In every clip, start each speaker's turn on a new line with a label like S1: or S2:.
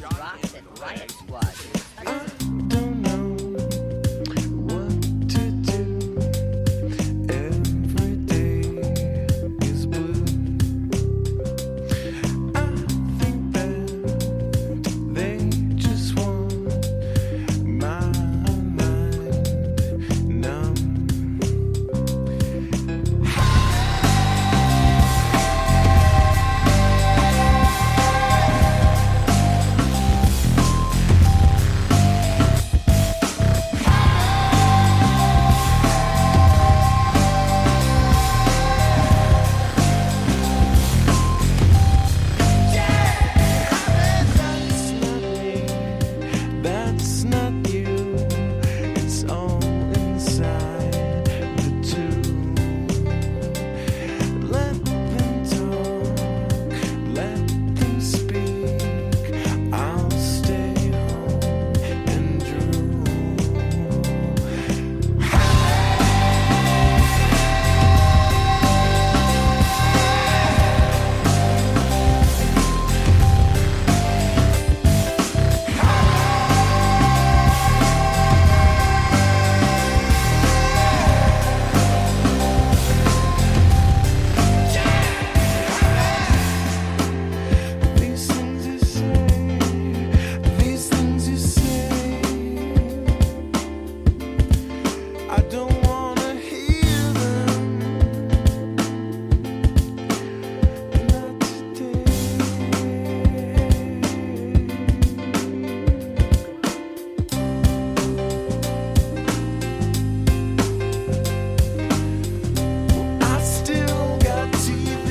S1: Rocks and Riot Squad.
S2: Don't know what to do. Every day is blue. I think that they just want my mind numb. That's not you, it's all inside the two. Let them talk, let them speak. I'll stay home and drool. These things you say, these things you say, I don't wanna hear them. Not today. I still got TV.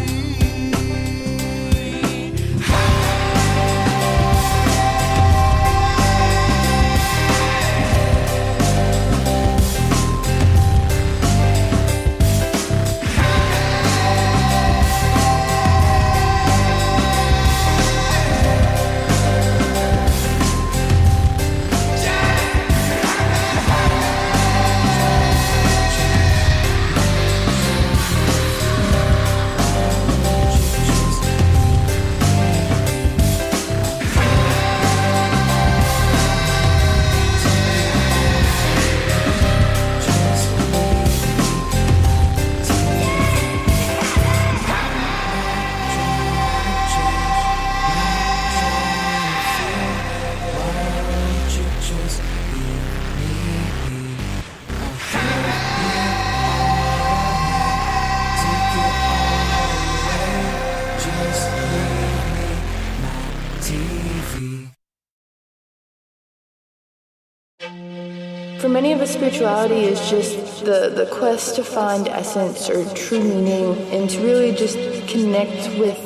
S3: For many of us, spirituality is just the quest to find essence or true meaning and to really just connect with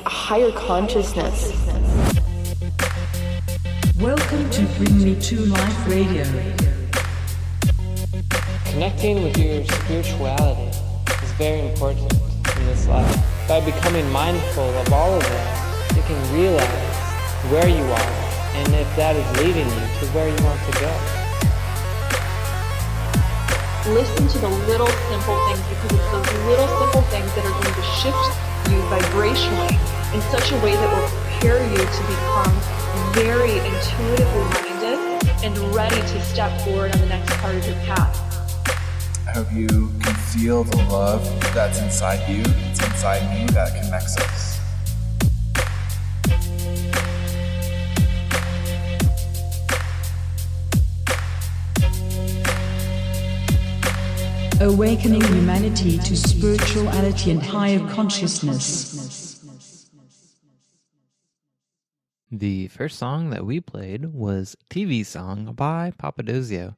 S3: a higher consciousness.
S4: Welcome to Bring Me to Life Radio.
S5: Connecting with your spirituality is very important in this life. By becoming mindful of all of it, you can realize where you are and if that is leading you to where you want to go.
S6: Listen to the little simple things, because it's those little simple things that are going to shift you vibrationally in such a way that will prepare you to become very intuitively minded and ready to step forward on the next part of your path.
S7: I hope you can feel the love that's inside you, that's inside me, that connects us.
S4: Awakening humanity to spirituality and higher consciousness.
S8: The first song that we played was TV Song by Papadosio.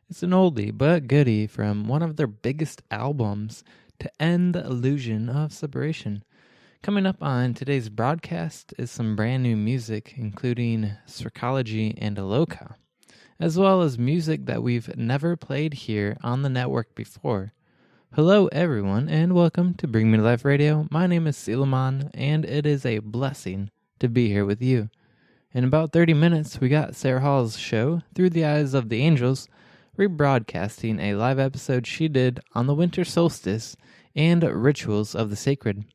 S8: It's an oldie but goodie from one of their biggest albums to end the illusion of separation. Coming up on today's broadcast is some brand new music, including Psychology and Aloka, as well as music that we've never played here on the network before. Hello everyone, and welcome to Bring Me to Life Radio. My name is Suleiman, and it is a blessing to be here with you. In about 30 minutes, we got Sarah Hall's show, Through the Eyes of the Angels, rebroadcasting a live episode she did on the Winter Solstice and Rituals of the Sacred.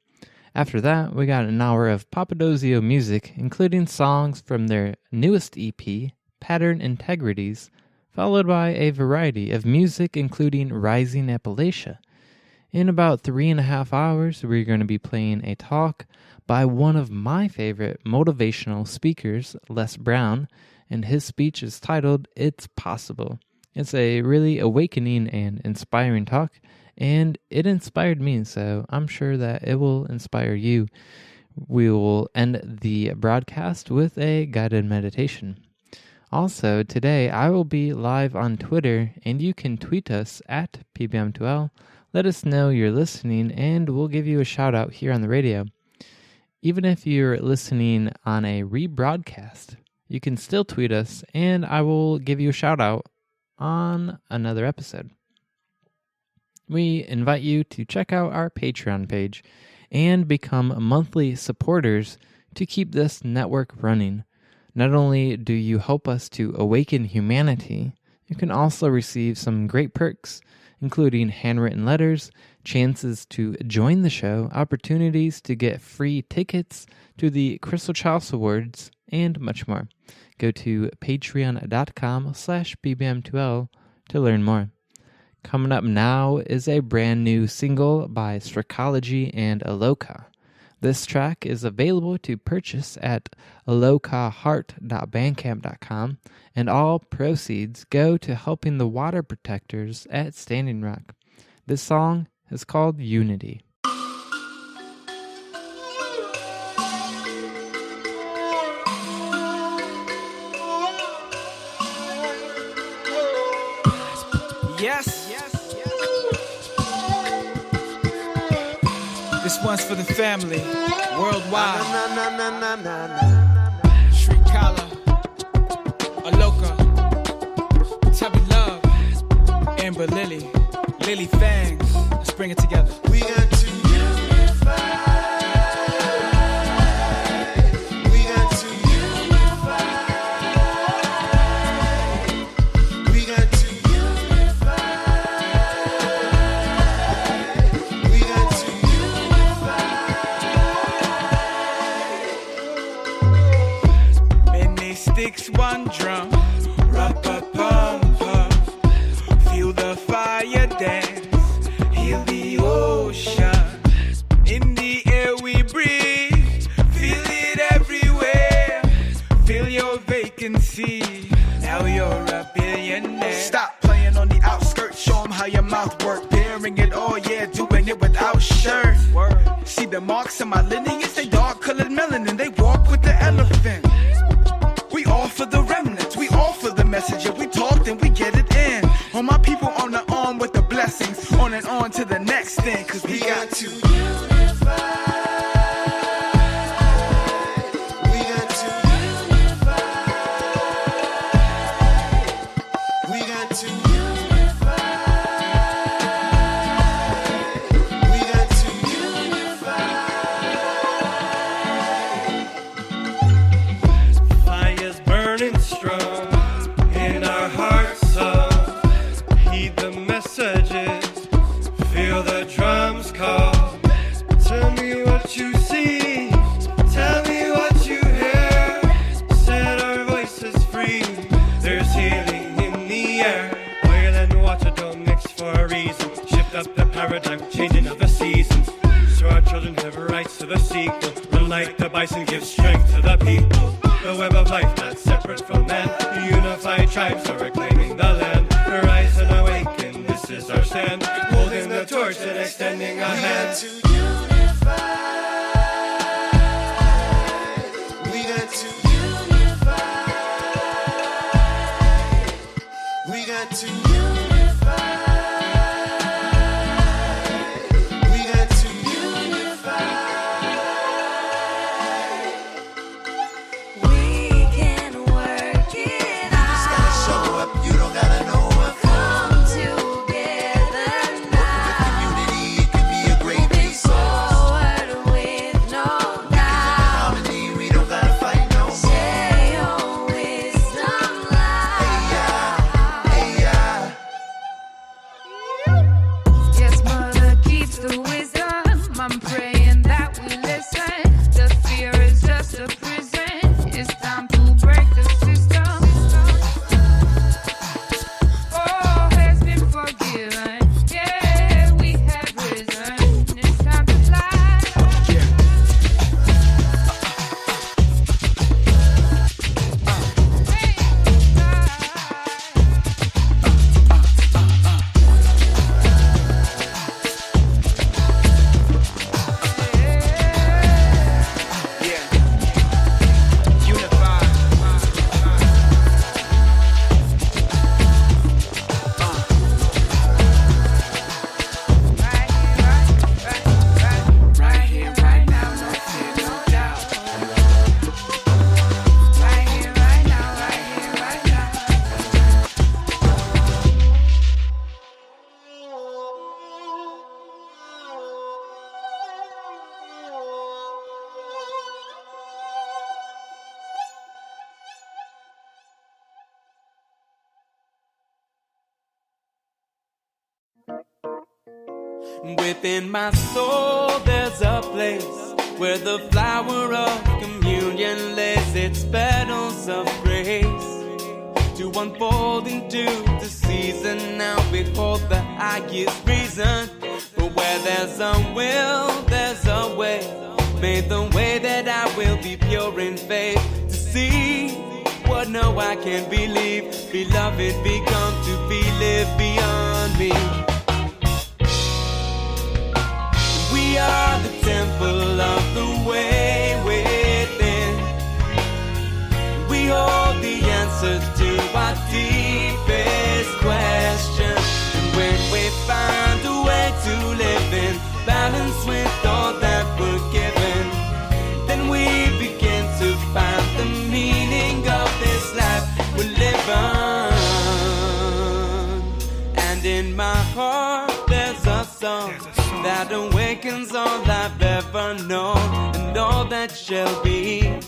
S8: After that, we got an hour of Papadosio music, including songs from their newest EP, Pattern Integrities, followed by a variety of music including Rising Appalachia. In about 3.5 hours, we're going to be playing a talk by one of my favorite motivational speakers, Les Brown, and his speech is titled, It's Possible. It's a really awakening and inspiring talk, and it inspired me, so I'm sure that it will inspire you. We will end the broadcast with a guided meditation. Also, today I will be live on Twitter, and you can tweet us at PBM2L. Let us know you're listening, and we'll give you a shout out here on the radio. Even if you're listening on a rebroadcast, you can still tweet us, and I will give you a shout out on another episode. We invite you to check out our Patreon page and become monthly supporters to keep this network running. Not only do you help us to awaken humanity, you can also receive some great perks, including handwritten letters, chances to join the show, opportunities to get free tickets to the Crystal Chalice Awards, and much more. Go to patreon.com/bbm2l to learn more. Coming up now is a brand new single by Stricology and Aloka. This track is available to purchase at alokaheart.bandcamp.com, and all proceeds go to helping the water protectors at Standing Rock. This song is called Unity.
S9: Yes. This one's for the family, worldwide. Shrikala, Aloka, Tabby Love, Amber Lily, Lily Fangs. Let's bring it together.
S2: We got to unify. We got to unify. We got to unify. We got to unify.
S9: Many sticks, one drum. Ra-pa-pum-pum. Feel the fire dance. Heal the ocean. In the air we breathe. Feel it everywhere. Feel your vacancy. Now you're a billionaire.
S10: Stop playing on the outskirts. Show them how your mouth work. Bearing it all, yeah, doing it without shirt. See the marks on my lineage, they dark colored melanin. They walk with the elephant. We all for the remnants. We all for the message. If we talk, then we get it in. All my people on the arm with the blessings. On and on to the next thing. Cause we got to unify.
S2: We got to unify. We got to unify. We got to unify.
S11: Fire's burning strong in our hearts. Heed the messages. Feel the drums call. Tell me what you see. Tell me what you hear. Set our voices free. There's healing in the air. Oil and water don't mix for a reason. Shift up the paradigm, changing of the seasons. So our children have rights to the sequel. Run like the bison, give strength to the people. The web of life not separate from man. Unified tribes are reclaiming the land. Rise and awaken, this is our stand. Holding the torch and extending our hands.
S2: We got to unify. We got to unify. We got to unify. We got to unify. We can work it out. You just gotta show up. You don't gotta know what for. Come together now. Working with community, it can be a great resource.
S9: Within my soul there's a place where the flower of communion lays its petals of grace to unfold into the season. Now behold the highest reason. For where there's a will, there's a way. Made the way that I will be pure in faith to see what no I can't believe. Beloved, become to be lived beyond me. We are the temple of the way within. We hold the answers to our deepest questions. And when we find a way to live in balance with all that we're given, then we begin to find the meaning of this life we live on. And in my heart there's a song that awakens all I've ever known and all that shall be.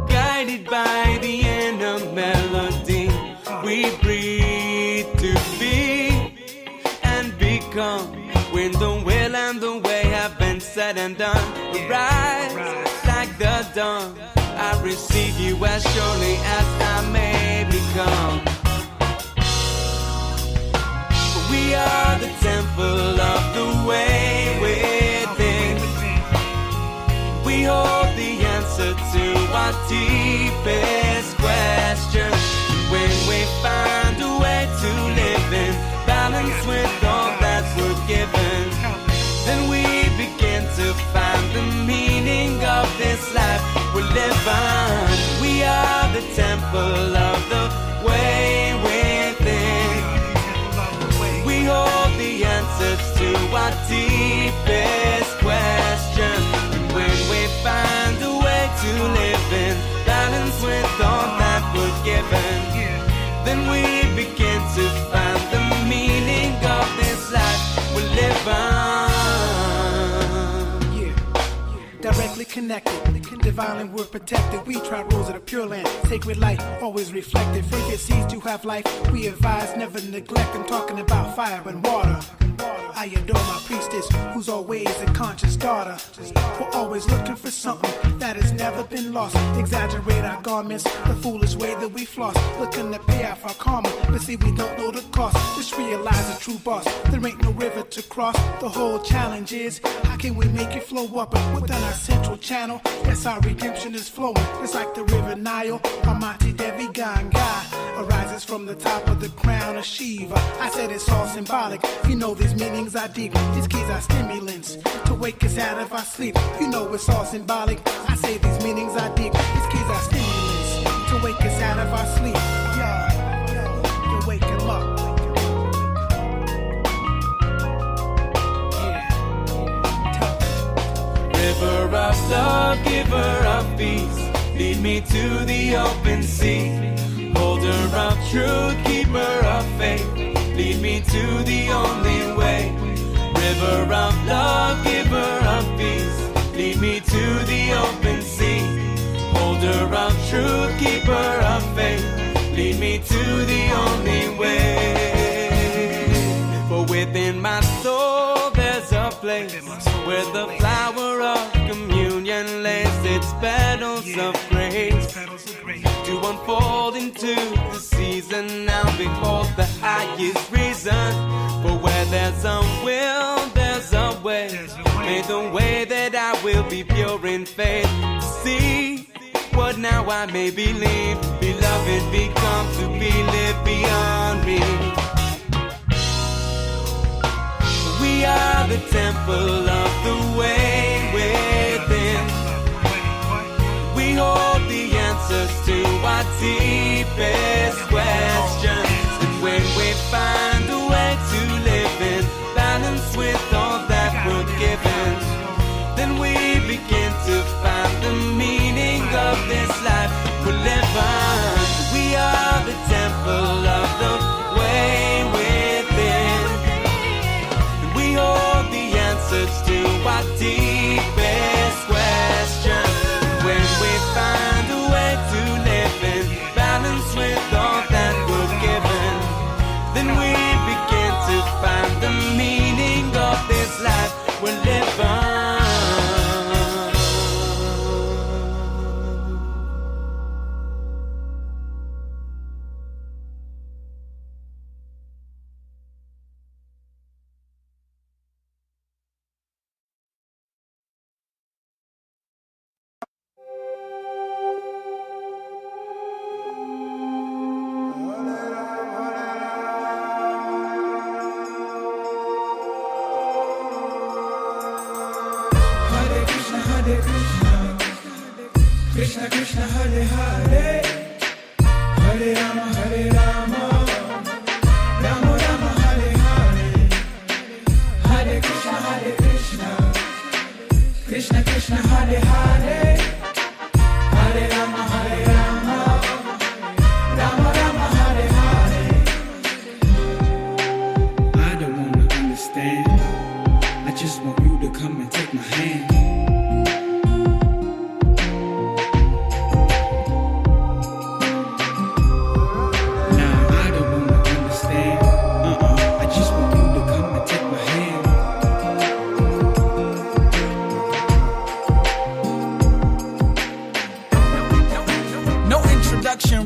S9: Guided by the inner melody, we breathe to be and become. When the will and the way have been said and done, we rise like the dawn. I receive you as surely as I may become. We are the temple of the way within. We hold the answer to our deepest questions. When we find a way to live in balance with all that we're given, then we begin to find the meaning of this life we live on. We are the temple of the way within. We hold the answers to our deepest questions. And when we find a way to live in balance with all that we're given, then we begin to find the meaning of this life we live on.
S12: Directly connected, divinely we're protected. We try rules of the pure land, sacred light, always reflected. For your seeds to have life, we advise never neglect. I'm talking about fire and water. I adore my priestess, who's always a conscious daughter. We're always looking for something that has never been lost. Exaggerate our garments, the foolish way that we floss. Looking to pay off our karma, but see we don't know the cost. Just realize the true boss, there ain't no river to cross. The whole challenge is, how can we make it flow up within our central channel? Yes, our redemption is flowing, it's like the river Nile. Almighty Devi Ganga arises from the top of the crown of Shiva. I said it's all symbolic, you know these meanings are deep. These keys are stimulants to wake us out of our sleep. You know it's all symbolic, I say these meanings are deep. These keys are stimulants to wake us out of our sleep. Yeah, you wake 'em up.
S9: River of love, giver of peace, lead me to the open sea. Holder of truth, keeper of faith, lead me to the only way. River of love, giver of peace, lead me to the open sea. Holder of truth, keeper of faith, lead me to the only way. For within my soul there's a place where the flower of communion lays its petals of grace to unfold into the season. Now behold the highest reason. For where there's a will, there's a way. Made the way that I will be pure in faith to see what now I may believe. Beloved, become to be lived beyond me. We are the temple of the way within. We hold the answers to our deepest questions. And when we find a way to live in balance with all that we're given, then we begin to find the meaning of this life we live on. We are the temple of the way within. We hold the answers to our deep Hare Krishna, Krishna Krishna Hare Hare, Hare Rama Hare Rama, Rama Rama Hare Hare, Hare Krishna, Krishna Krishna Hare Hare, Hare Rama Hare Rama, Rama Rama Hare Hare. I don't wanna understand, I just want you to come and take my hand.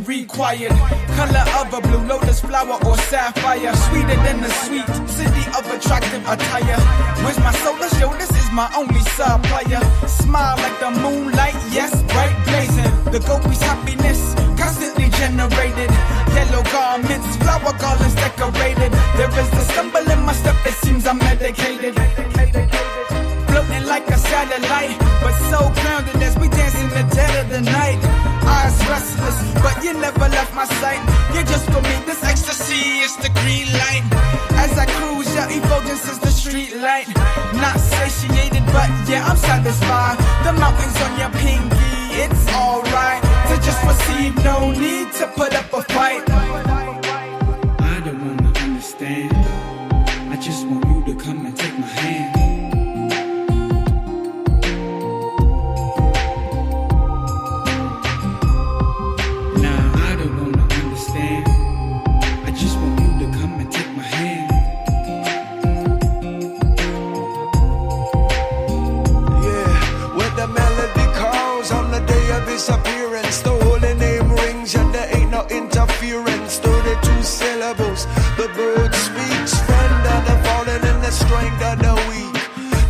S9: Required color of a blue lotus flower or sapphire, sweeter than the sweet city of attractive attire. Where's my solar show? This is my only supplier. Smile like the moonlight, yes, bright blazing. The gopi's happiness constantly generated. Yellow garments, flower garlands decorated. There is a stumble in my step, it seems I'm medicated. Floating like a satellite, but so grounded as we dance in the dead of the night. Eyes restless, but you never left my sight. You're just for me, this ecstasy is the green light. As I cruise, your effulgence is the street light. Not satiated, but yeah, I'm satisfied. The mountains on your pinky, it's alright to just receive, no need to put up a fight. I don't wanna understand, I just want you to come and take my hand.
S2: Appearance, the holy name rings and there ain't no interference. 32 syllables, the bird speaks. Friend of the fallen and the strength of the weak.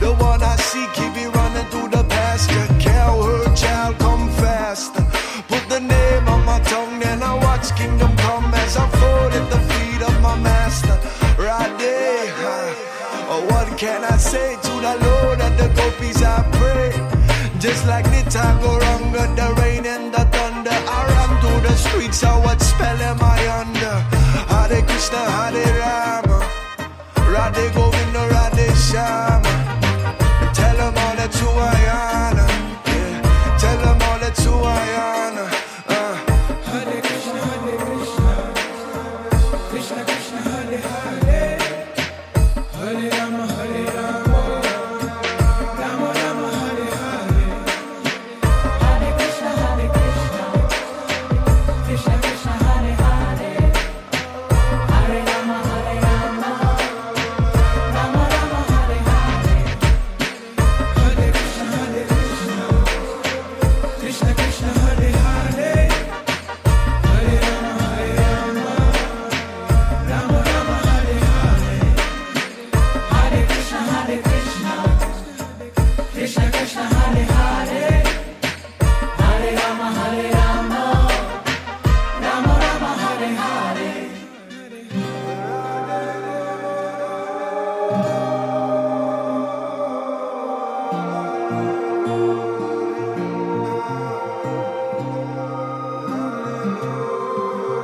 S2: The one I seek, he be running through the pasture. Cow, her child, come fast. Put the name on my tongue, then I watch kingdom come as I fall at the feet of my master. Right there, oh, what can I say to the Lord and the gopis I pray? Just like Nitagoranga, the rain and the thunder, I run through the streets, so what spell am I under? Hare Krishna, Hare Rama, Radhe Govinda, Radhe Shama. Tell them all that you I honor, yeah. Tell them all that you I honor.
S9: Hare Krishna, Krishna Krishna, Hare Hare, Hare Rama, Hare Rama, Rama Rama, Hare Hare. Hare Krishna, Krishna Krishna, Hare Hare, Hare Rama, Hare Rama, Rama Rama, Hare Hare. Hare Krishna, Krishna Krishna, Hare Hare, Hare Rama, Hare Rama, Rama Rama, Hare Hare. Hare Krishna, Krishna Krishna, Hare Hare, Hare Rama, Hare Rama, Rama Rama, Hare Hare.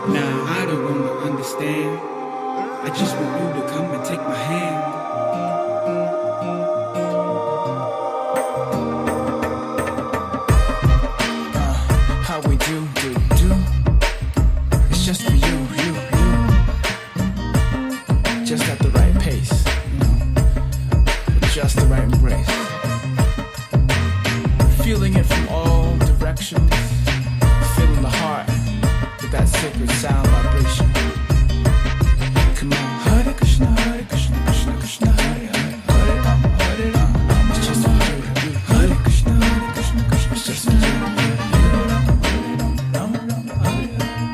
S9: Now I don't wanna understand, I just want you to come and take my hand. How we do. It's just for you. Just at the right pace, with just the right embrace. Feeling it from all directions, feeling the heart with that sacred sound vibration. Come on, Hare Krishna, Krishna Krishna, Hare Hare, Hare Rama, Hare Rama. It's just for you. Hare Krishna, Krishna Krishna. It's just for you. Hare Rama, Hare Rama, Rama Rama, Hare Hare.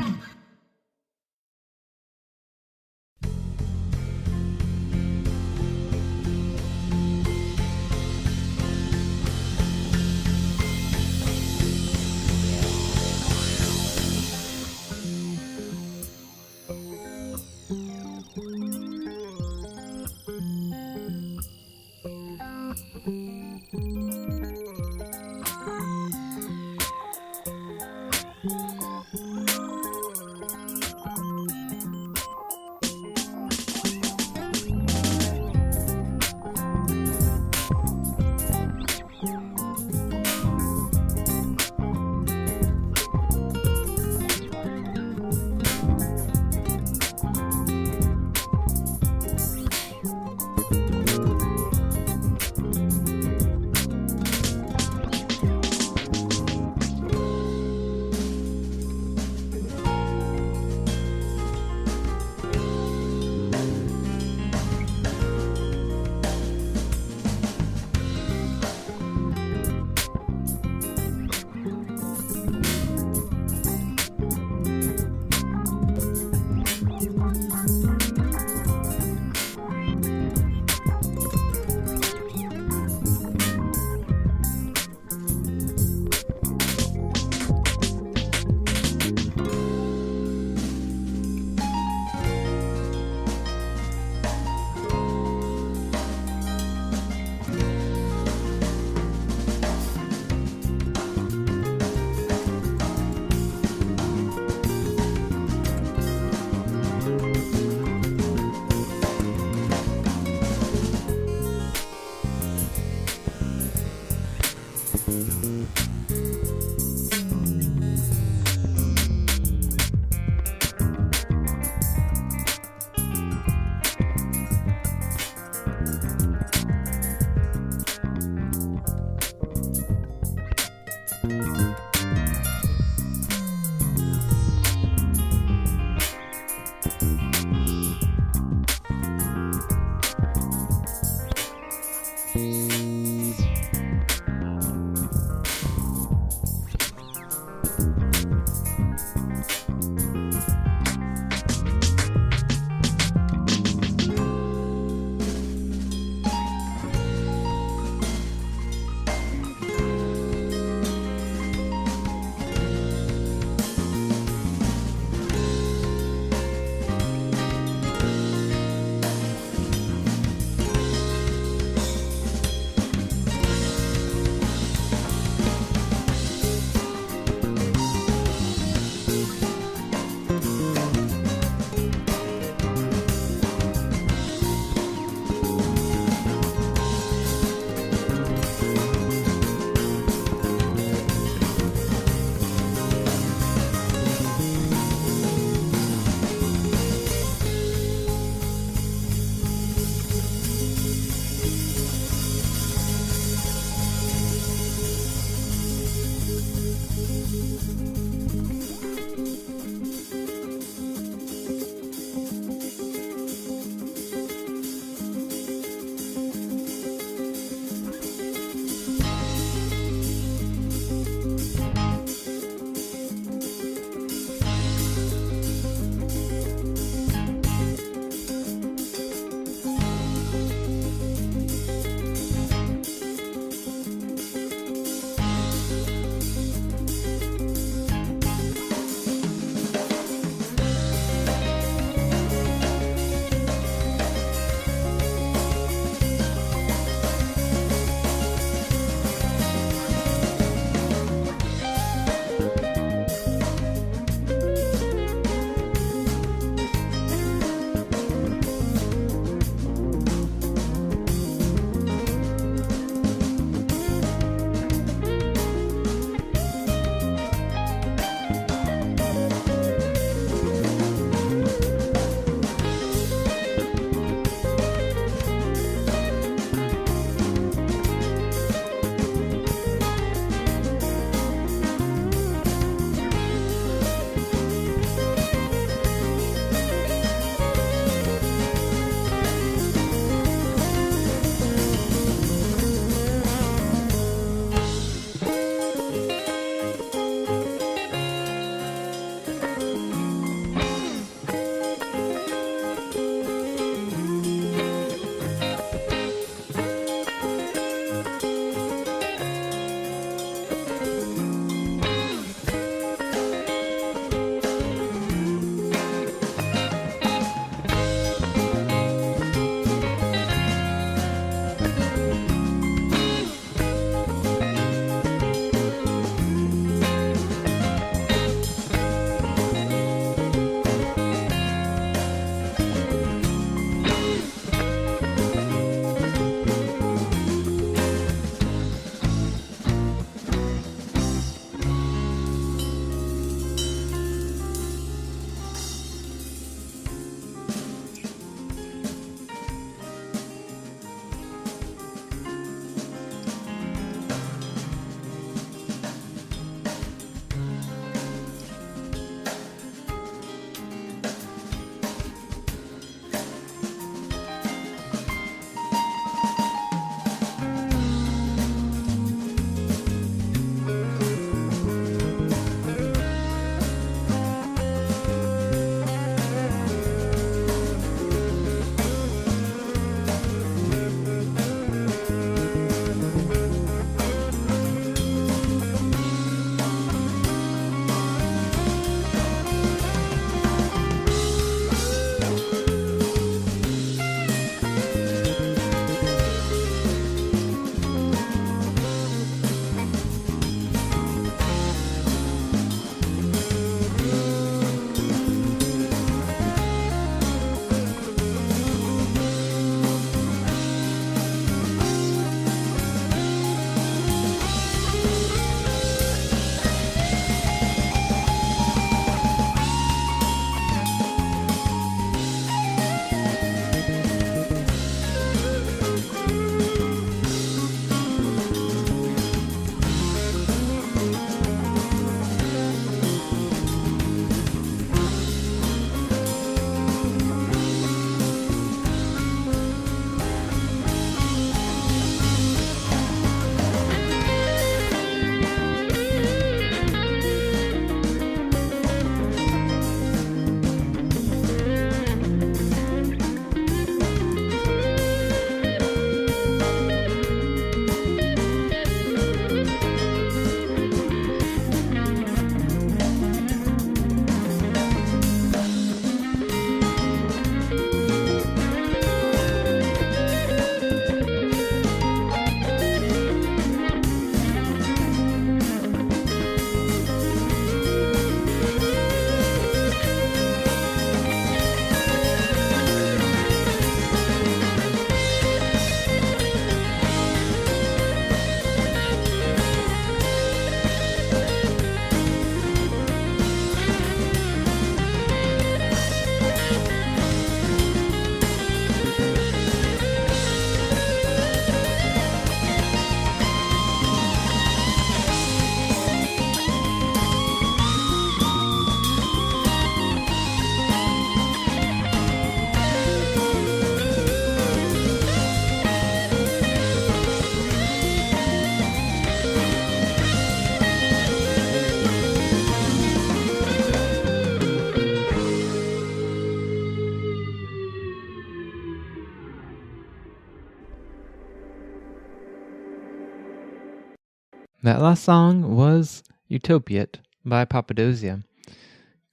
S8: That last song was Utopiate by Papadosio.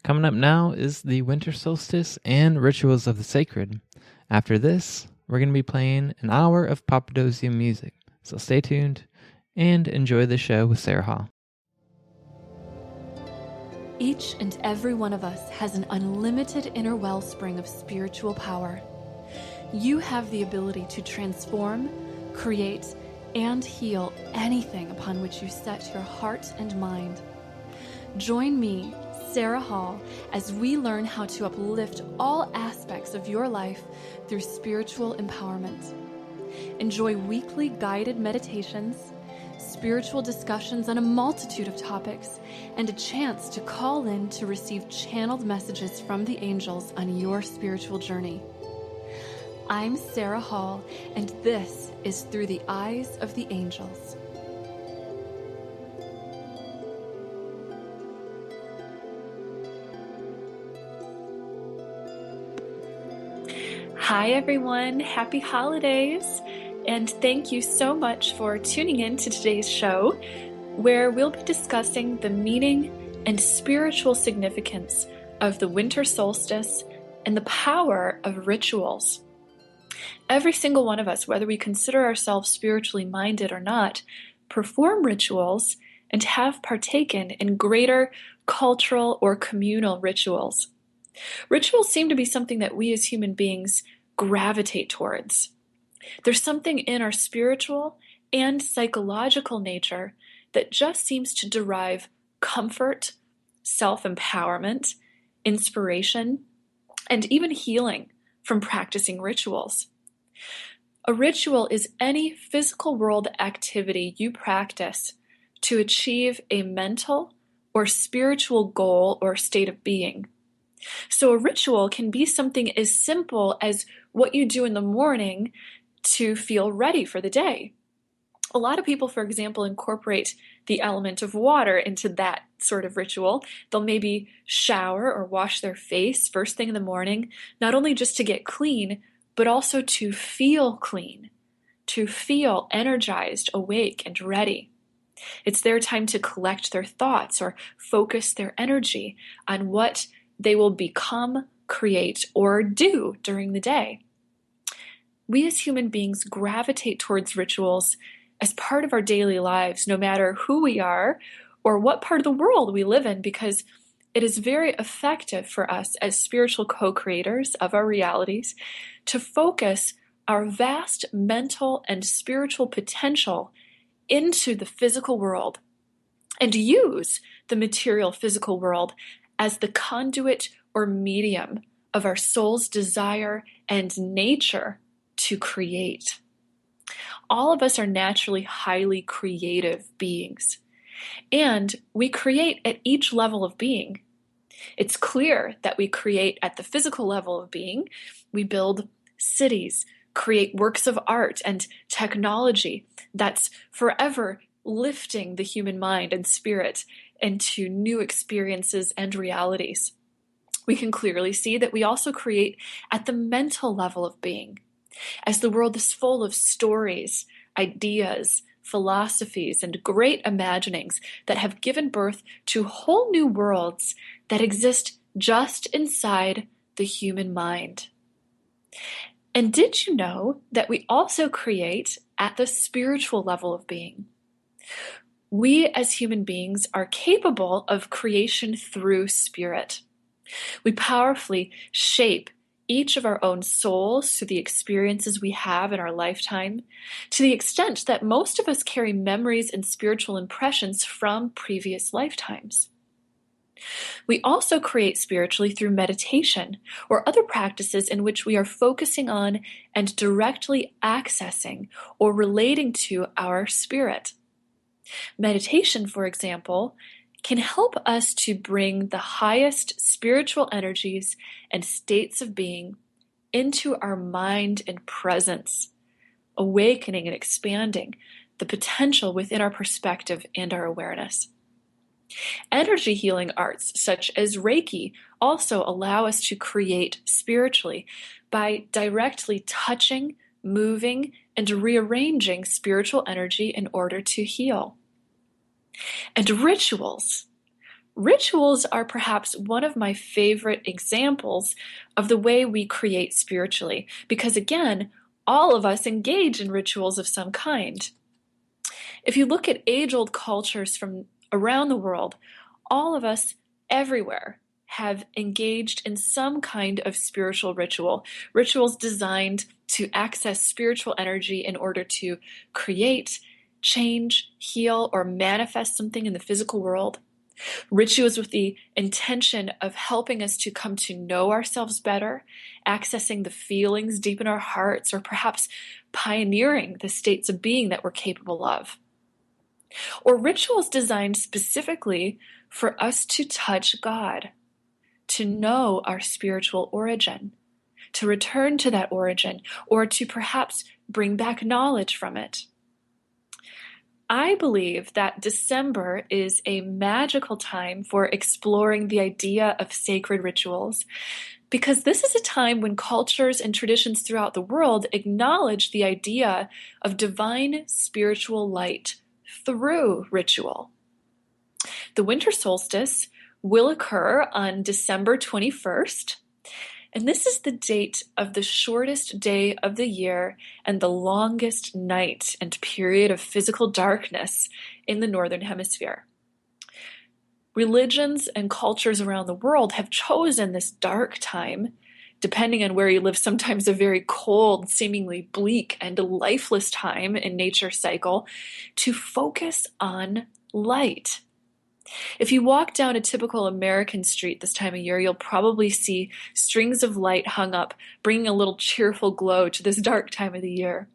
S8: Coming up now is the Winter Solstice and Rituals of the Sacred. After this, we're going to be playing an hour of Papadosio music. So stay tuned and enjoy the show with Sarah Hall.
S13: Each and every one of us has an unlimited inner wellspring of spiritual power. You have the ability to transform, create, and heal anything upon which you set your heart and mind. Join me, Sarah Hall, as we learn how to uplift all aspects of your life through spiritual empowerment. Enjoy weekly guided meditations, spiritual discussions on a multitude of topics, and a chance to call in to receive channeled messages from the angels on your spiritual journey. I'm Sarah Hall, and this is Through the Eyes of the Angels. Hi everyone, happy holidays, and thank you so much for tuning in to today's show, where we'll be discussing the meaning and spiritual significance of the winter solstice and the power of rituals. Every single one of us, whether we consider ourselves spiritually minded or not, perform rituals and have partaken in greater cultural or communal rituals. Rituals seem to be something that we as human beings gravitate towards. There's something in our spiritual and psychological nature that just seems to derive comfort, self-empowerment, inspiration, and even healing from practicing rituals. A ritual is any physical world activity you practice to achieve a mental or spiritual goal or state of being. So a ritual can be something as simple as what you do in the morning to feel ready for the day. A lot of people, for example, incorporate the element of water into that sort of ritual. They'll maybe shower or wash their face first thing in the morning, not only just to get clean, but also to feel clean, to feel energized, awake, and ready. It's their time to collect their thoughts or focus their energy on what they will become, create, or do during the day. We as human beings gravitate towards rituals as part of our daily lives, no matter who we are or what part of the world we live in, because it is very effective for us as spiritual co-creators of our realities to focus our vast mental and spiritual potential into the physical world and use the material physical world as the conduit or medium of our soul's desire and nature to create. All of us are naturally highly creative beings, and we create at each level of being. It's clear that we create at the physical level of being. We build cities, create works of art and technology that's forever lifting the human mind and spirit into new experiences and realities. We can clearly see that we also create at the mental level of being, as the world is full of stories, ideas, philosophies, and great imaginings that have given birth to whole new worlds that exist just inside the human mind. And did you know that we also create at the spiritual level of being? We as human beings are capable of creation through spirit. We powerfully shape each of our own souls through the experiences we have in our lifetime, to the extent that most of us carry memories and spiritual impressions from previous lifetimes. We also create spiritually through meditation or other practices in which we are focusing on and directly accessing or relating to our spirit. Meditation, for example, can help us to bring the highest spiritual energies and states of being into our mind and presence, awakening and expanding the potential within our perspective and our awareness. Energy healing arts such as Reiki also allow us to create spiritually by directly touching, moving, and rearranging spiritual energy in order to heal. And rituals. Rituals are perhaps one of my favorite examples of the way we create spiritually, because again, all of us engage in rituals of some kind. If you look at age-old cultures from around the world, all of us everywhere have engaged in some kind of spiritual ritual, rituals designed to access spiritual energy in order to create, change, heal, or manifest something in the physical world. Rituals with the intention of helping us to come to know ourselves better, accessing the feelings deep in our hearts, or perhaps pioneering the states of being that we're capable of. Or rituals designed specifically for us to touch God, to know our spiritual origin, to return to that origin, or to perhaps bring back knowledge from it. I believe that December is a magical time for exploring the idea of sacred rituals, because this is a time when cultures and traditions throughout the world acknowledge the idea of divine spiritual light through ritual. The winter solstice will occur on December 21st, and this is the date of the shortest day of the year and the longest night and period of physical darkness in the Northern Hemisphere. Religions and cultures around the world have chosen this dark time, depending on where you live, sometimes a very cold, seemingly bleak and lifeless time in nature's cycle, to focus on light. If you walk down a typical American street this time of year, you'll probably see strings of light hung up, bringing a little cheerful glow to this dark time of the year.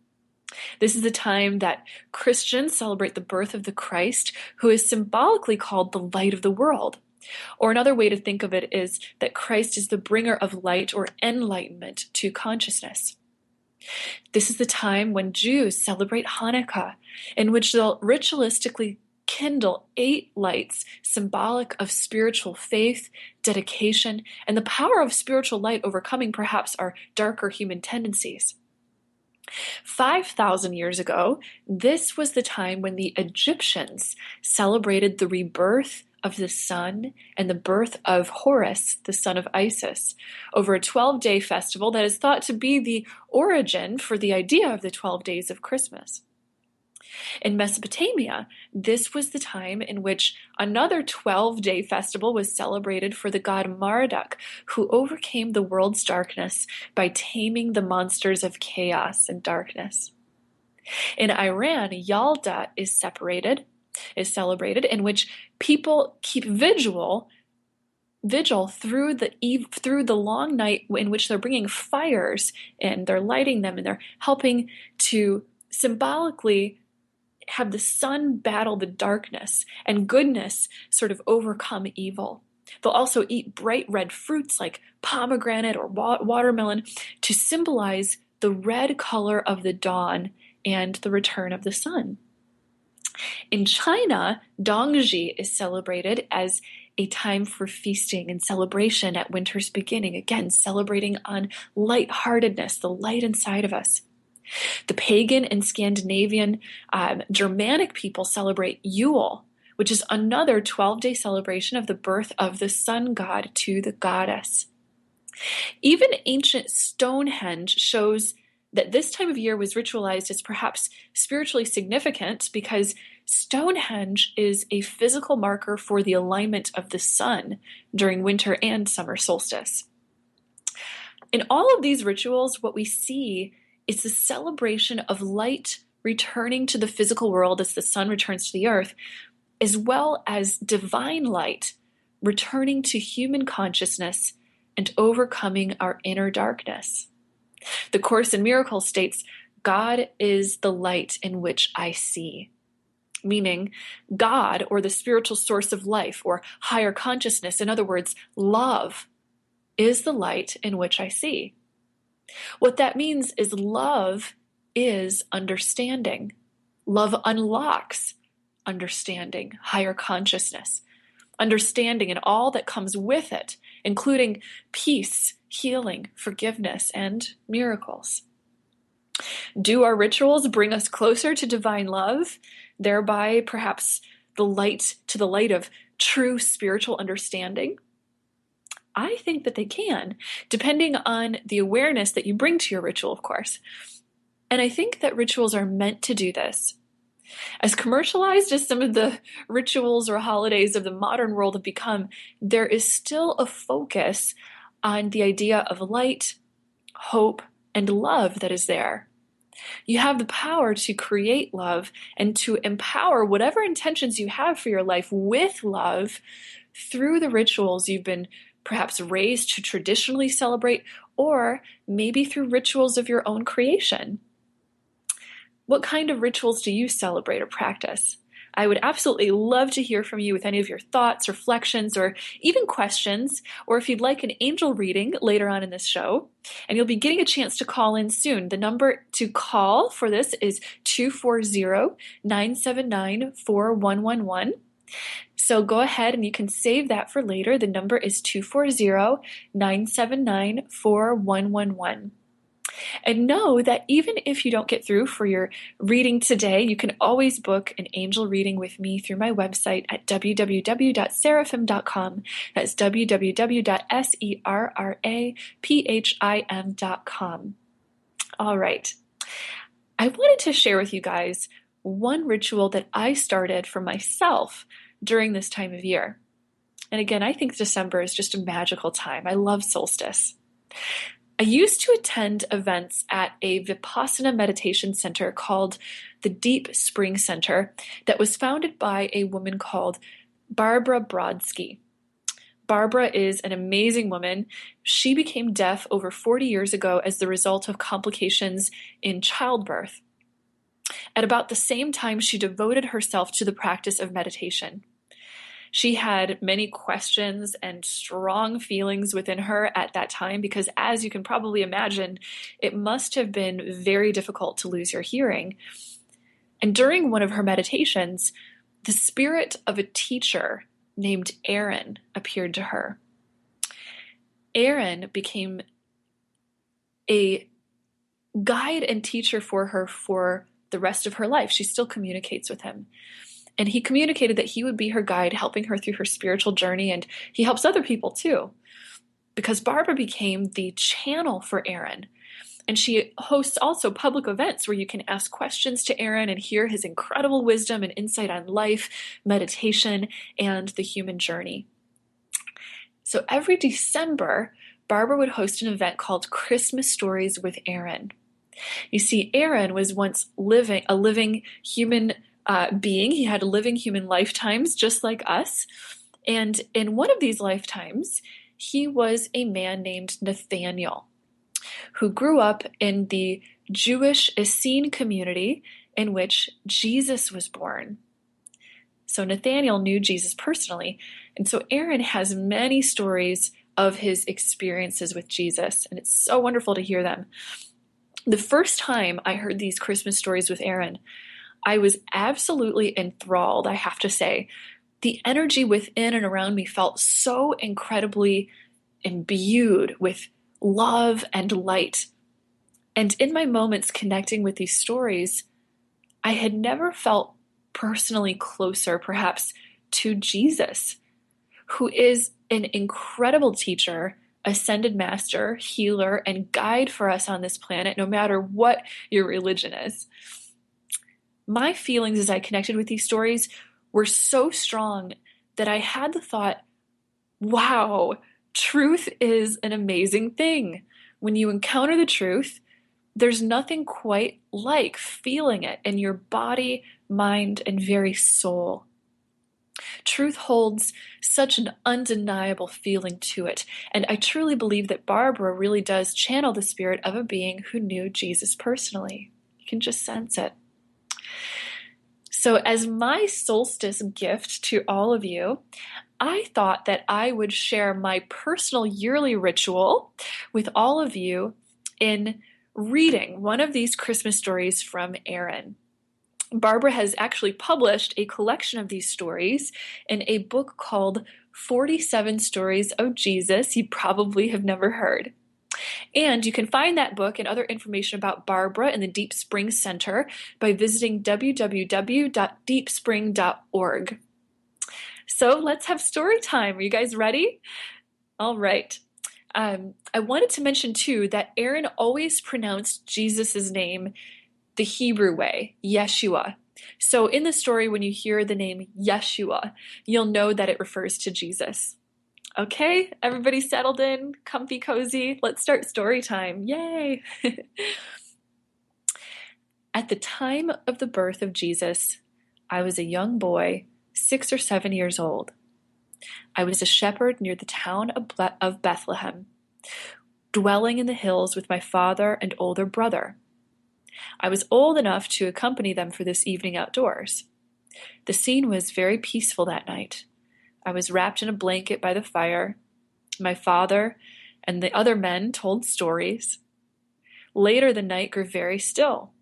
S13: This is the time that Christians celebrate the birth of the Christ, who is symbolically called the light of the world. Or another way to think of it is that Christ is the bringer of light or enlightenment to consciousness. This is the time when Jews celebrate Hanukkah, in which they'll ritualistically kindle 8 lights symbolic of spiritual faith, dedication, and the power of spiritual light overcoming perhaps our darker human tendencies. 5,000 years ago, this was the time when the Egyptians celebrated the rebirth of the sun and the birth of Horus, the son of Isis, over a 12-day festival that is thought to be the origin for the idea of the 12 days of Christmas. In Mesopotamia, this was the time in which another 12-day festival was celebrated for the god Marduk, who overcame the world's darkness by taming the monsters of chaos and darkness. In Iran, Yalda is celebrated, in which people keep vigil through the long night in which they're bringing fires and they're lighting them and they're helping to symbolically have the sun battle the darkness and goodness sort of overcome evil. They'll also eat bright red fruits like pomegranate or watermelon to symbolize the red color of the dawn and the return of the sun. In China, Dongzhi is celebrated as a time for feasting and celebration at winter's beginning, again celebrating on lightheartedness, the light inside of us. The pagan and Scandinavian Germanic people celebrate Yule, which is another 12-day celebration of the birth of the sun god to the goddess. Even ancient Stonehenge shows that this time of year was ritualized as perhaps spiritually significant because Stonehenge is a physical marker for the alignment of the sun during winter and summer solstice. In all of these rituals, what we see is the celebration of light returning to the physical world as the sun returns to the earth, as well as divine light returning to human consciousness and overcoming our inner darkness. The Course in Miracles states, God is the light in which I see. Meaning, God, or the spiritual source of life, or higher consciousness, in other words, love, is the light in which I see. What that means is love is understanding. Love unlocks understanding, higher consciousness, understanding and all that comes with it, including peace, healing, forgiveness, and miracles. Do our rituals bring us closer to divine love, thereby perhaps the light of true spiritual understanding? I think that they can, depending on the awareness that you bring to your ritual, of course. And I think that rituals are meant to do this. As commercialized as some of the rituals or holidays of the modern world have become, there is still a focus on the idea of light, hope, and love that is there. You have the power to create love and to empower whatever intentions you have for your life with love through the rituals you've been perhaps raised to traditionally celebrate, or maybe through rituals of your own creation. What kind of rituals do you celebrate or practice? I would absolutely love to hear from you with any of your thoughts, reflections, or even questions, or if you'd like an angel reading later on in this show. And you'll be getting a chance to call in soon. The number to call for this is 240-979-4111. So go ahead and you can save that for later. The number is 240-979-4111. And know that even if you don't get through for your reading today, you can always book an angel reading with me through my website at www.seraphim.com. That's www.seraphim.com. All right. I wanted to share with you guys one ritual that I started for myself during this time of year. And again, I think December is just a magical time. I love solstice. I used to attend events at a Vipassana meditation center called the Deep Spring Center that was founded by a woman called Barbara Brodsky. Barbara is an amazing woman. She became deaf over 40 years ago as the result of complications in childbirth. At about the same time, she devoted herself to the practice of meditation. She had many questions and strong feelings within her at that time because, as you can probably imagine, it must have been very difficult to lose your hearing. And during one of her meditations, the spirit of a teacher named Aaron appeared to her. Aaron became a guide and teacher for her for the rest of her life. She still communicates with him. And he communicated that he would be her guide, helping her through her spiritual journey, and he helps other people too. Because Barbara became the channel for Aaron. And she hosts also public events where you can ask questions to Aaron and hear his incredible wisdom and insight on life, meditation, and the human journey. So every December, Barbara would host an event called Christmas Stories with Aaron. You see, Aaron was once a living human being. He had living human lifetimes just like us. And in one of these lifetimes, he was a man named Nathaniel, who grew up in the Jewish Essene community in which Jesus was born. So Nathaniel knew Jesus personally. And so Aaron has many stories of his experiences with Jesus. And it's so wonderful to hear them. The first time I heard these Christmas stories with Aaron, I was absolutely enthralled, I have to say. The energy within and around me felt so incredibly imbued with love and light. And in my moments connecting with these stories, I had never felt personally closer, perhaps, to Jesus, who is an incredible teacher, ascended master, healer, and guide for us on this planet, no matter what your religion is. My feelings as I connected with these stories were so strong that I had the thought, wow, truth is an amazing thing. When you encounter the truth, there's nothing quite like feeling it in your body, mind, and very soul. Truth holds such an undeniable feeling to it, and I truly believe that Barbara really does channel the spirit of a being who knew Jesus personally. You can just sense it. So as my solstice gift to all of you, I thought that I would share my personal yearly ritual with all of you in reading one of these Christmas stories from Aaron. Barbara has actually published a collection of these stories in a book called 47 Stories of Jesus you probably have never heard. And you can find that book and other information about Barbara and the Deep Spring Center by visiting www.deepspring.org. So let's have story time. Are you guys ready? All right. I wanted to mention too that Aaron always pronounced Jesus' name the Hebrew way, Yeshua. So in the story, when you hear the name Yeshua, you'll know that it refers to Jesus. Okay, everybody settled in, comfy, cozy. Let's start story time. Yay! At the time of the birth of Jesus, I was a young boy, 6 or 7 years old. I was a shepherd near the town of Bethlehem, dwelling in the hills with my father and older brother. I was old enough to accompany them for this evening outdoors. The scene was very peaceful that night. I was wrapped in a blanket by the fire. My father and the other men told stories. Later, the night grew very still.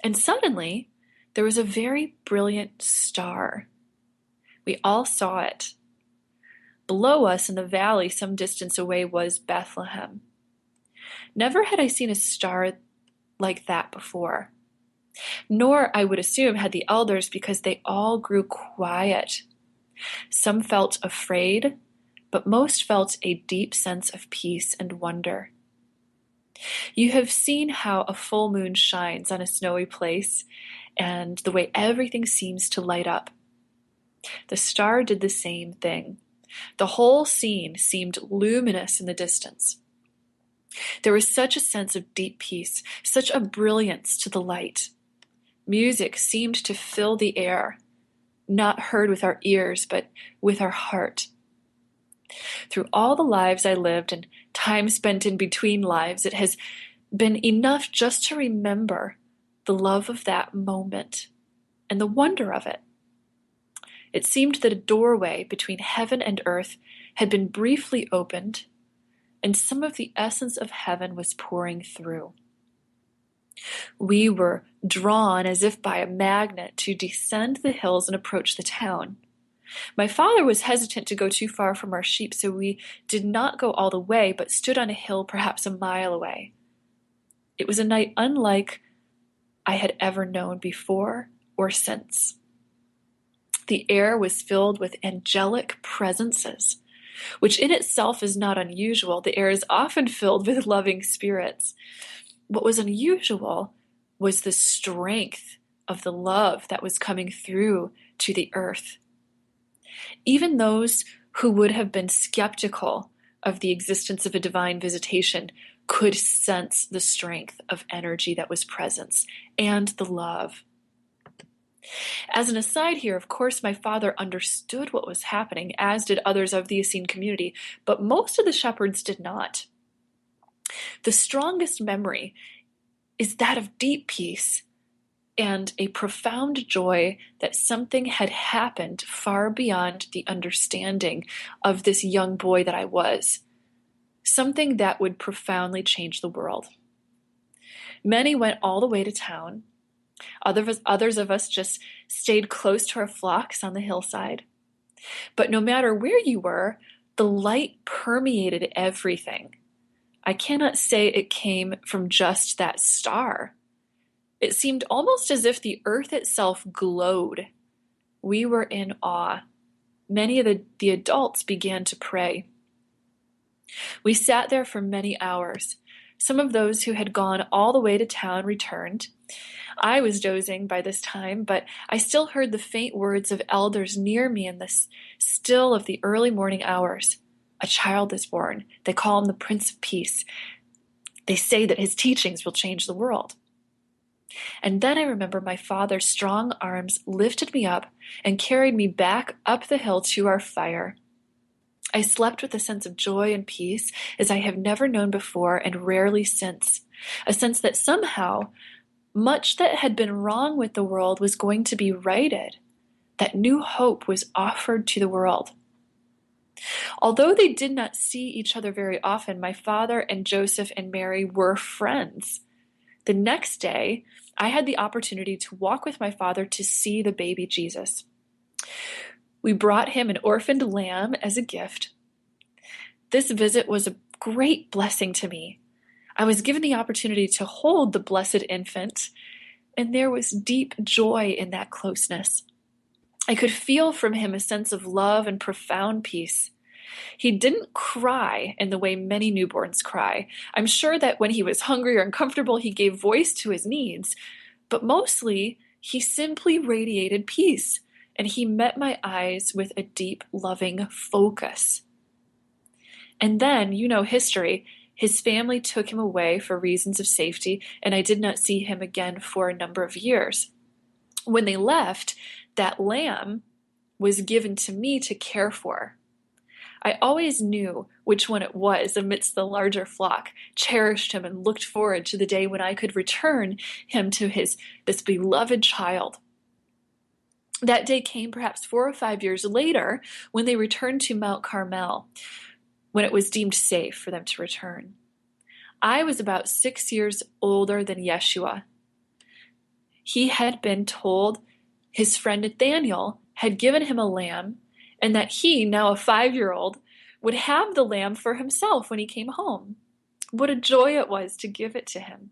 S13: And suddenly, there was a very brilliant star. We all saw it. Below us in the valley, some distance away, was Bethlehem. Never had I seen a star like that before. Nor, I would assume, had the elders, because they all grew quiet. Some felt afraid, but most felt a deep sense of peace and wonder. You have seen how a full moon shines on a snowy place and the way everything seems to light up. The star did the same thing. The whole scene seemed luminous in the distance. There was such a sense of deep peace, such a brilliance to the light. Music seemed to fill the air, not heard with our ears, but with our heart. Through all the lives I lived and time spent in between lives, it has been enough just to remember the love of that moment and the wonder of it. It seemed that a doorway between heaven and earth had been briefly opened, and some of the essence of heaven was pouring through. We were drawn as if by a magnet to descend the hills and approach the town. My father was hesitant to go too far from our sheep, so we did not go all the way, but stood on a hill perhaps a mile away. It was a night unlike I had ever known before or since. The air was filled with angelic presences, which in itself is not unusual. The air is often filled with loving spirits. What was unusual was the strength of the love that was coming through to the earth. Even those who would have been skeptical of the existence of a divine visitation could sense the strength of energy that was present and the love. As an aside here, of course, my father understood what was happening, as did others of the Essene community, but most of the shepherds did not. The strongest memory is that of deep peace and a profound joy that something had happened far beyond the understanding of this young boy that I was, something that would profoundly change the world. Many went all the way to town. Others of us just stayed close to our flocks on the hillside. But no matter where you were, the light permeated everything. I cannot say it came from just that star. It seemed almost as if the earth itself glowed. We were in awe. Many of the adults began to pray. We sat there for many hours. Some of those who had gone all the way to town returned. I was dozing by this time, but I still heard the faint words of elders near me in the still of the early morning hours. A child is born. They call him the Prince of Peace. They say that his teachings will change the world. And then I remember my father's strong arms lifted me up and carried me back up the hill to our fire. I slept with a sense of joy and peace as I have never known before and rarely since. A sense that somehow much that had been wrong with the world was going to be righted, that new hope was offered to the world. Although they did not see each other very often, my father and Joseph and Mary were friends. The next day, I had the opportunity to walk with my father to see the baby Jesus. We brought him an orphaned lamb as a gift. This visit was great blessing to me. I was given the opportunity to hold the blessed infant, and there was deep joy in that closeness. I could feel from him a sense of love and profound peace. He didn't cry in the way many newborns cry. I'm sure that when he was hungry or uncomfortable, he gave voice to his needs, but mostly he simply radiated peace, and he met my eyes with a deep, loving focus. And then, you know history, his family took him away for reasons of safety, and I did not see him again for a number of years. When they left, that lamb was given to me to care for. I always knew which one it was amidst the larger flock, cherished him, and looked forward to the day when I could return him to this beloved child. That day came perhaps 4 or 5 years later when they returned to Mount Carmel, when it was deemed safe for them to return. I was about 6 years older than Yeshua. He had been told his friend Nathaniel had given him a lamb, and that he, now a 5-year-old, would have the lamb for himself when he came home. What a joy it was to give it to him.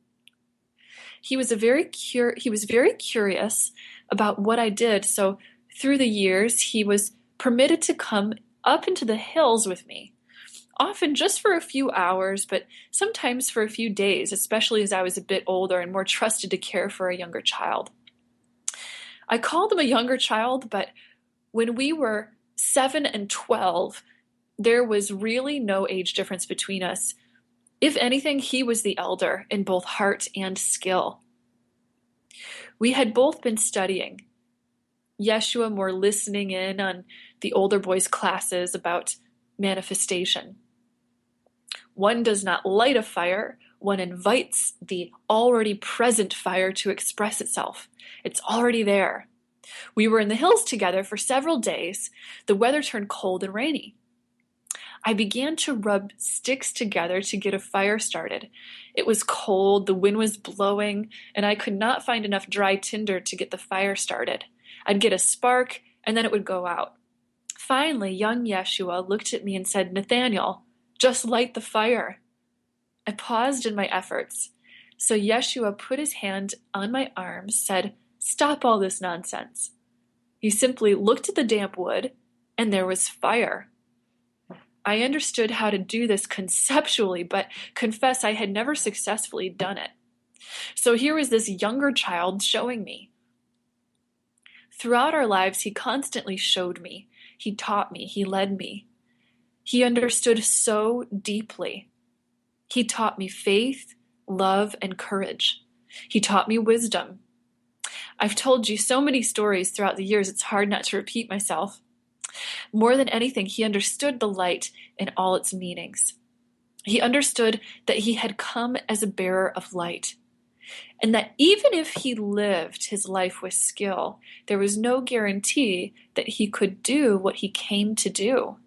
S13: He was very curious about what I did, so through the years he was permitted to come up into the hills with me, often just for a few hours, but sometimes for a few days, especially as I was a bit older and more trusted to care for a younger child. I called him a younger child, but when we were 7 and 12, there was really no age difference between us. If anything, he was the elder in both heart and skill. We had both been studying. Yeshua more listening in on the older boys' classes about manifestation. One does not light a fire, one invites the already present fire to express itself. It's already there. We were in the hills together for several days. The weather turned cold and rainy. I began to rub sticks together to get a fire started. It was cold, the wind was blowing, and I could not find enough dry tinder to get the fire started. I'd get a spark, and then it would go out. Finally, young Yeshua looked at me and said, "Nathaniel, just light the fire." I paused in my efforts. So Yeshua put his hand on my arm, said, "Stop all this nonsense." He simply looked at the damp wood, and there was fire. I understood how to do this conceptually, but confess I had never successfully done it. So here was this younger child showing me. Throughout our lives, he constantly showed me. He taught me. He led me. He understood so deeply. He taught me faith, love, and courage. He taught me wisdom. I've told you so many stories throughout the years, it's hard not to repeat myself. More than anything, he understood the light in all its meanings. He understood that he had come as a bearer of light, and that even if he lived his life with skill, there was no guarantee that he could do what he came to do.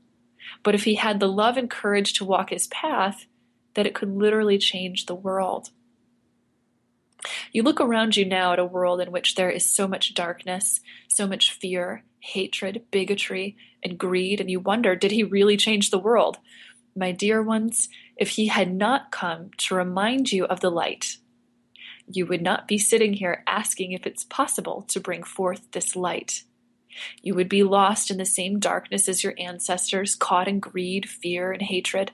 S13: But if he had the love and courage to walk his path, that it could literally change the world. You look around you now at a world in which there is so much darkness, so much fear, hatred, bigotry, and greed, and you wonder, did he really change the world? My dear ones, if he had not come to remind you of the light, you would not be sitting here asking if it's possible to bring forth this light. You would be lost in the same darkness as your ancestors, caught in greed, fear, and hatred.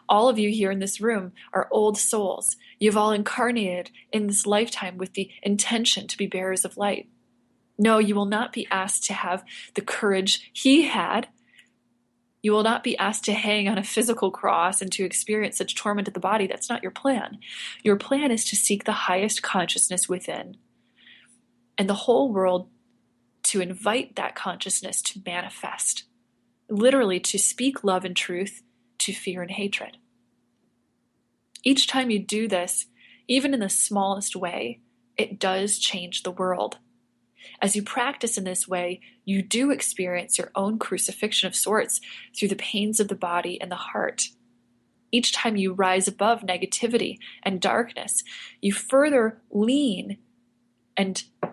S13: All of you here in this room are old souls. You've all incarnated in this lifetime with the intention to be bearers of light. No, you will not be asked to have the courage he had. You will not be asked to hang on a physical cross and to experience such torment of the body. That's not your plan. Your plan is to seek the highest consciousness within, and the whole world to invite that consciousness to manifest, literally to speak love and truth to fear and hatred. Each time you do this, even in the smallest way, it does change the world. As you practice in this way, you do experience your own crucifixion of sorts through the pains of the body and the heart. Each time you rise above negativity and darkness, you further lean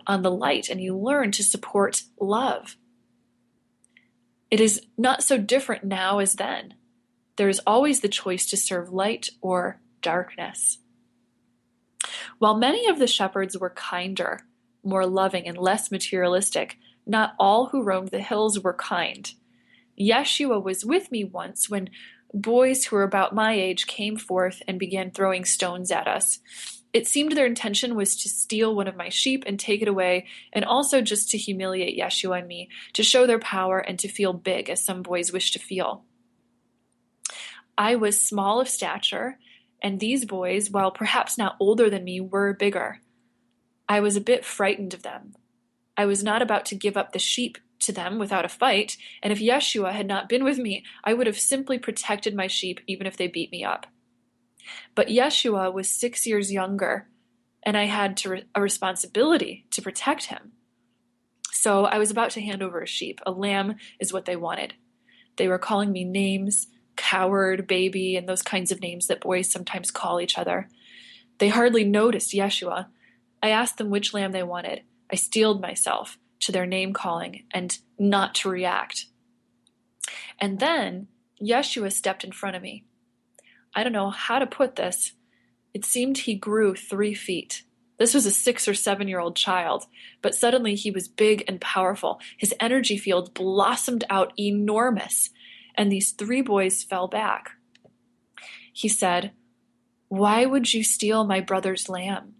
S13: on the light, and you learn to support love. It is not so different now as then. There is always the choice to serve light or darkness. While many of the shepherds were kinder, more loving, and less materialistic, not all who roamed the hills were kind. Yeshua was with me once when boys who were about my age came forth and began throwing stones at us. It seemed their intention was to steal one of my sheep and take it away, and also just to humiliate Yeshua and me, to show their power and to feel big, as some boys wish to feel. I was small of stature, and these boys, while perhaps not older than me, were bigger. I was a bit frightened of them. I was not about to give up the sheep to them without a fight, and if Yeshua had not been with me, I would have simply protected my sheep even if they beat me up. But Yeshua was 6 years younger, and I had a responsibility to protect him. So I was about to hand over a sheep. A lamb is what they wanted. They were calling me names, coward, baby, and those kinds of names that boys sometimes call each other. They hardly noticed Yeshua. I asked them which lamb they wanted. I steeled myself to their name calling and not to react. And then Yeshua stepped in front of me. I don't know how to put this. It seemed he grew 3 feet. This was a 6 or 7-year-old child, but suddenly he was big and powerful. His energy field blossomed out enormous, and these 3 boys fell back. He said, "Why would you steal my brother's lamb?"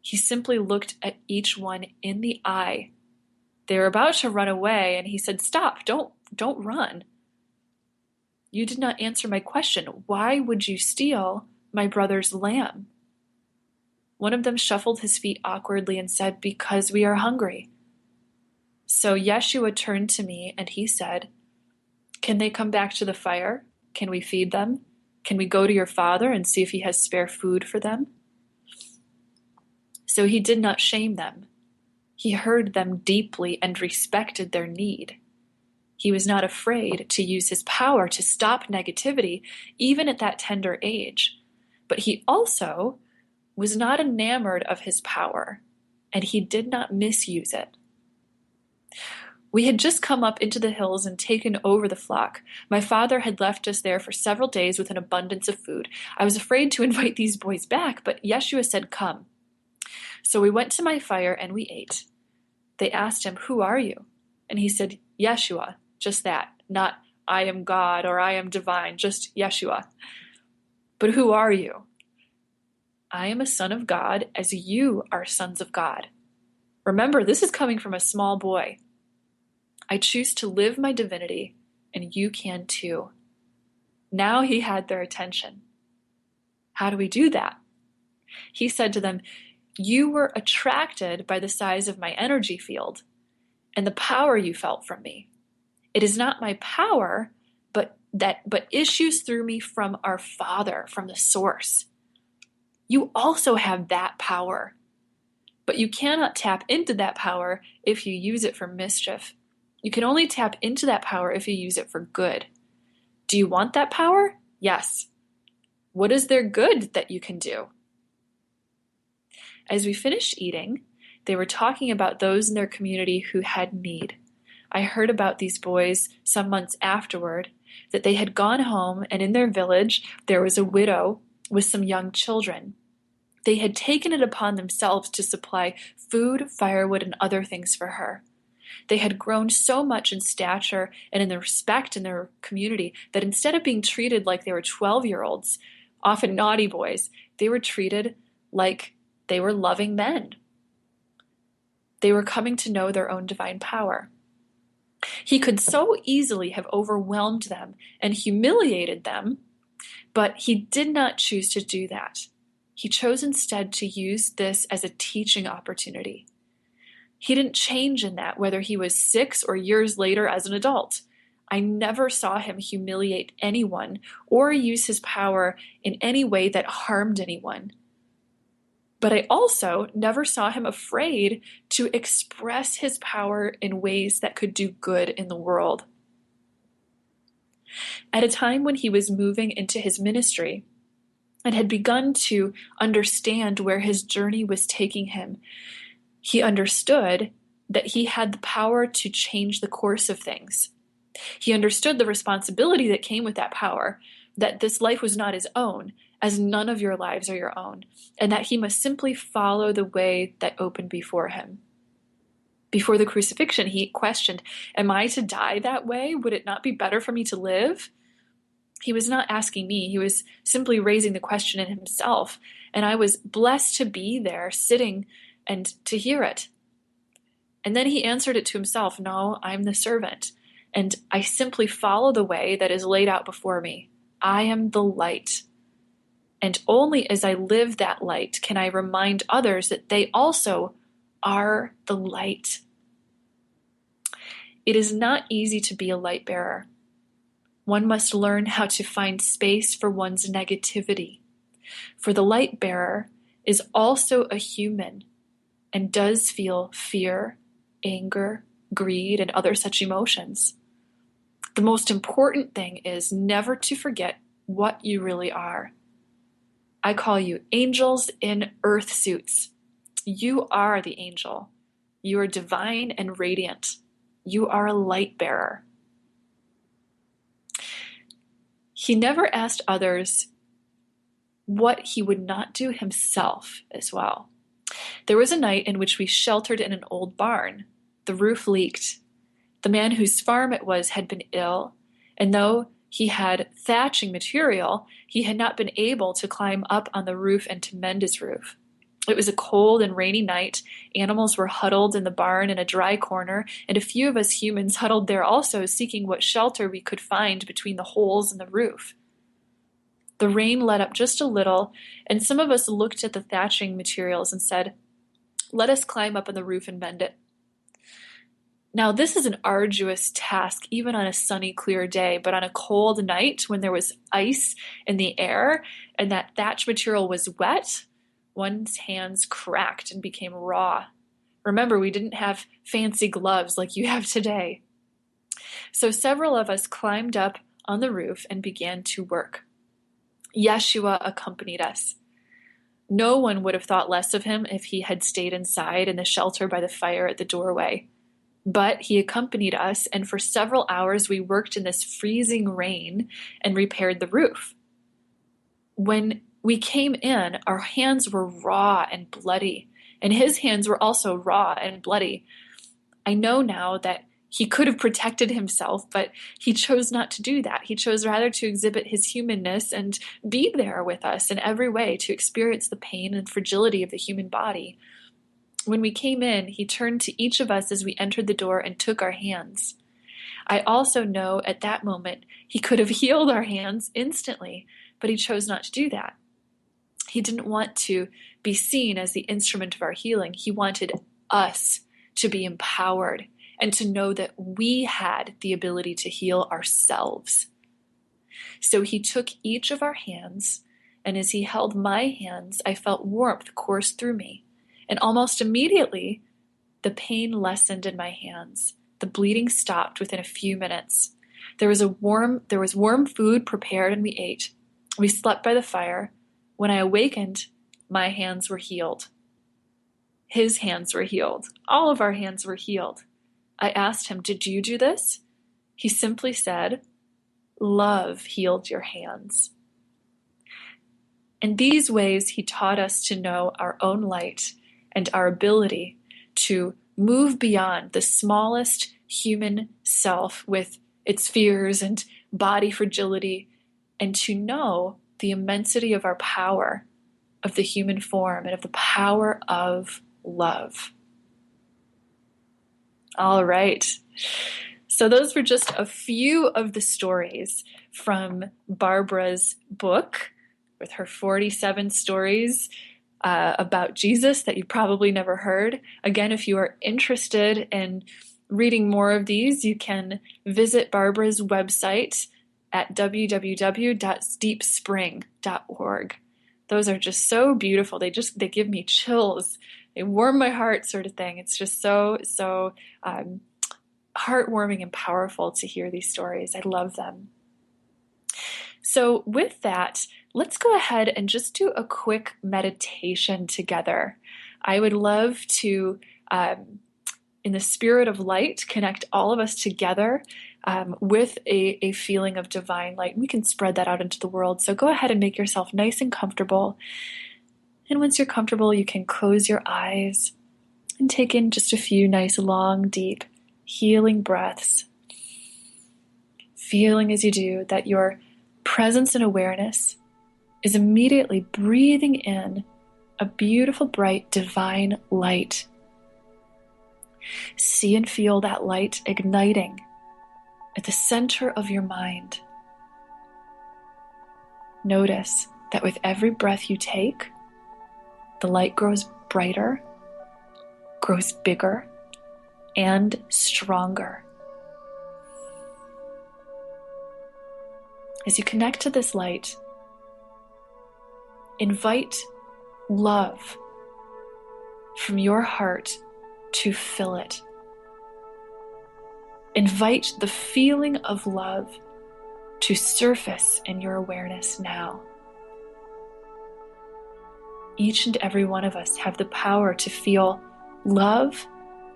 S13: He simply looked at each one in the eye. They were about to run away, and he said, "Stop, don't run. You did not answer my question. Why would you steal my brother's lamb?" One of them shuffled his feet awkwardly and said, "Because we are hungry." So Yeshua turned to me and he said, "Can they come back to the fire? Can we feed them? Can we go to your father and see if he has spare food for them?" So he did not shame them. He heard them deeply and respected their need. He was not afraid to use his power to stop negativity, even at that tender age. But he also was not enamored of his power, and he did not misuse it. We had just come up into the hills and taken over the flock. My father had left us there for several days with an abundance of food. I was afraid to invite these boys back, but Yeshua said, "Come." So we went to my fire and we ate. They asked him, "Who are you?" And he said, "Yeshua," just that, not "I am God" or "I am divine," just Yeshua. "But who are you?" "I am a son of God as you are sons of God." Remember, this is coming from a small boy. "I choose to live my divinity, and you can too." Now he had their attention. How do we do that? He said to them, "You were attracted by the size of my energy field and the power you felt from me. It is not my power, but issues through me from our Father, from the source. You also have that power, but you cannot tap into that power if you use it for mischief. You can only tap into that power if you use it for good. Do you want that power? Yes. What is there good that you can do?" As we finished eating, they were talking about those in their community who had need. I heard about these boys some months afterward, that they had gone home and in their village there was a widow with some young children. They had taken it upon themselves to supply food, firewood, and other things for her. They had grown so much in stature and in the respect in their community that instead of being treated like they were 12-year-olds, often naughty boys, they were treated like they were loving men. They were coming to know their own divine power. He could so easily have overwhelmed them and humiliated them, but he did not choose to do that. He chose instead to use this as a teaching opportunity. He didn't change in that, whether he was 6 or years later as an adult. I never saw him humiliate anyone or use his power in any way that harmed anyone. But I also never saw him afraid to express his power in ways that could do good in the world. At a time when he was moving into his ministry and had begun to understand where his journey was taking him, he understood that he had the power to change the course of things. He understood the responsibility that came with that power, that this life was not his own, as none of your lives are your own, and that he must simply follow the way that opened before him. Before the crucifixion, he questioned, am I to die that way? Would it not be better for me to live? He was not asking me. He was simply raising the question in himself. And I was blessed to be there, sitting and to hear it. And then he answered it to himself, no, I'm the servant. And I simply follow the way that is laid out before me. I am the light. And only as I live that light can I remind others that they also are the light. It is not easy to be a light bearer. One must learn how to find space for one's negativity. For the light bearer is also a human and does feel fear, anger, greed, and other such emotions. The most important thing is never to forget what you really are. I call you angels in earth suits. You are the angel. You are divine and radiant. You are a light bearer. He never asked others what he would not do himself as well. There was a night in which we sheltered in an old barn. The roof leaked. The man whose farm it was had been ill, and though he had thatching material, he had not been able to climb up on the roof and to mend his roof. It was a cold and rainy night. Animals were huddled in the barn in a dry corner, and a few of us humans huddled there also, seeking what shelter we could find between the holes in the roof. The rain let up just a little, and some of us looked at the thatching materials and said, let us climb up on the roof and mend it. Now, this is an arduous task, even on a sunny, clear day, but on a cold night when there was ice in the air and that thatch material was wet, one's hands cracked and became raw. Remember, we didn't have fancy gloves like you have today. So several of us climbed up on the roof and began to work. Yeshua accompanied us. No one would have thought less of him if he had stayed inside in the shelter by the fire at the doorway. But he accompanied us, and for several hours we worked in this freezing rain and repaired the roof. When we came in, our hands were raw and bloody, and his hands were also raw and bloody. I know now that he could have protected himself, but he chose not to do that. He chose rather to exhibit his humanness and be there with us in every way to experience the pain and fragility of the human body. When we came in, he turned to each of us as we entered the door and took our hands. I also know at that moment he could have healed our hands instantly, but he chose not to do that. He didn't want to be seen as the instrument of our healing. He wanted us to be empowered and to know that we had the ability to heal ourselves. So he took each of our hands, and as he held my hands, I felt warmth course through me. And almost immediately, the pain lessened in my hands. The bleeding stopped within a few minutes. There was warm food prepared and we ate. We slept by the fire. When I awakened, my hands were healed. His hands were healed. All of our hands were healed. I asked him, did you do this? He simply said, love healed your hands. In these ways, he taught us to know our own light and our ability to move beyond the smallest human self with its fears and body fragility, and to know the immensity of our power of the human form and of the power of love. All right. So those were just a few of the stories from Barbara's book with her 47 stories about Jesus that you probably never heard. Again, if you are interested in reading more of these, you can visit Barbara's website at www.deepspring.org. Those are just so beautiful. They give me chills. They warm my heart, sort of thing. It's just so heartwarming and powerful to hear these stories. I love them. So with that, let's go ahead and just do a quick meditation together. I would love to in the spirit of light, connect all of us together with a feeling of divine light. We can spread that out into the world. So go ahead and make yourself nice and comfortable. And once you're comfortable, you can close your eyes and take in just a few nice, long, deep, healing breaths. Feeling as you do that your presence and awareness is immediately breathing in a beautiful, bright, divine light. See and feel that light igniting at the center of your mind. Notice that with every breath you take, the light grows brighter, grows bigger, and stronger. As you connect to this light, invite love from your heart to fill it. Invite the feeling of love to surface in your awareness now. Each and every one of us have the power to feel love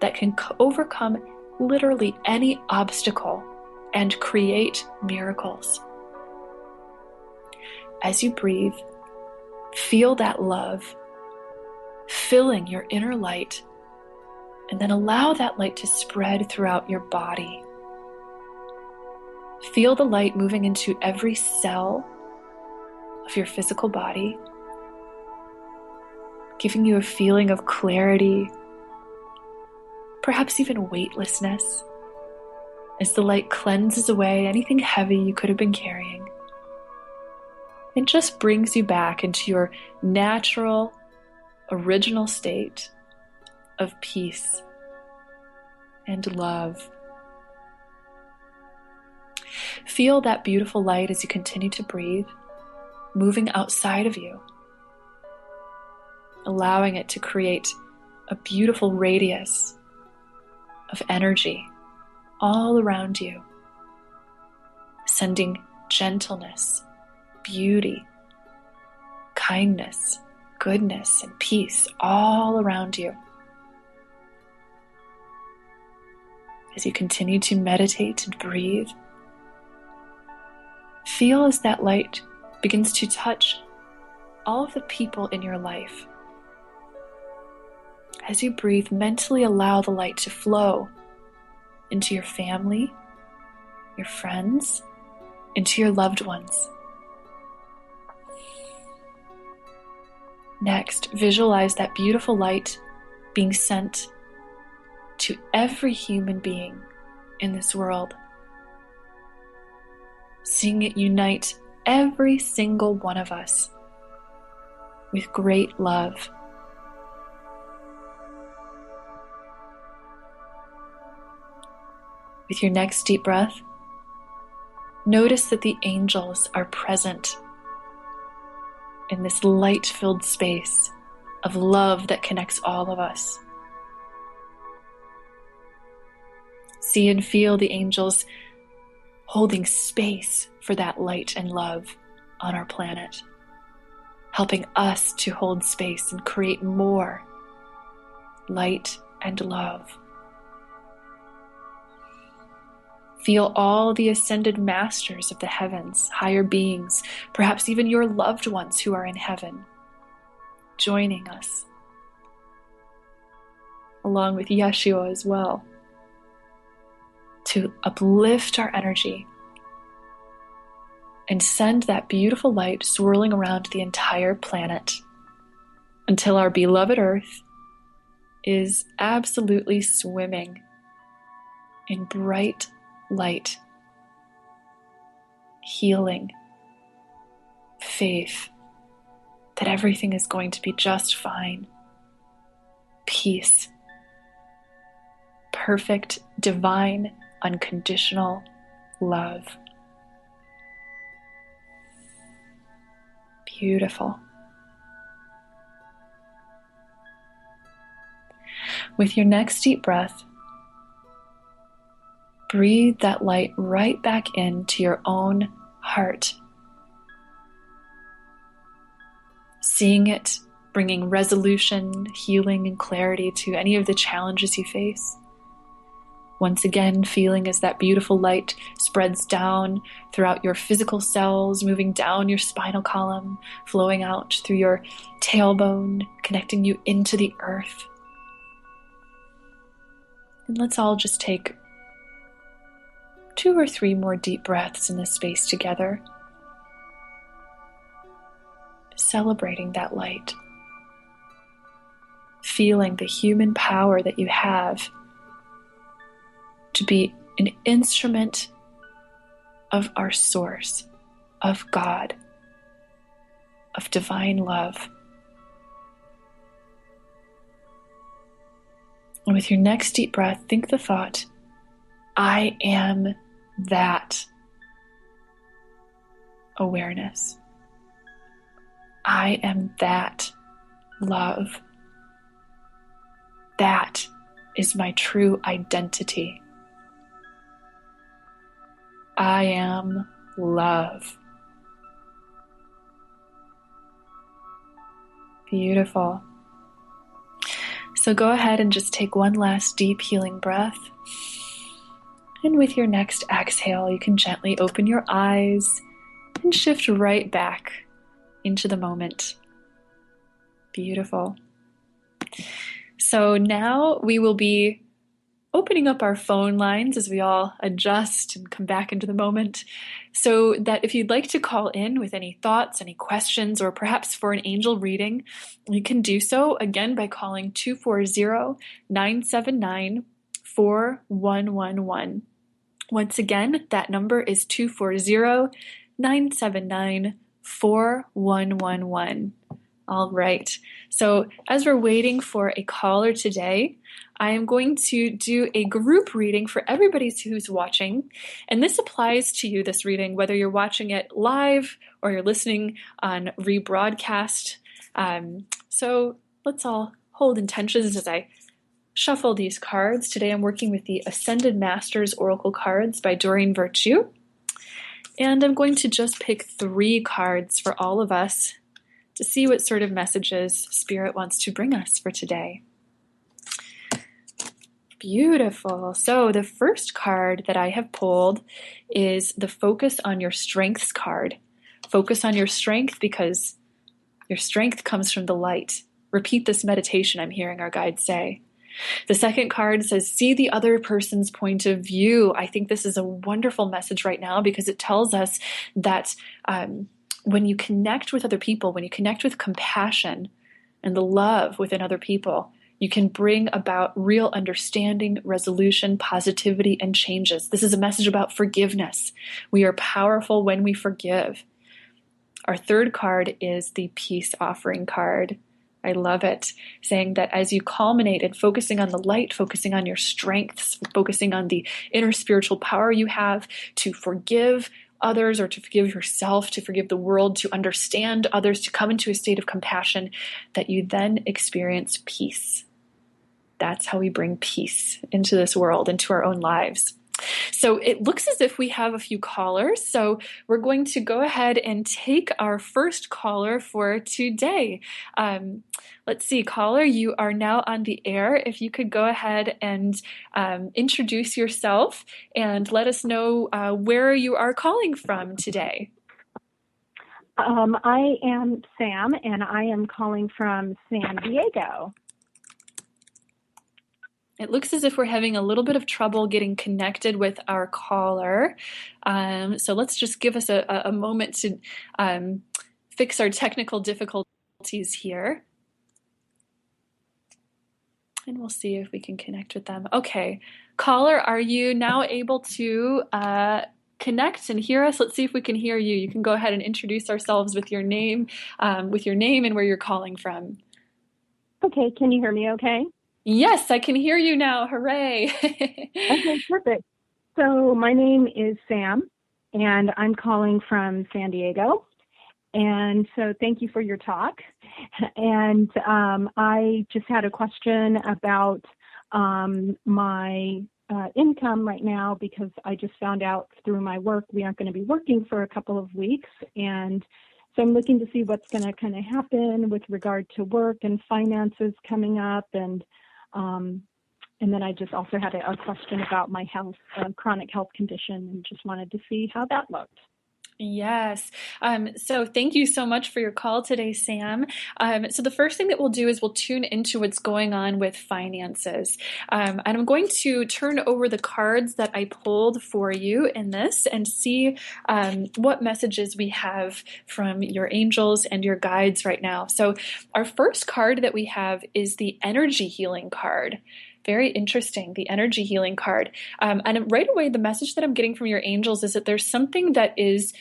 S13: that can overcome literally any obstacle and create miracles. As you breathe, feel that love filling your inner light, and then allow that light to spread throughout your body. Feel the light moving into every cell of your physical body, giving you a feeling of clarity, perhaps even weightlessness, as the light cleanses away anything heavy you could have been carrying. It just brings you back into your natural, original state of peace and love. Feel that beautiful light as you continue to breathe, moving outside of you, allowing it to create a beautiful radius of energy all around you, sending gentleness, beauty, kindness, goodness, and peace all around you. As you continue to meditate and breathe, feel as that light begins to touch all of the people in your life. As you breathe, mentally allow the light to flow into your family, your friends, into your loved ones. Next, visualize that beautiful light being sent to every human being in this world. Seeing it unite every single one of us with great love. With your next deep breath, notice that the angels are present in this light-filled space of love that connects all of us. See and feel the angels holding space for that light and love on our planet, helping us to hold space and create more light and love. Feel all the ascended masters of the heavens, higher beings, perhaps even your loved ones who are in heaven, joining us, along with Yeshua as well, to uplift our energy and send that beautiful light swirling around the entire planet until our beloved Earth is absolutely swimming in bright light, healing, faith that everything is going to be just fine, peace, perfect, divine, unconditional love. Beautiful. With your next deep breath, breathe that light right back into your own heart. Seeing it bringing resolution, healing, and clarity to any of the challenges you face. Once again, feeling as that beautiful light spreads down throughout your physical cells, moving down your spinal column, flowing out through your tailbone, connecting you into the earth. And let's all just take 2 or 3 more deep breaths in this space together, celebrating that light, feeling the human power that you have to be an instrument of our source, of God, of divine love. And with your next deep breath, think the thought, I am that awareness. I am that love. That is my true identity. I am love. Beautiful. So go ahead and just take one last deep healing breath. And with your next exhale, you can gently open your eyes and shift right back into the moment. Beautiful. So now we will be opening up our phone lines as we all adjust and come back into the moment, so that if you'd like to call in with any thoughts, any questions, or perhaps for an angel reading, you can do so again by calling 240-979-4111. Once again, that number is 240-979-4111. All right. So as we're waiting for a caller today, I am going to do a group reading for everybody who's watching. And this applies to you, this reading, whether you're watching it live or you're listening on rebroadcast. So let's all hold intentions as I shuffle these cards. Today I'm working with the Ascended Masters Oracle cards by Doreen Virtue. And I'm going to just pick 3 cards for all of us to see what sort of messages Spirit wants to bring us for today. Beautiful. So the first card that I have pulled is the Focus on Your Strengths card. Focus on your strength because your strength comes from the light. Repeat this meditation, I'm hearing our guide say. The second card says, see the other person's point of view. I think this is a wonderful message right now because it tells us that when you connect with other people, when you connect with compassion and the love within other people, you can bring about real understanding, resolution, positivity, and changes. This is a message about forgiveness. We are powerful when we forgive. Our third card is the Peace Offering card. I love it, saying that as you culminate in focusing on the light, focusing on your strengths, focusing on the inner spiritual power you have to forgive others or to forgive yourself, to forgive the world, to understand others, to come into a state of compassion, that you then experience peace. That's how we bring peace into this world, into our own lives. So it looks as if we have a few callers. So we're going to go ahead and take our first caller for today. Let's see, caller, you are now on the air. If you could go ahead and introduce yourself and let us know where you are calling from today.
S14: I am Sam, and I am calling from San Diego.
S13: It looks as if we're having a little bit of trouble getting connected with our caller. So let's just give us a moment to fix our technical difficulties here. And we'll see if we can connect with them. Okay, caller, are you now able to connect and hear us? Let's see if we can hear you. You can go ahead and introduce ourselves with your name and where you're calling from.
S14: Okay, can you hear me okay?
S13: Yes, I can hear you now. Hooray.
S14: Okay, perfect. So my name is Sam, and I'm calling from San Diego. And so thank you for your talk. And I just had a question about my income right now, because I just found out through my work we aren't going to be working for a couple of weeks. And so I'm looking to see what's going to kind of happen with regard to work and finances coming up, and And then I just also had a question about my health, chronic health condition, and just wanted to see how that looked.
S13: Yes. So thank you so much for your call today, Sam. So the first thing that we'll do is we'll tune into what's going on with finances. And I'm going to turn over the cards that I pulled for you in this and see what messages we have from your angels and your guides right now. So our first card that we have is the energy healing card. Very interesting, the energy healing card. And right away, the message that I'm getting from your angels is that there's something that is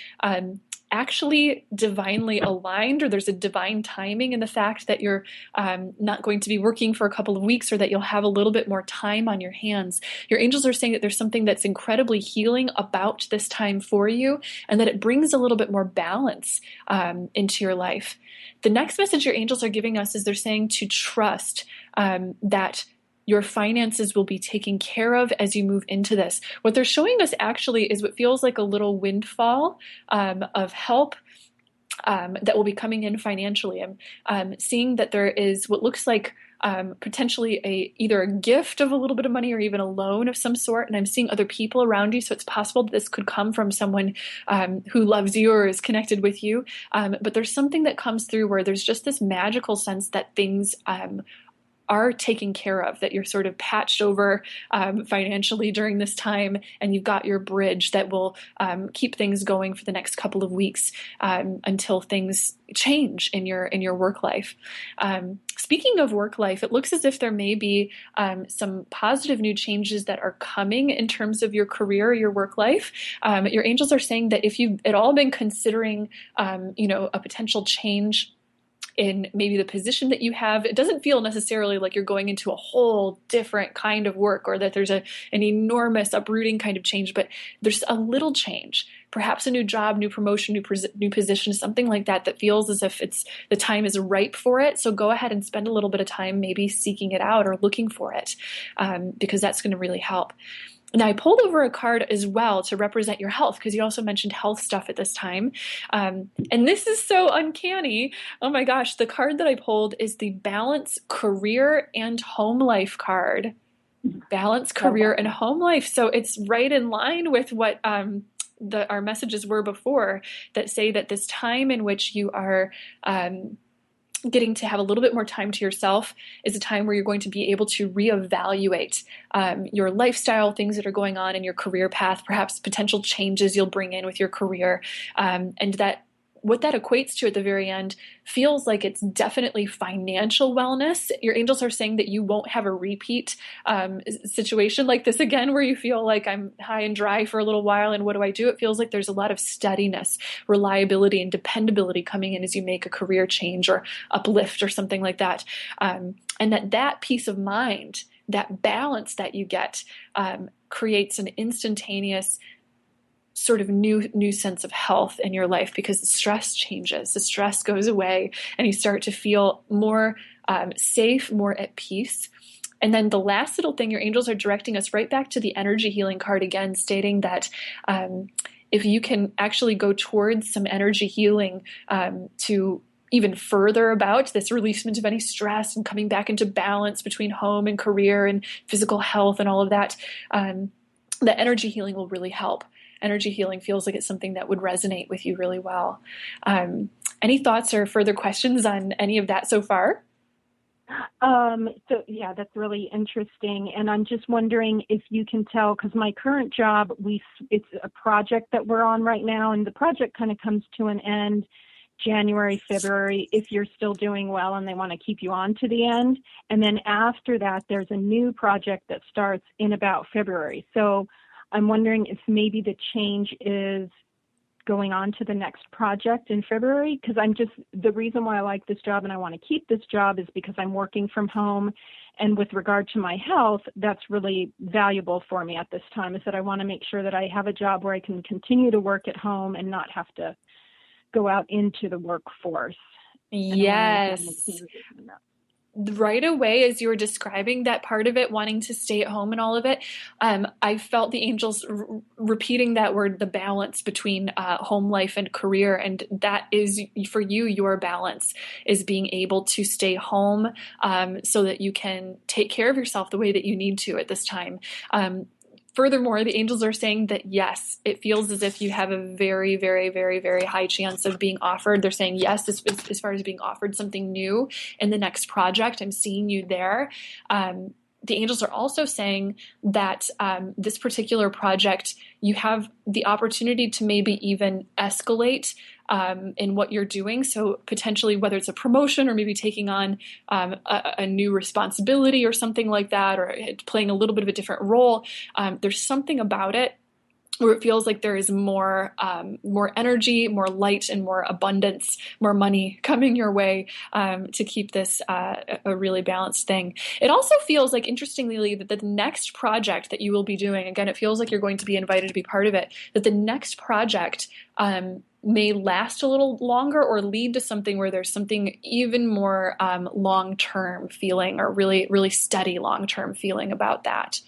S13: actually divinely aligned, or there's a divine timing in the fact that you're not going to be working for a couple of weeks, or that you'll have a little bit more time on your hands. Your angels are saying that there's something that's incredibly healing about this time for you, and that it brings a little bit more balance into your life. The next message your angels are giving us is they're saying to trust that your finances will be taken care of as you move into this. What they're showing us actually is what feels like a little windfall of help that will be coming in financially. I'm seeing that there is what looks like potentially either a gift of a little bit of money or even a loan of some sort. And I'm seeing other people around you. So it's possible that this could come from someone who loves you or is connected with you. But there's something that comes through where there's just this magical sense that things are taken care of, that you're sort of patched over financially during this time, and you've got your bridge that will keep things going for the next couple of weeks until things change in your work life. Speaking of work life, it looks as if there may be some positive new changes that are coming in terms of your career, your work life. Your angels are saying that if you've at all been considering, a potential change in maybe the position that you have, it doesn't feel necessarily like you're going into a whole different kind of work, or that there's an enormous uprooting kind of change, but there's a little change, perhaps a new job, new promotion, new position, something like that, that feels as if the time is ripe for it. So go ahead and spend a little bit of time maybe seeking it out or looking for it, because that's going to really help. Now, I pulled over a card as well to represent your health, because you also mentioned health stuff at this time. And this is so uncanny. Oh my gosh, the card that I pulled is the Balance Career and Home Life card. Balance Career and Home Life. So it's right in line with what our messages were before, that say that this time in which you are getting to have a little bit more time to yourself is a time where you're going to be able to reevaluate your lifestyle, things that are going on in your career path, perhaps potential changes you'll bring in with your career, and that what that equates to at the very end feels like it's definitely financial wellness. Your angels are saying that you won't have a repeat situation like this again, where you feel like I'm high and dry for a little while, and what do I do? It feels like there's a lot of steadiness, reliability, and dependability coming in as you make a career change or uplift or something like that. And that peace of mind, that balance that you get, creates an instantaneous sort of new sense of health in your life, because the stress changes, the stress goes away, and you start to feel more safe, more at peace. And then the last little thing, your angels are directing us right back to the energy healing card again, stating that if you can actually go towards some energy healing to even further about this releasement of any stress and coming back into balance between home and career and physical health and all of that, the energy healing will really help. Energy healing feels like it's something that would resonate with you really well. Any thoughts or further questions on any of that so far?
S14: So yeah, that's really interesting. And I'm just wondering if you can tell, because my current job, it's a project that we're on right now, and the project kind of comes to an end January, February, if you're still doing well and they want to keep you on to the end. And then after that, there's a new project that starts in about February. So I'm wondering if maybe the change is going on to the next project in February, because the reason why I like this job and I want to keep this job is because I'm working from home. And with regard to my health, that's really valuable for me at this time, is that I want to make sure that I have a job where I can continue to work at home and not have to go out into the workforce.
S13: Yes. right away, as you were describing that part of it, wanting to stay at home and all of it, I felt the angels repeating that word, the balance between home life and career. And that is, for you, your balance is being able to stay home so that you can take care of yourself the way that you need to at this time. Furthermore, the angels are saying that, yes, it feels as if you have a very, very, very, very high chance of being offered. They're saying yes, as far as being offered something new in the next project. I'm seeing you there. The angels are also saying that this particular project, you have the opportunity to maybe even escalate in what you're doing. So potentially, whether it's a promotion or maybe taking on a new responsibility or something like that, or playing a little bit of a different role, there's something about it where it feels like there is more energy, more light, and more abundance, more money coming your way to keep this a really balanced thing. It also feels like, interestingly, that the next project that you will be doing, again, it feels like you're going to be invited to be part of it, that the next project may last a little longer or lead to something where there's something even more long-term feeling, or really, really steady long-term feeling about that.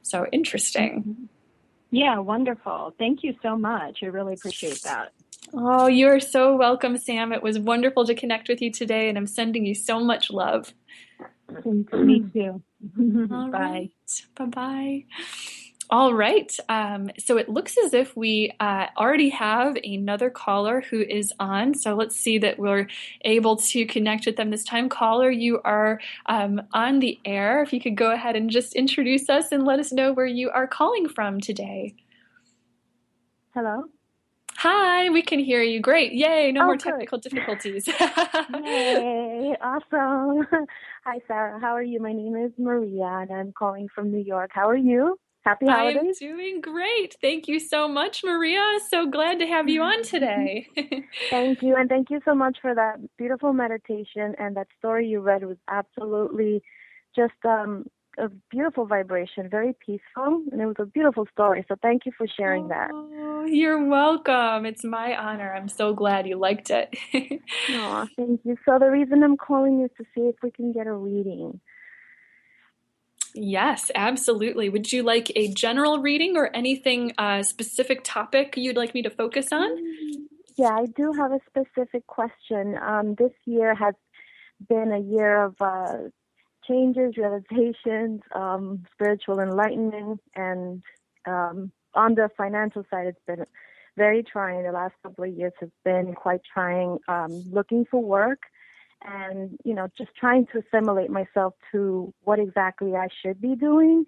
S13: So interesting.
S14: Mm-hmm. Yeah, wonderful. Thank you so much. I really appreciate that.
S13: Oh, you are so welcome, Sam. It was wonderful to connect with you today, and I'm sending you so much love.
S14: Me too.
S13: All
S14: Bye.
S13: right. Bye-bye. All right. So it looks as if we already have another caller who is on. So let's see that we're able to connect with them this time. Caller, you are on the air. If you could go ahead and just introduce us and let us know where you are calling from today.
S15: Hello?
S13: Hi, we can hear you. Great. Yay. No more
S15: good.
S13: technical difficulties.
S15: Yay, awesome. Hi, Sarah. How are you? My name is Maria, and I'm calling from New York. How are you? Happy holidays.
S13: I am doing great. Thank you so much, Maria. So glad to have you on today.
S15: Thank you, and thank you so much for that beautiful meditation, and that story you read was absolutely just a beautiful vibration, very peaceful, and it was a beautiful story. So thank you for sharing that.
S13: Oh, you're welcome. It's my honor. I'm so glad you liked it.
S15: Aw, thank you. So the reason I'm calling is to see if we can get a reading.
S13: Yes, absolutely. Would you like a general reading or anything specific topic you'd like me to focus on?
S15: Yeah, I do have a specific question. This year has been a year of changes, realizations, spiritual enlightenment, and on the financial side, it's been very trying. The last couple of years have been quite trying, looking for work and, just trying to assimilate myself to what exactly I should be doing.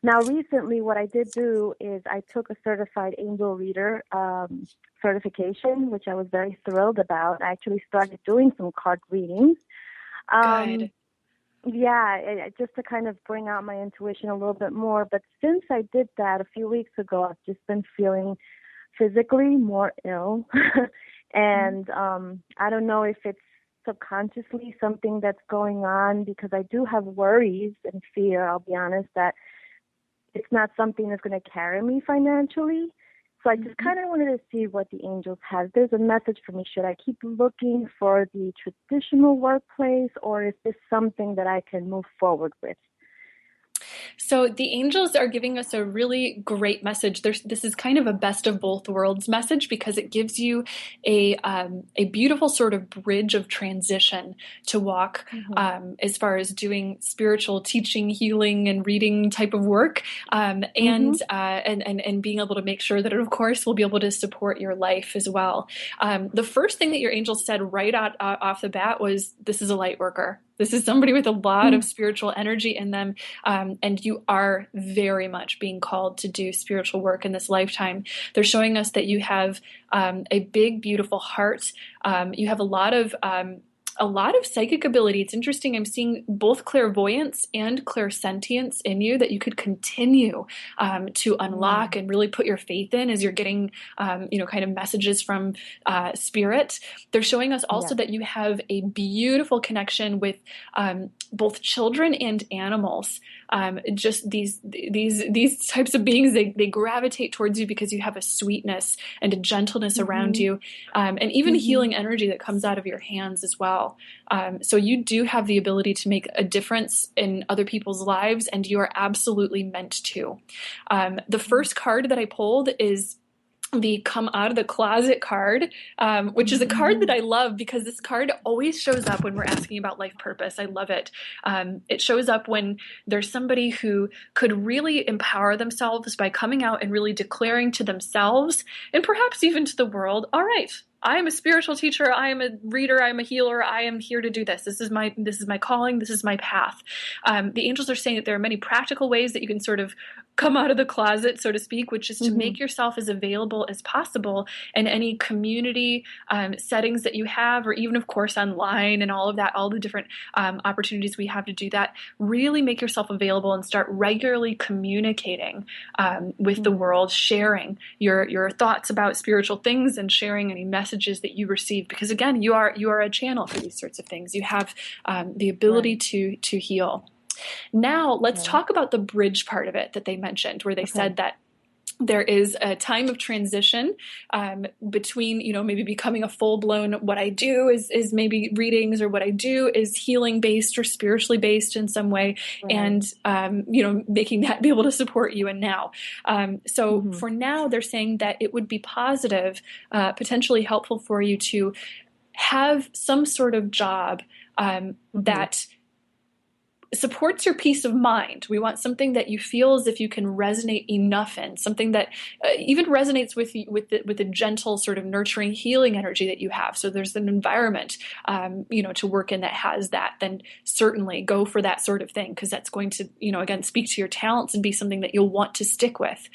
S15: Now, recently, what I did do is I took a certified angel reader certification, which I was very thrilled about. I actually started doing some card readings.
S13: Good.
S15: Yeah, just to kind of bring out my intuition a little bit more. But since I did that a few weeks ago, I've just been feeling physically more ill. And I don't know if it's subconsciously something that's going on, because I do have worries and fear, I'll be honest, that it's not something that's going to carry me financially. So I just kind of wanted to see what the angels have. There's a message for me. Should I keep looking for the traditional workplace, or is this something that I can move forward with?
S13: So the angels are giving us a really great message. This is kind of a best of both worlds message, because it gives you a beautiful sort of bridge of transition to walk as far as doing spiritual teaching, healing, and reading type of work, and being able to make sure that it, of course, will be able to support your life as well. The first thing that your angels said right off the bat was, "This is a light worker. This is somebody with a lot of spiritual energy in them, and you are very much being called to do spiritual work in this lifetime." They're showing us that you have a big, beautiful heart. You have a lot of psychic ability. It's interesting. I'm seeing both clairvoyance and clairsentience in you that you could continue to unlock and really put your faith in as you're getting, kind of messages from spirit. They're showing us also that you have a beautiful connection with both children and animals. just these types of beings, they gravitate towards you because you have a sweetness and a gentleness around you, and even healing energy that comes out of your hands as well. So you do have the ability to make a difference in other people's lives, and you are absolutely meant to. The first card that I pulled is the come out of the closet card, which is a card that I love because this card always shows up when we're asking about life purpose. I love it. It shows up when there's somebody who could really empower themselves by coming out and really declaring to themselves and perhaps even to the world, all right, I am a spiritual teacher. I am a reader. I am a healer. I am here to do this. This is my calling. This is my path. The angels are saying that there are many practical ways that you can sort of come out of the closet, so to speak, which is to make yourself as available as possible in any community settings that you have, or even, of course, online and all of that, all the different opportunities we have to do that. Really make yourself available and start regularly communicating with the world, sharing your thoughts about spiritual things and sharing any messages that you receive. Because again, you are a channel for these sorts of things. You have the ability to heal. Now, let's talk about the bridge part of it that they mentioned, where they said that there is a time of transition between, maybe becoming a full-blown, what I do is maybe readings, or what I do is healing-based or spiritually based in some way, and, making that be able to support you in now. So for now, they're saying that it would be positive, potentially helpful for you to have some sort of job that supports your peace of mind. We want something that you feel as if you can resonate enough in, something that even resonates with the gentle, sort of nurturing, healing energy that you have. So there's an environment, to work in that has that. Then certainly go for that sort of thing, because that's going to, again, speak to your talents and be something that you'll want to stick with.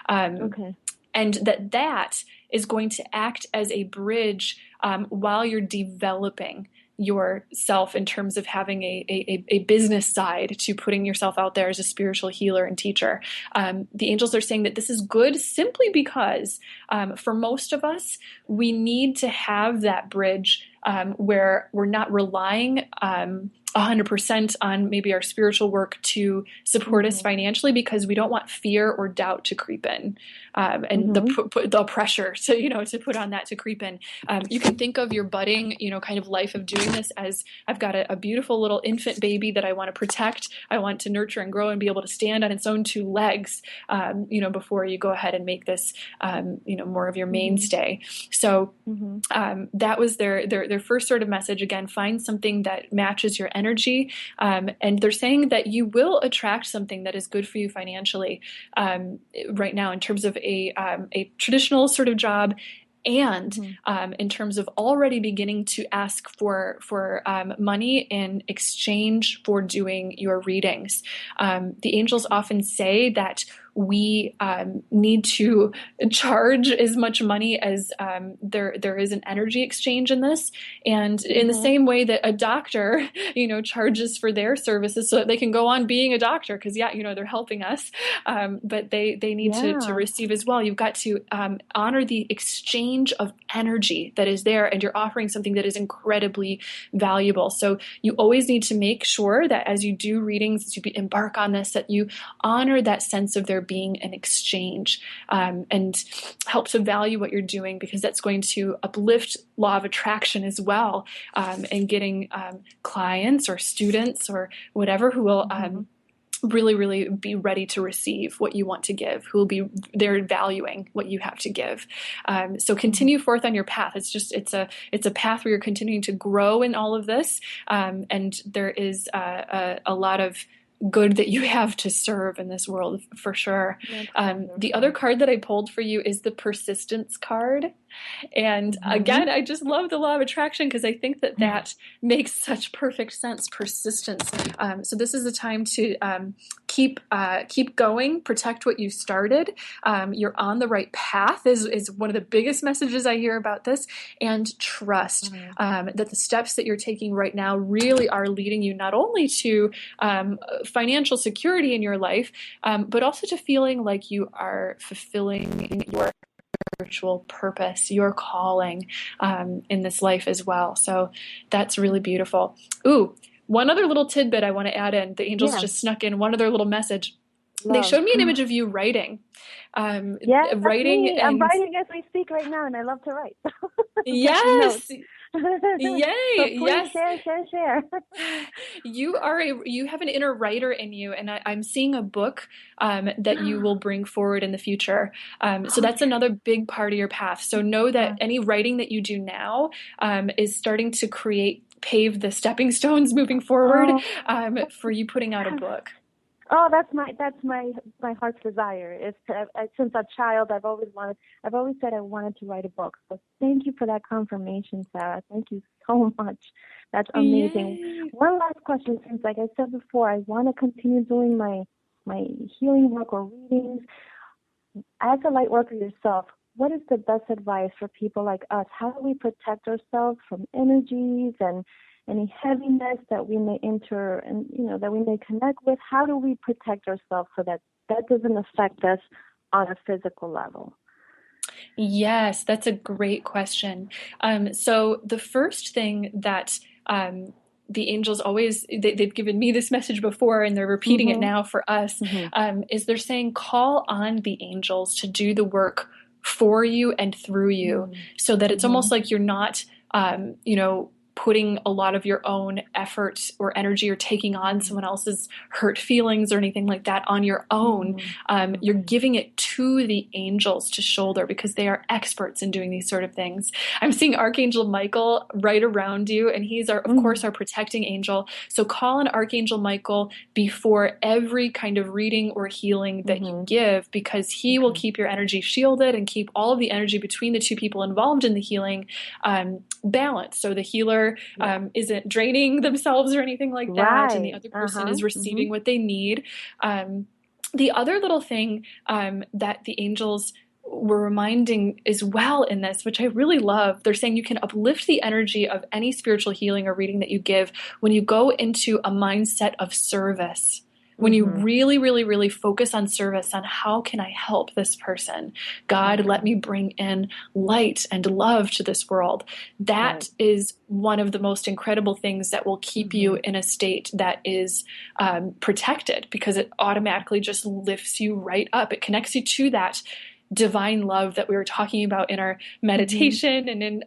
S13: And that is going to act as a bridge while you're developing yourself in terms of having a business side to putting yourself out there as a spiritual healer and teacher. The angels are saying that this is good simply because for most of us, we need to have that bridge where we're not relying 100% on maybe our spiritual work to support us financially, because we don't want fear or doubt to creep in, and the pressure to put on that to creep in. You can think of your budding, kind of life of doing this as, I've got a beautiful little infant baby that I want to protect. I want to nurture and grow and be able to stand on its own two legs, before you go ahead and make this, more of your mainstay. So that was their first sort of message. Again, find something that matches your energy. And they're saying that you will attract something that is good for you financially right now, in terms of a traditional sort of job, and in terms of already beginning to ask for money in exchange for doing your readings. The angels often say that we need to charge as much money as there is an energy exchange in this. And in the same way that a doctor, charges for their services so that they can go on being a doctor, because they're helping us, but they need to receive as well. You've got to honor the exchange of energy that is there, and you're offering something that is incredibly valuable. So you always need to make sure that as you do readings, as you embark on this, that you honor that sense of there being an exchange, and help to value what you're doing, because that's going to uplift law of attraction as well, and getting clients or students or whatever who will really, really be ready to receive what you want to give, who will be there valuing what you have to give. So continue forth on your path. It's a path where you're continuing to grow in all of this, and there is a lot of good that you have to serve in this world, for sure. The other card that I pulled for you is the persistence card. And again, I just love the law of attraction, because I think that makes such perfect sense. Persistence. So this is a time to keep going, protect what you started. You're on the right path is one of the biggest messages I hear about this, and trust that the steps that you're taking right now really are leading you not only to financial security in your life, but also to feeling like you are fulfilling your spiritual purpose, your calling in this life as well. So that's really beautiful. Ooh, One other little tidbit I want to add in. The angels just snuck in one other little message. They showed me an image of you writing.
S15: Yes,
S13: writing.
S15: Me. I'm writing as we speak right now, and I love to write.
S13: Yes.
S15: So
S13: Yay.
S15: please share.
S13: You have an inner writer in you, and I'm seeing a book that you will bring forward in the future. So that's another big part of your path. So know that any writing that you do now is starting to pave the stepping stones moving forward for you putting out a book.
S15: Oh, that's my heart's desire. Is since a child, I've always said I wanted to write a book. So thank you for that confirmation, Sarah. Thank you so much. That's amazing. Yay. One last question, since like I said before, I want to continue doing my healing work or readings. As a light worker yourself, what is the best advice for people like us? How do we protect ourselves from energies and any heaviness that we may enter and, that we may connect with? How do we protect ourselves so that doesn't affect us on a physical level?
S13: Yes, that's a great question. So the first thing that the angels always, they've given me this message before and they're repeating it now for us, is they're saying, call on the angels to do the work for you and through you, so that it's almost like you're not, putting a lot of your own effort or energy or taking on someone else's hurt feelings or anything like that on your own. You're giving it to the angels to shoulder because they are experts in doing these sort of things. I'm seeing Archangel Michael right around you, and he's of course our protecting angel. So call on Archangel Michael before every kind of reading or healing that you give, because he will keep your energy shielded and keep all of the energy between the two people involved in the healing balanced. So the healer isn't draining themselves or anything like that, and the other person is receiving what they need. The other little thing that the angels were reminding as well in this, which I really love, they're saying you can uplift the energy of any spiritual healing or reading that you give when you go into a mindset of service. When you really, really, really focus on service, on how can I help this person? God, let me bring in light and love to this world. That is one of the most incredible things that will keep you in a state that is protected, because it automatically just lifts you right up. It connects you to that divine love that we were talking about in our meditation and in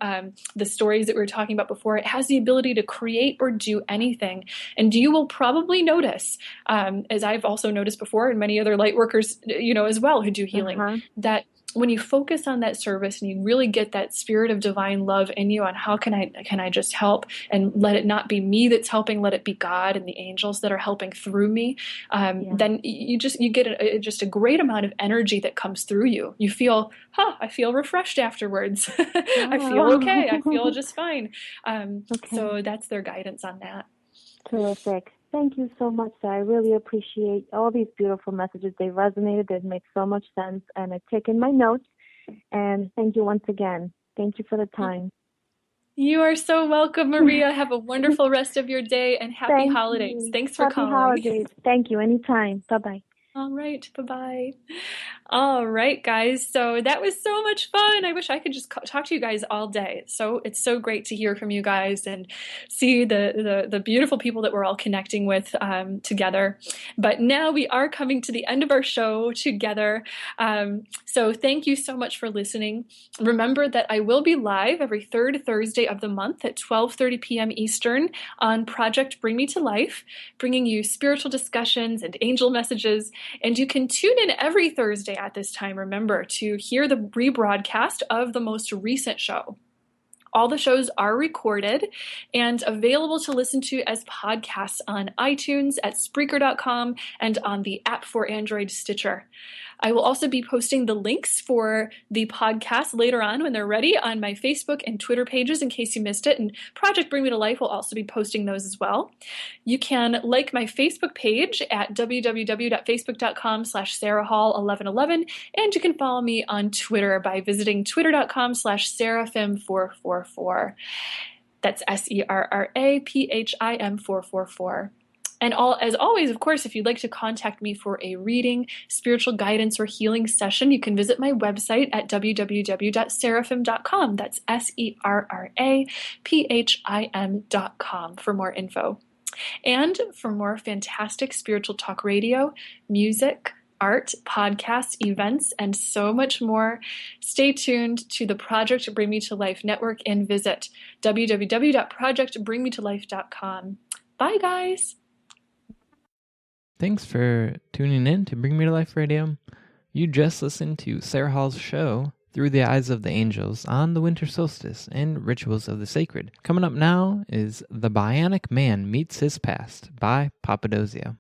S13: the stories that we were talking about before. It has the ability to create or do anything. And you will probably notice, as I've also noticed before, and many other light workers, as well, who do healing, that when you focus on that service and you really get that spirit of divine love in you on how can I just help, and let it not be me that's helping, let it be God and the angels that are helping through me, then you get just a great amount of energy that comes through you. You feel, I feel refreshed afterwards. I feel okay. I feel just fine. So that's their guidance on that.
S15: Terrific. Thank you so much, sir. I really appreciate all these beautiful messages. They resonated. They make so much sense. And I've taken my notes. And thank you once again. Thank you for the time.
S13: You are so welcome, Maria. Have a wonderful rest of your day and happy holidays. Thanks for calling.
S15: Happy holidays. Thank you. Anytime. Bye-bye.
S13: All right. Bye-bye. All right, guys. So that was so much fun. I wish I could just talk to you guys all day. So it's so great to hear from you guys and see the beautiful people that we're all connecting with together. But now we are coming to the end of our show together. So thank you so much for listening. Remember that I will be live every third Thursday of the month at 12:30 p.m. Eastern on Project Bring Me to Life, bringing you spiritual discussions and angel messages. And you can tune in every Thursday at this time, remember, to hear the rebroadcast of the most recent show. All the shows are recorded and available to listen to as podcasts on iTunes, at Spreaker.com, and on the app for Android, Stitcher. I will also be posting the links for the podcast later on when they're ready on my Facebook and Twitter pages in case you missed it. And Project Bring Me to Life will also be posting those as well. You can like my Facebook page at www.facebook.com/SarahHall1111. And you can follow me on Twitter by visiting twitter.com/Seraphim444. That's SERRAPHIM444. And as always, of course, if you'd like to contact me for a reading, spiritual guidance, or healing session, you can visit my website at www.seraphim.com. That's SERRAPHIM.com for more info. And for more fantastic spiritual talk radio, music, art, podcasts, events, and so much more, stay tuned to the Project Bring Me to Life network and visit www.projectbringmetolife.com. Bye, guys.
S8: Thanks for tuning in to Bring Me to Life Radio. You just listened to Sarah Hall's show, Through the Eyes of the Angels, on the Winter Solstice and Rituals of the Sacred. Coming up now is The Bionic Man Meets His Past by Papadosio.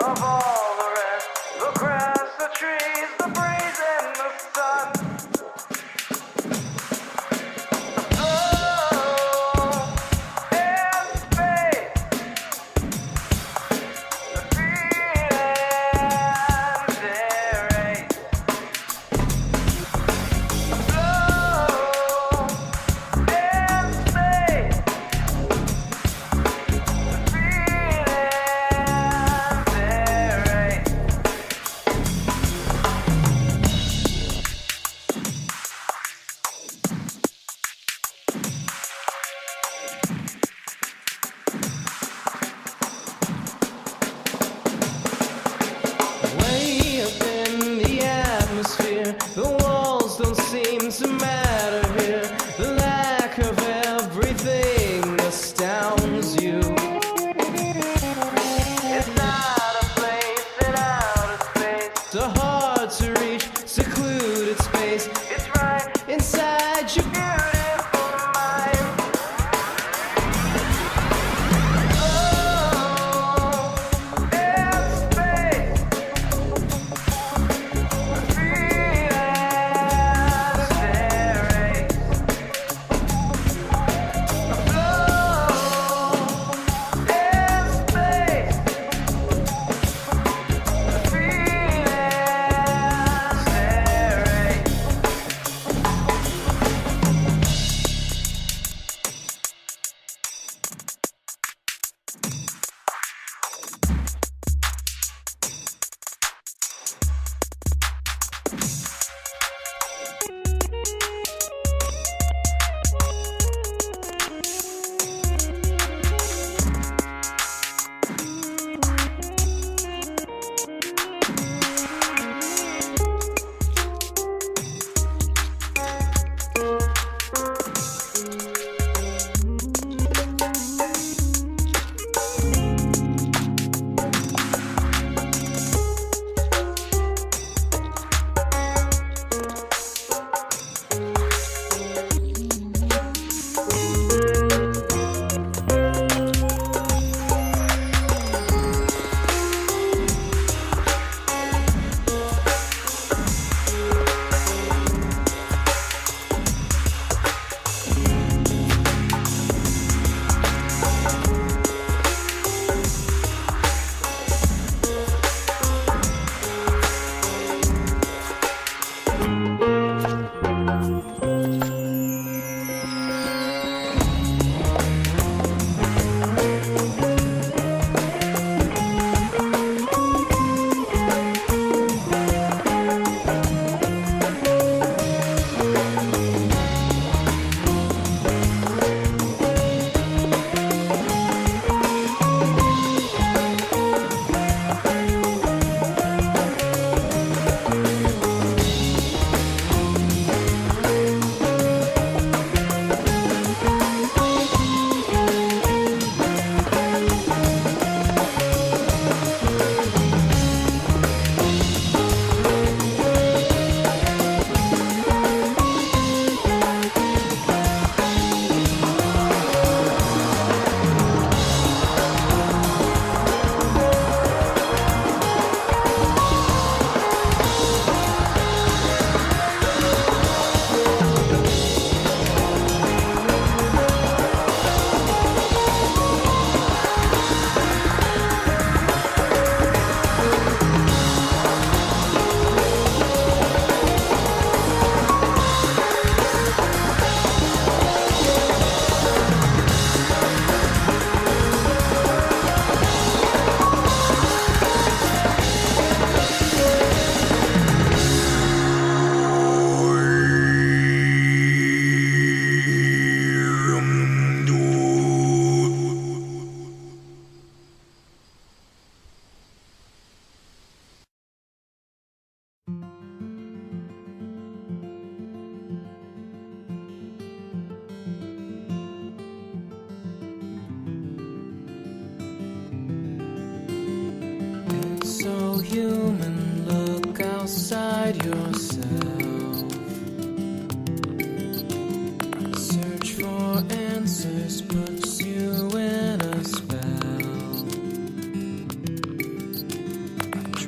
S16: of all the rest. The grass, the trees, the breeze, and the sun. There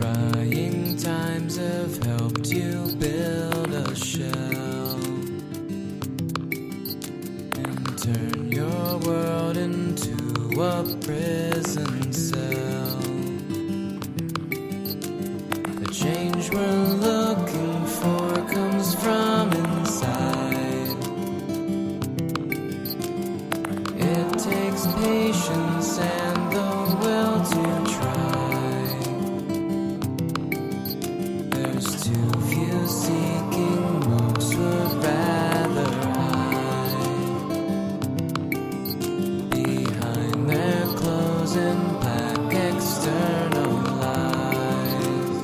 S2: Trying times have helped you build a shell and turn your world into a prison cell. The change we're looking for comes from inside. It takes patience and the will to try. There's too few seeking, most would rather hide behind their clothes and black external lies.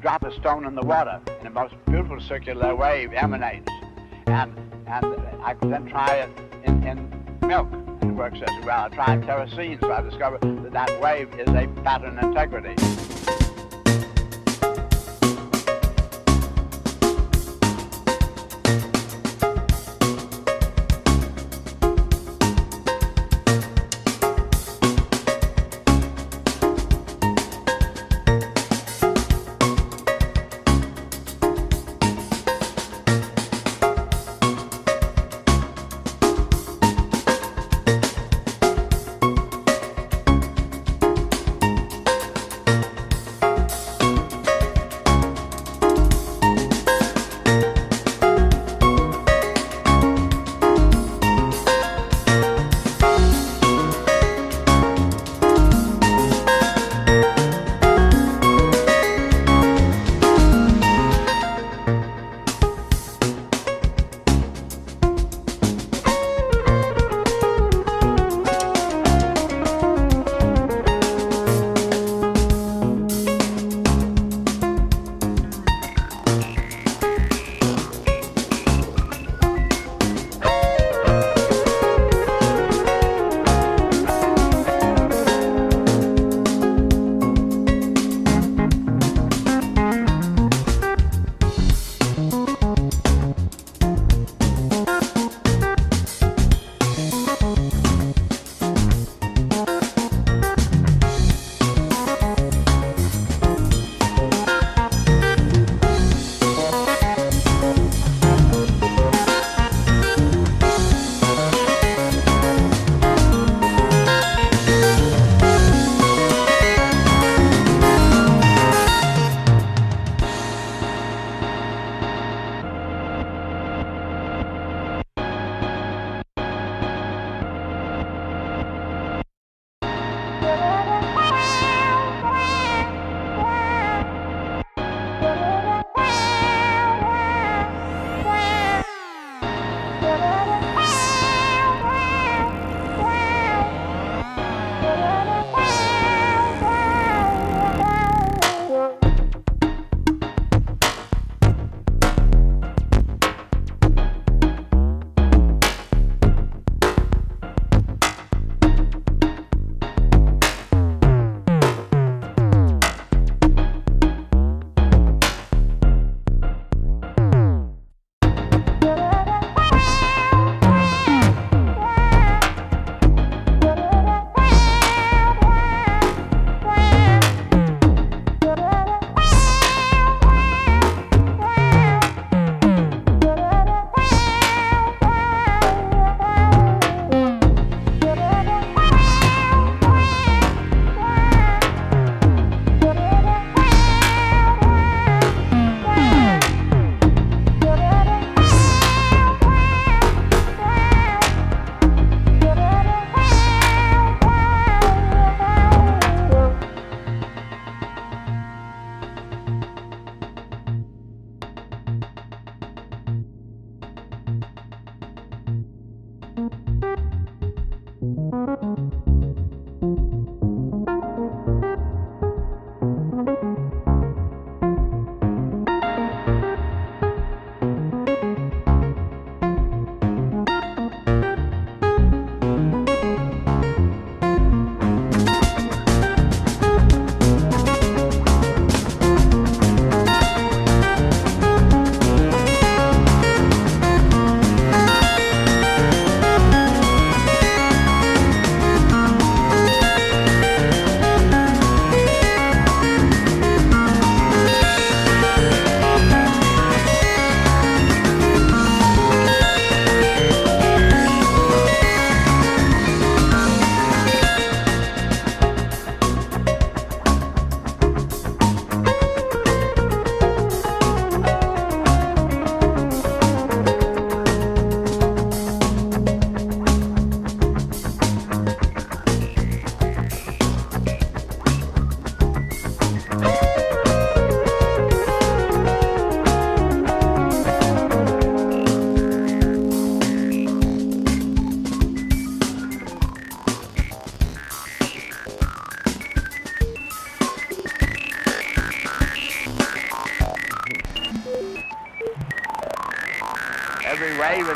S17: drop a stone in the water, and a most beautiful circular wave emanates. And I could then try it in milk, and it works as well. I tried kerosene, so I discovered that that wave is a pattern integrity.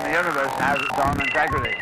S17: the universe has its own integrity.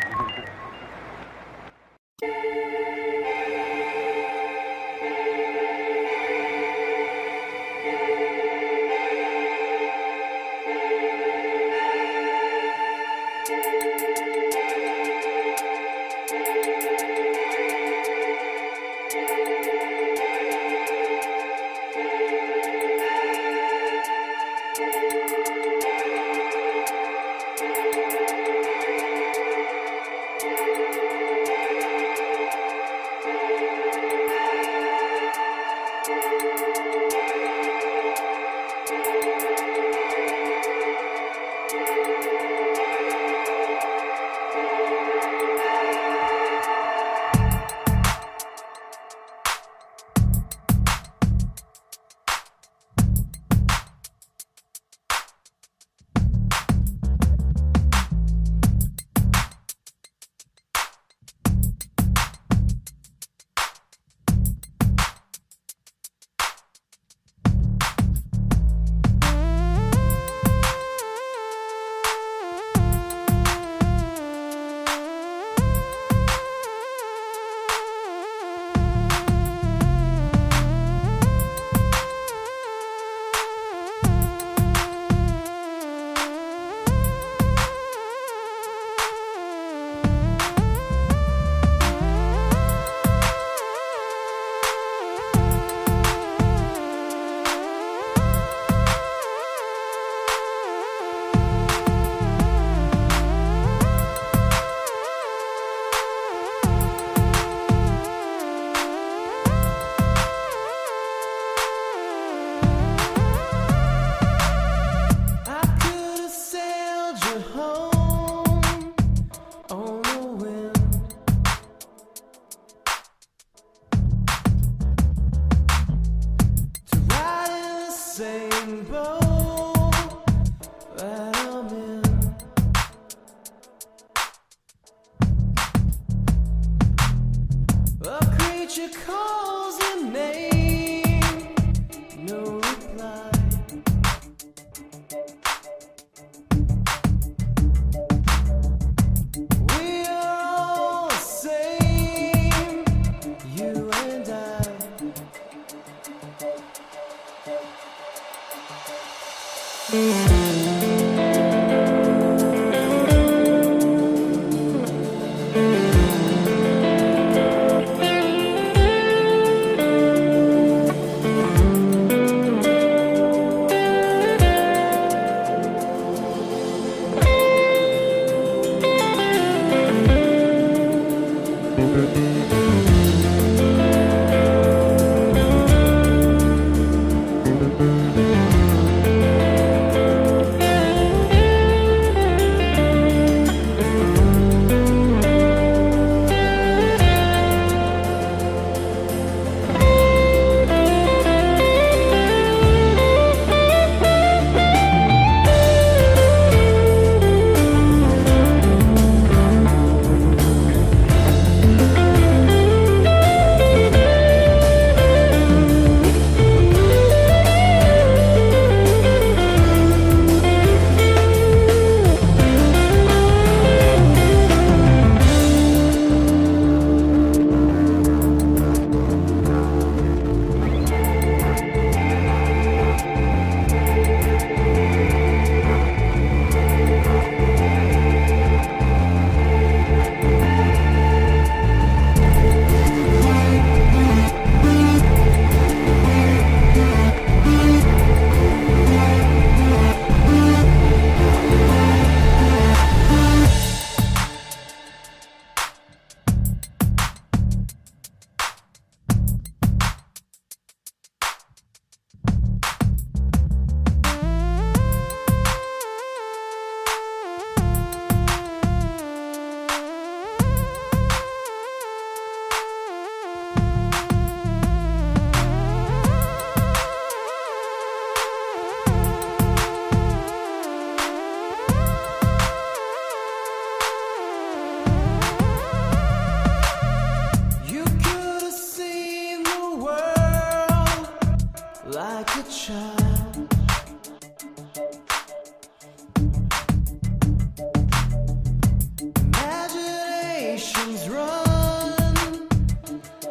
S2: emotions run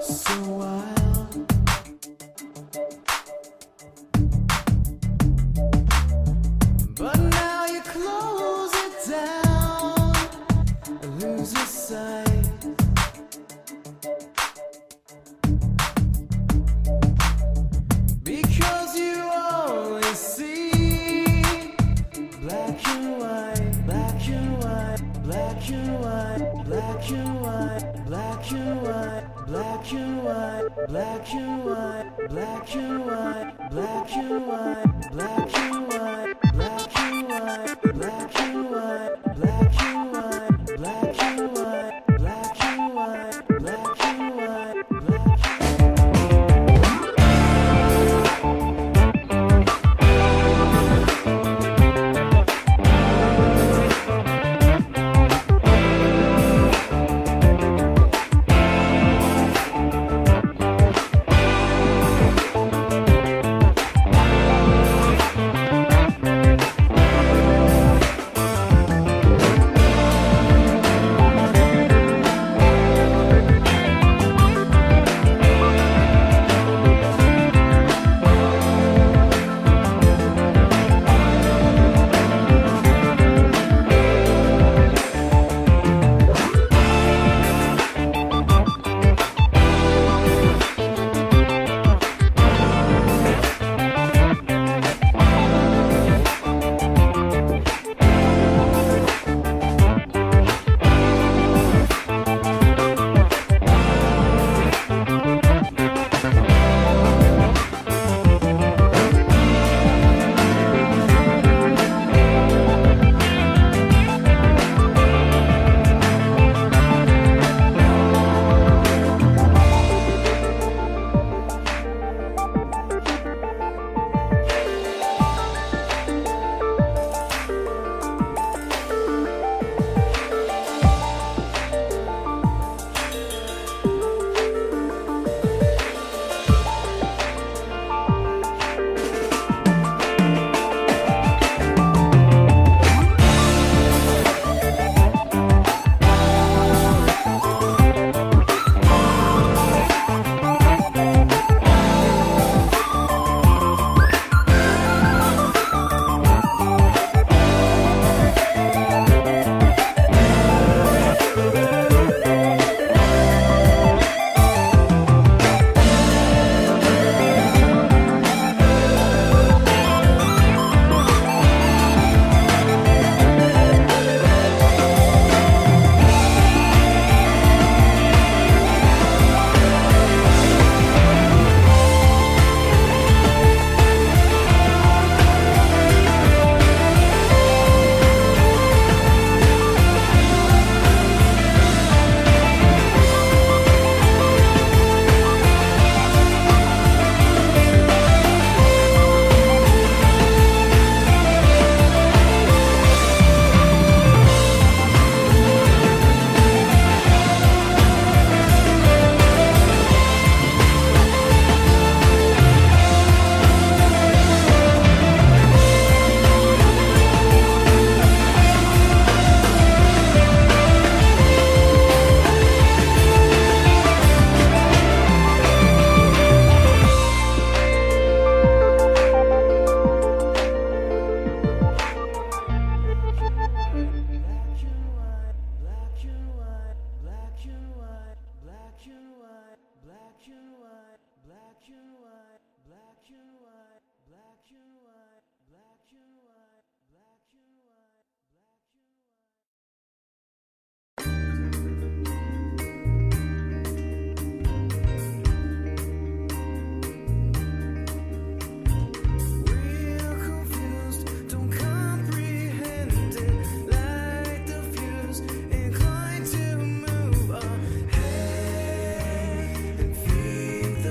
S2: so wild. But now you close it down and lose your sight. Because you only see black and white, black and white, black and white, black and white, black and white, black and white, black and white, black and white, black and white, black and white, black and white, black and white, black and white, black and white, black and white, black and white,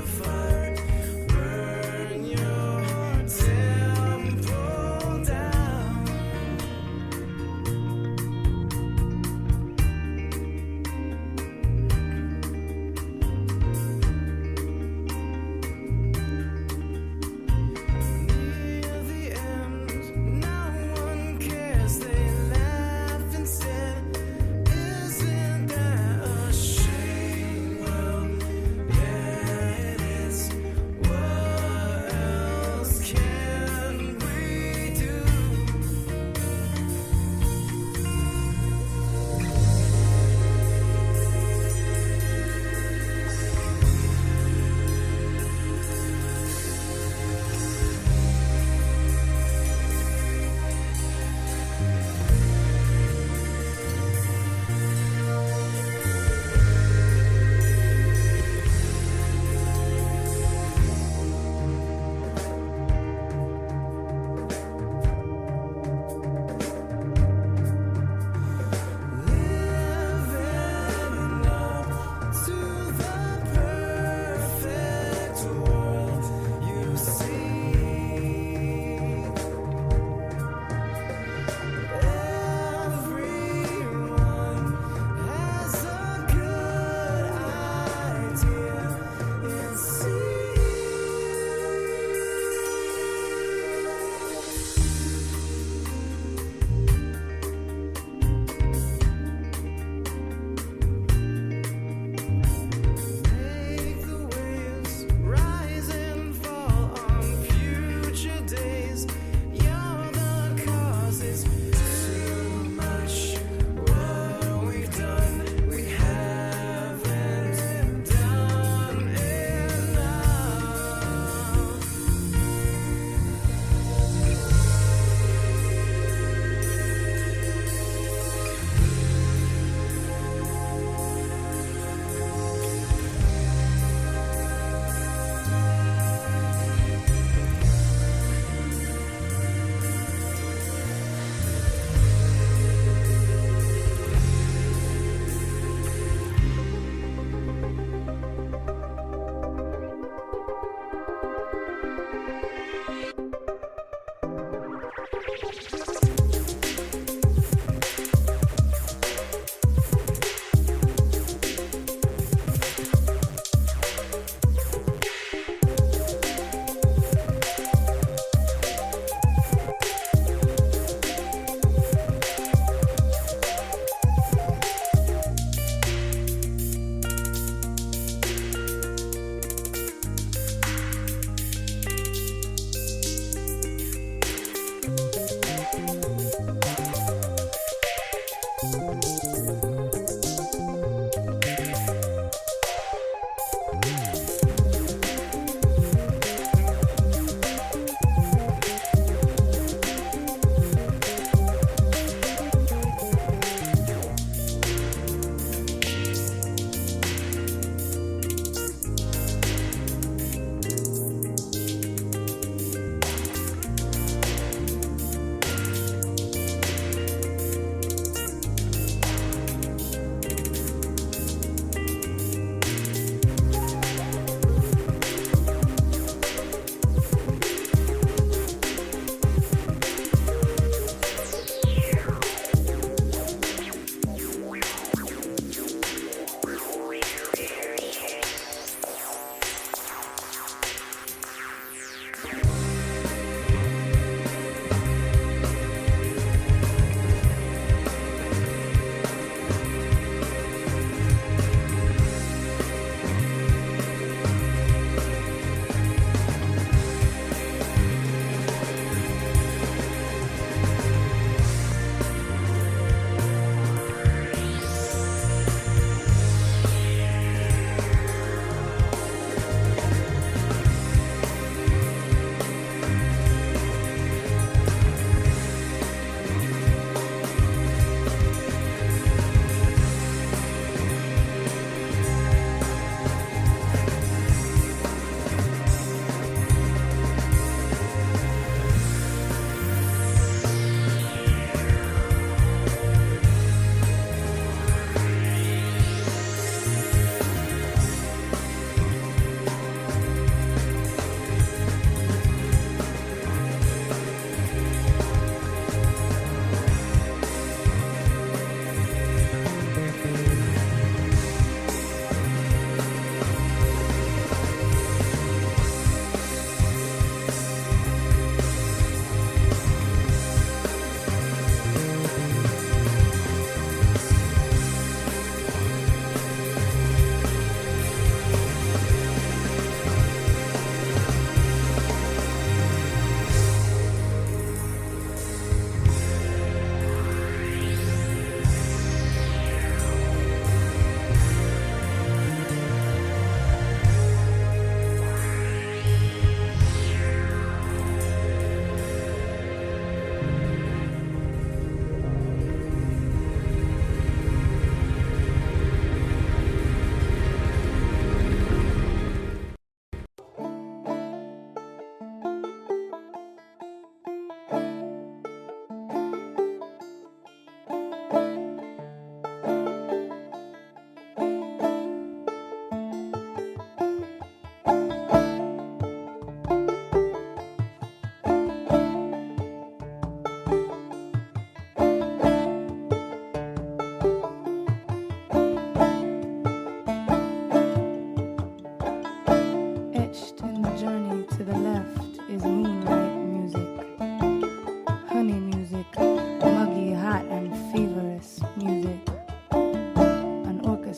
S2: fire burn your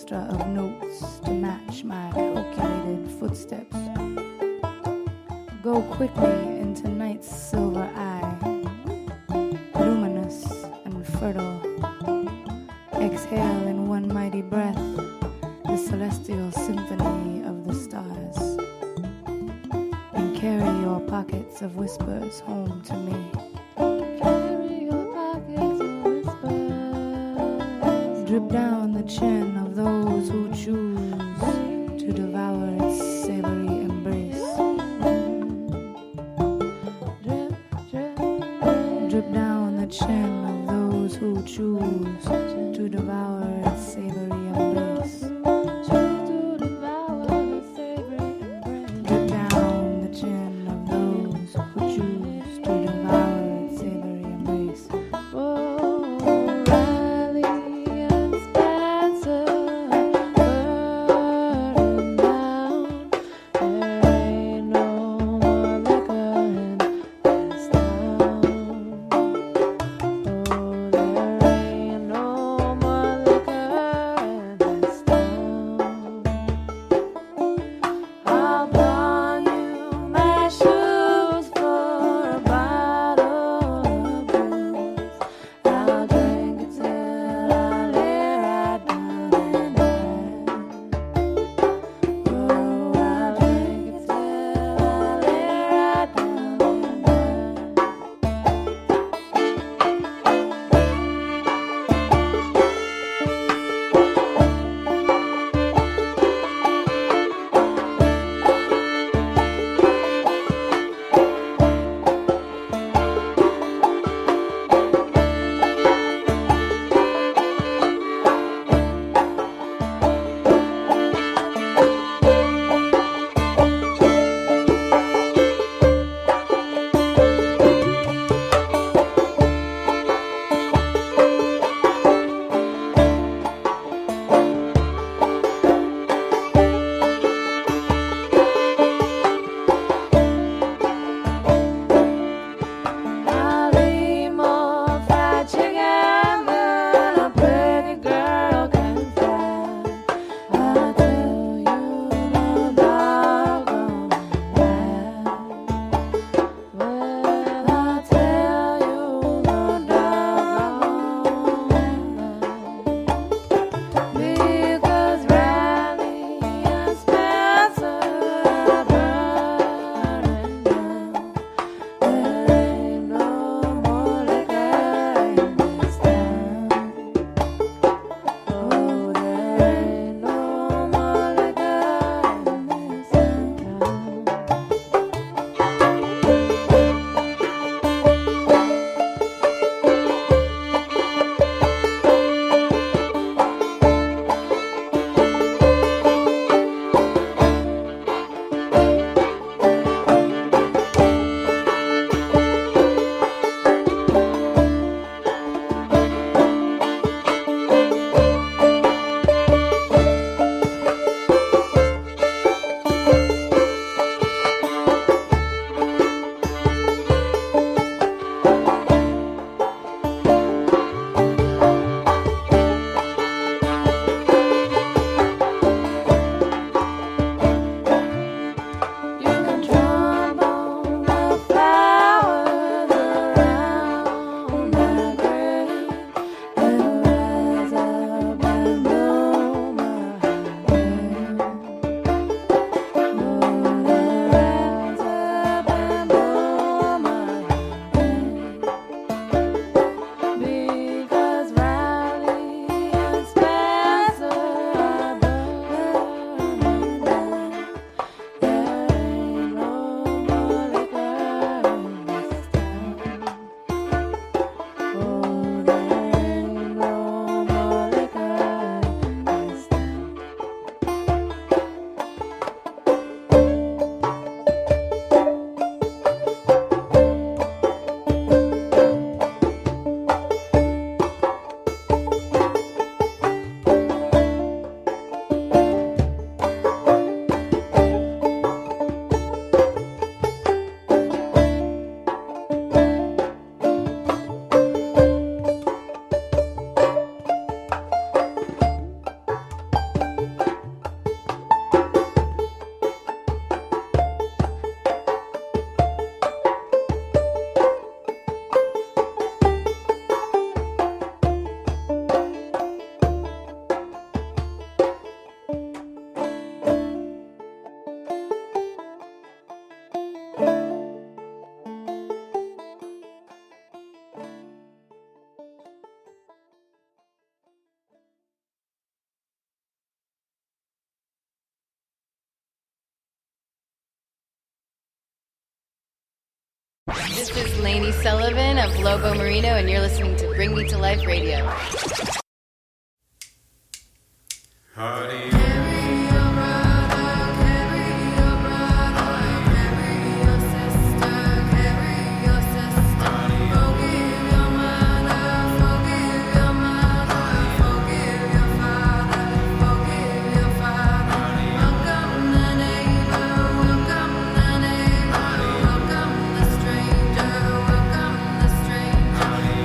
S18: orchestra of notes to match my calculated footsteps. Go quickly into night's silver eye, luminous and fertile. Exhale in one mighty breath the celestial symphony of the stars, and carry your pockets of whispers home to me. Carry your pockets of whispers. Drip down the chin of those who choose to devour its savory embrace. Drip, drip, drip down the chin of those who choose to devour its savory embrace. Drip down the chin of those who choose to devour its savory embrace. Oh, Riley and Spencer, burning down. There ain't no more liquor in this town. Oh, there ain't no more liquor in
S19: This is Lainey Sullivan of Lobo Merino, and you're listening to Bring Me to Life Radio.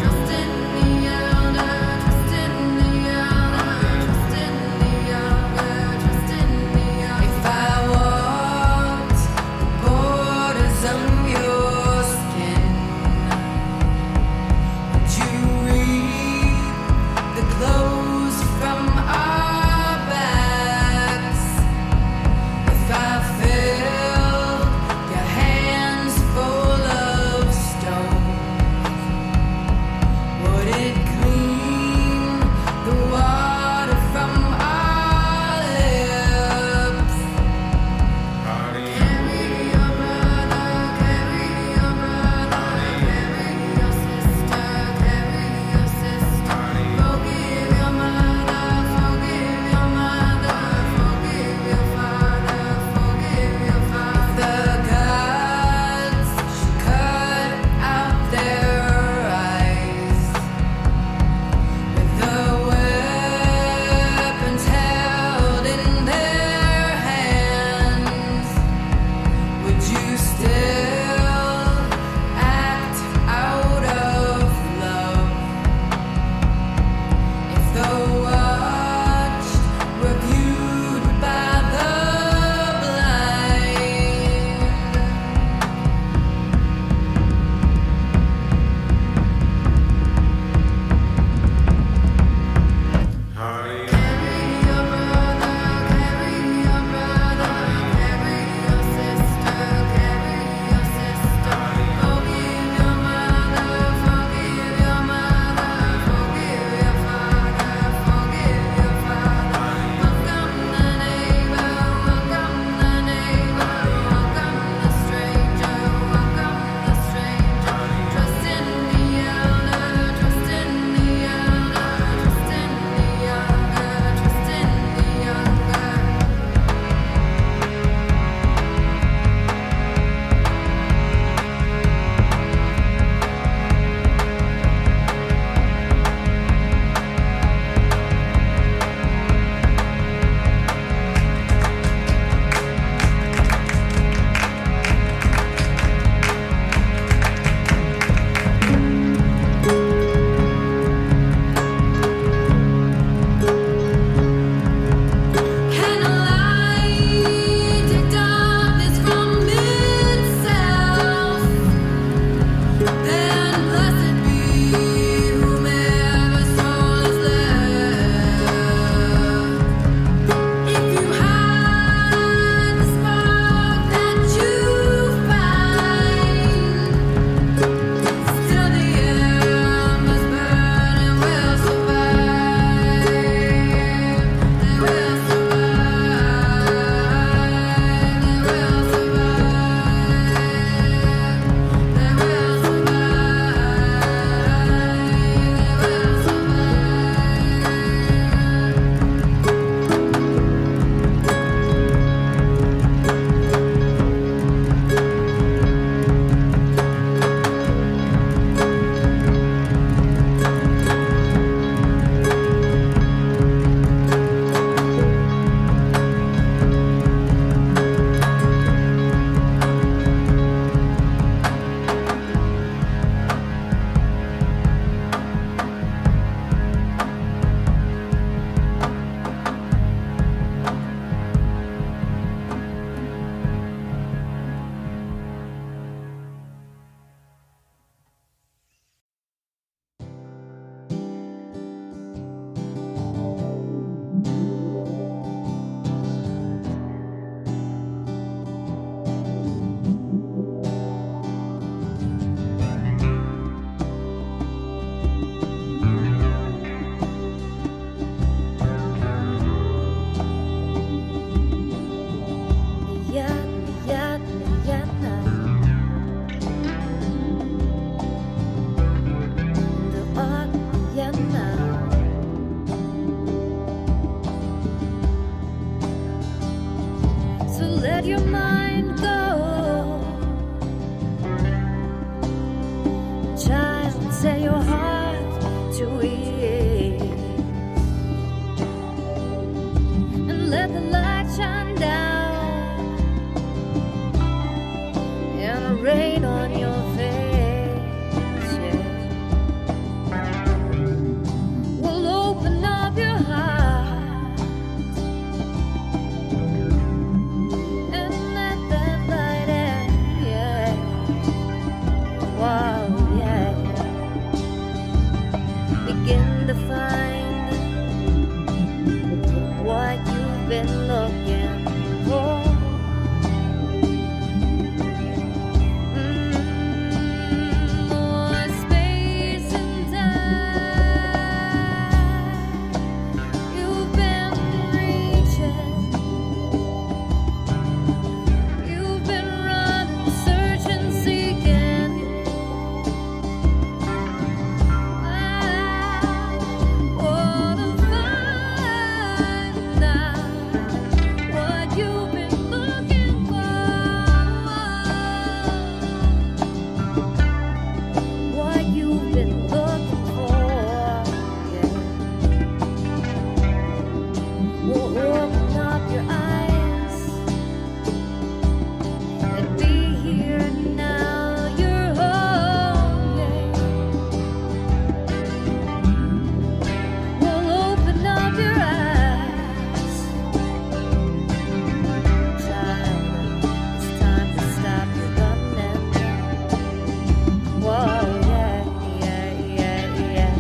S20: Trust in the elder, trust in the younger. let your mind go. Child, set your heart to ease. And let the light shine down and rain on your face, yeah. Well, open up your heart and let that light in, yeah. Wow, yeah. Begin to find what you've been looking for. More space and time. You've been reaching. You've been running, searching, seeking. Wanna find out what you've been looking for. What you've been looking for, yeah. Well, open up your eyes and be here now. You're home, yeah. Well, open up your eyes, child. It's time to stop your running. Whoa, yeah, yeah, yeah, yeah.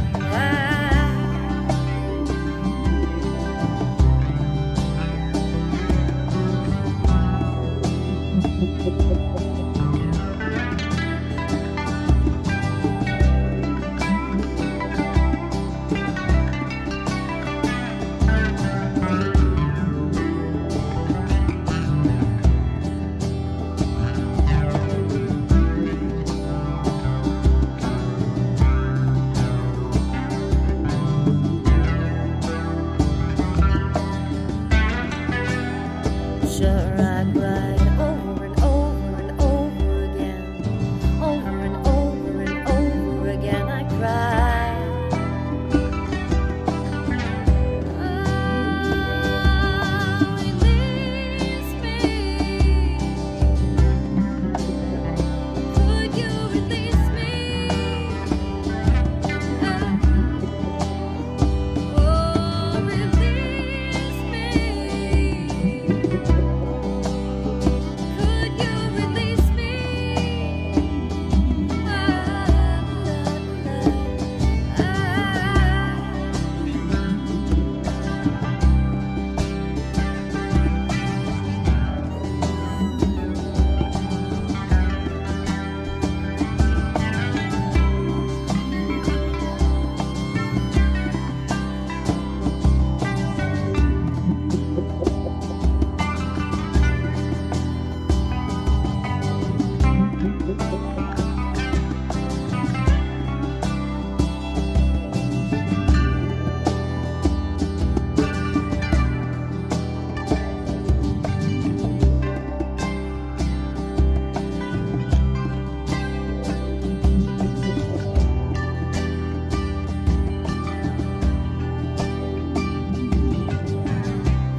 S20: Sure, I cried over and over and over again. Over and over and over again, I cried. Release me. Could you release me? Oh, release me. Could you release me?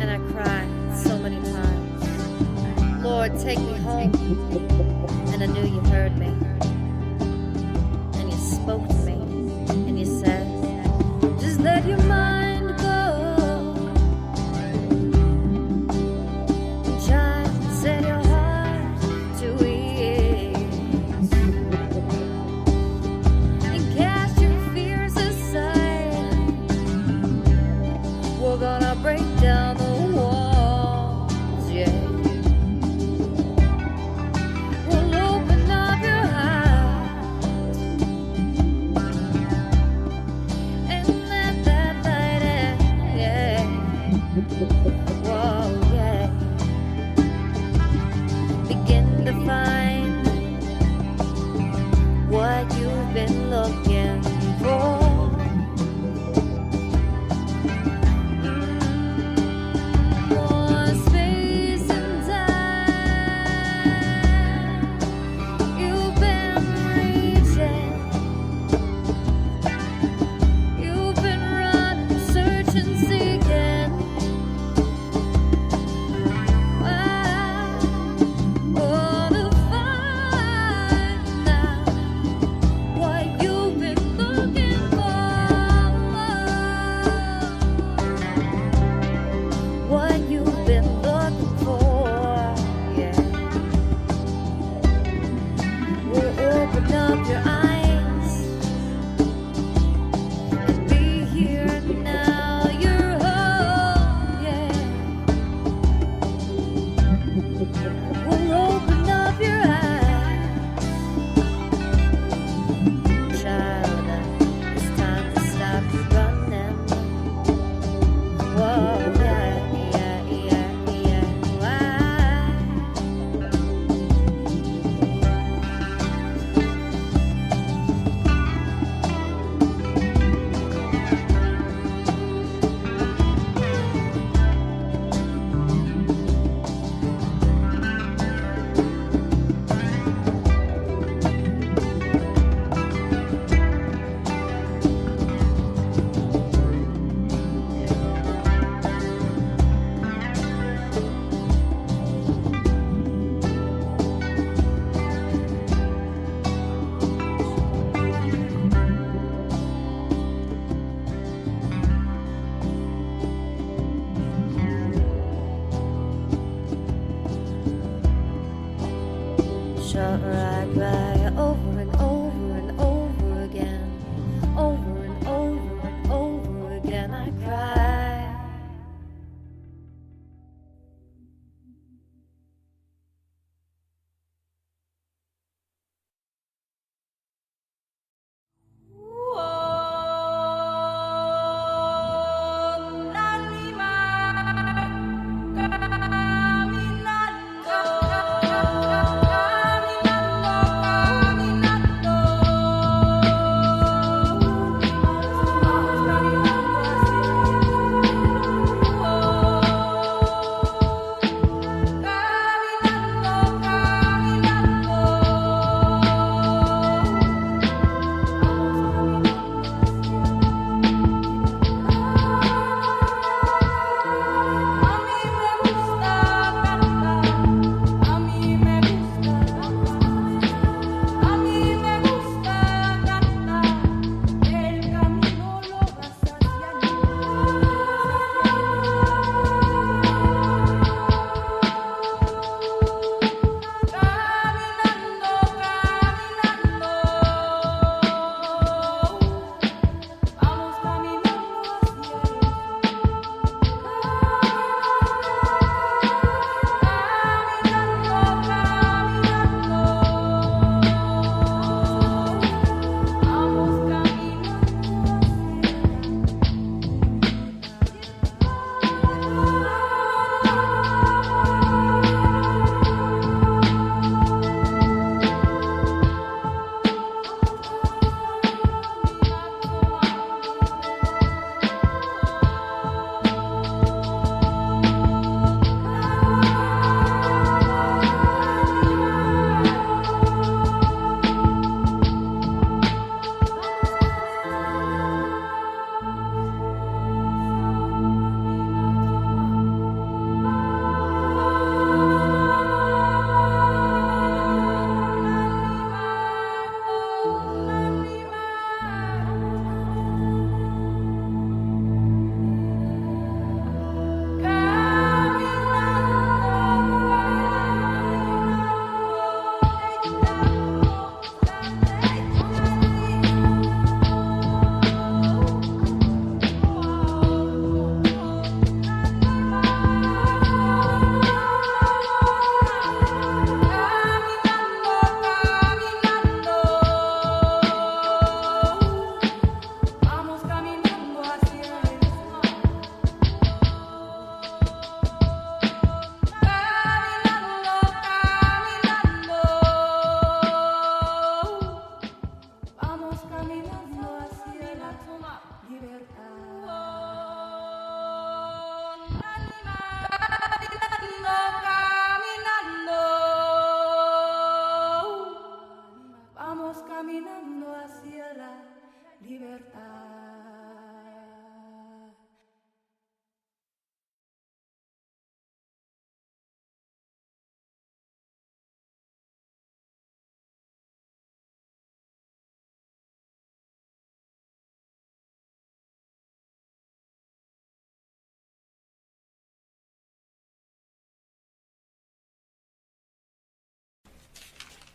S20: And I cried so many times. Lord, take me home. And I knew you heard me. And you spoke to me. And you said, just let your mind go. Child, set your heart to ease. And cast your fears aside. We're gonna break down the walls, yeah. We'll open up your heart and let that light in, yeah. Whoa, yeah. Begin to find what you've been looking for. More space and time.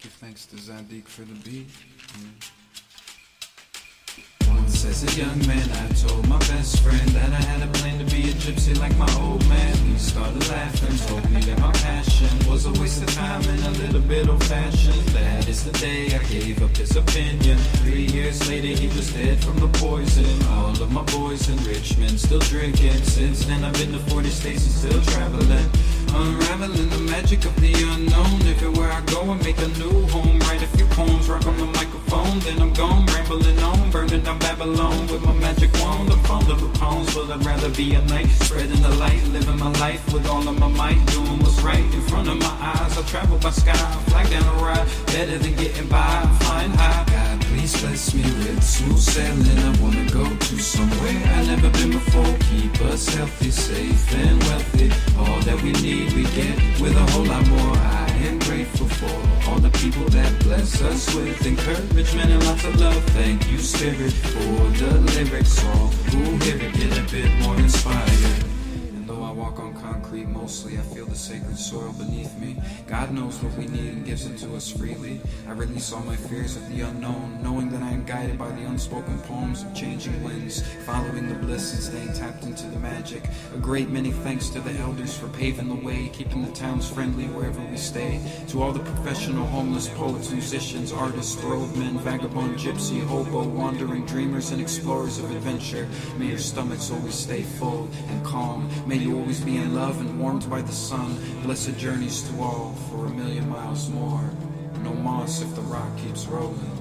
S7: Give thanks to Zadig for the beat. Once as a young man, I told my best friend that I had a plan to be a gypsy like my old man. He started laughing, told me that my passion was a waste of time and a little bit old-fashioned. That is the day I gave up his opinion. 3 years later, he was dead from the poison. All of my boys in Richmond still drinking. Since then, I've been to 40 states and still traveling. Unraveling the magic of the unknown. Everywhere I go, I make a new home. Write a few poems, rock on the microphone. Then I'm gone, rambling on, burning down Babylon with my magic wand. I'm fond of the poems, but I'd rather be a knight, spreading the light, living my life with all of my might, doing what's right in front of my eyes. I travel by sky, fly down a ride, better than getting by. I'm flying high. God, please bless me with smooth sailing. I wanna go to somewhere I've never been before. Keep us healthy, safe, and wealthy. All that we need, we get with a whole lot more. I am grateful for all the people that bless us with encouragement and lots of love. Thank you, Spirit, for the lyrics. All who hear it get a bit more inspired. And though I walk on concrete mostly, I feel the sacred soil beneath me. God knows what we need and gives it to us freely. I release all my fears of the unknown, knowing that I am guided by the unspoken poems of changing winds, following the bliss and staying tapped into the magic. A great many thanks to the elders for paving the way, keeping the towns friendly wherever we stay. To all the professional homeless poets, musicians, artists, roadmen, vagabond, gypsy, hobo, wandering dreamers and explorers of adventure. May your stomachs always stay full and calm. May you always be in love and warmed by the sun. Blessed journeys to all for 1,000,000 miles more. No moss if the rock keeps rolling.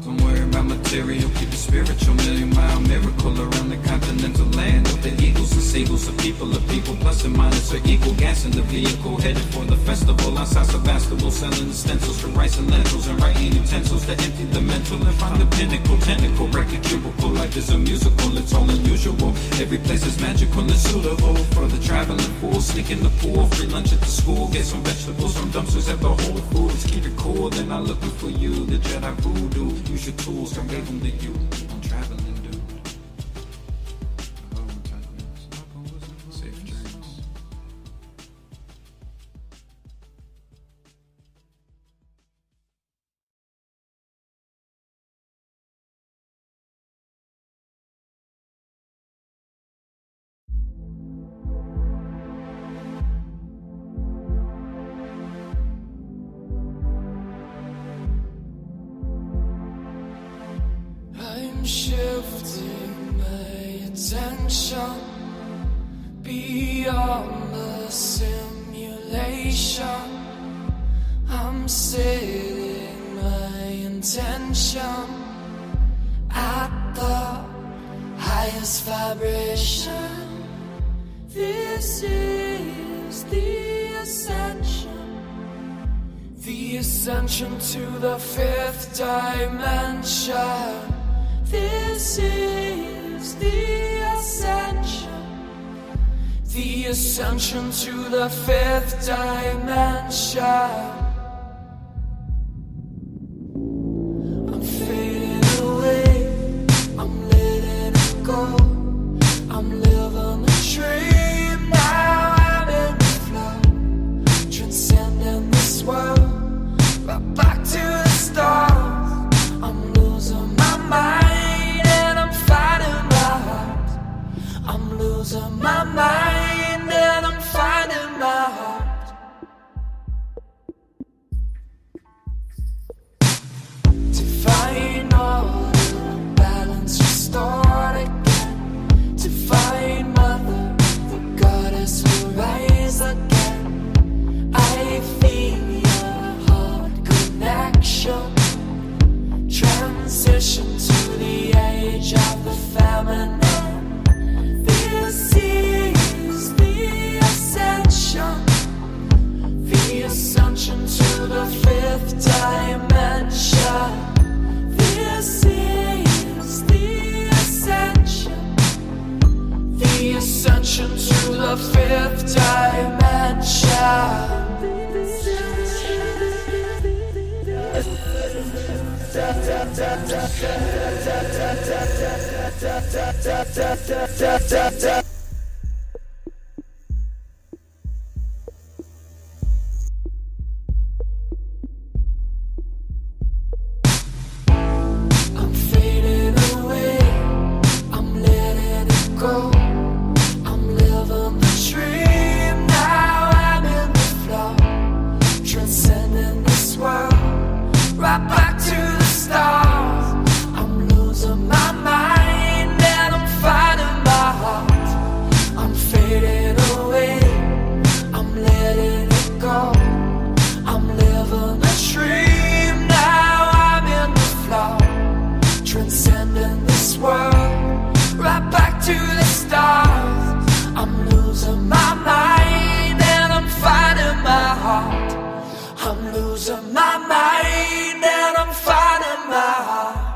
S7: Don't worry about material, keep a spiritual 1,000,000-mile miracle around the continental land of the eagles and seagulls, the people of people, plus and minus are equal. Gas in the vehicle, headed for the festival outside Sebastopol, selling the stencils for rice and lentils and writing utensils to empty the mental and find the pinnacle, tentacle, break a cubicle. Life is a musical, it's all unusual. Every place is magical and suitable for the traveling fool. Sneak in the pool, free lunch at the school, get some vegetables from dumpsters at the Whole Foods. Keep it cool, they're not looking for you, the Jedi voodoo. Use your tools, God gave them to you. I'm traveling, dude. Safe journeys.
S2: I'm shifting my attention beyond the simulation. I'm setting my intention at the highest vibration. This is the ascension to the 5th dimension. This is the ascension to the 5th dimension. I'm fading away, I'm letting it go. I'm living a dream, now I'm in the flow, transcending this world, right back to the stars. I'm losing my mind and I'm finding my heart. I'm losing my mind and I'm finding my heart. To find order, balance restored again. To find mother, the goddess will rise again. I feel your heart connection. Transition to the age of the feminine. This is the ascension to the 5th dimension. This is the ascension to the 5th dimension. go. I'm living the dream now. I'm in the flow, transcending this world, right back to the stars. I'm losing my mind and I'm finding my heart. I'm fading away, I'm letting it go. I'm living a dream now. I'm in the flow, transcending this world, right back to the stars. I'm losing my mind and I'm finding my heart. I'm losing my mind and I'm finding my heart.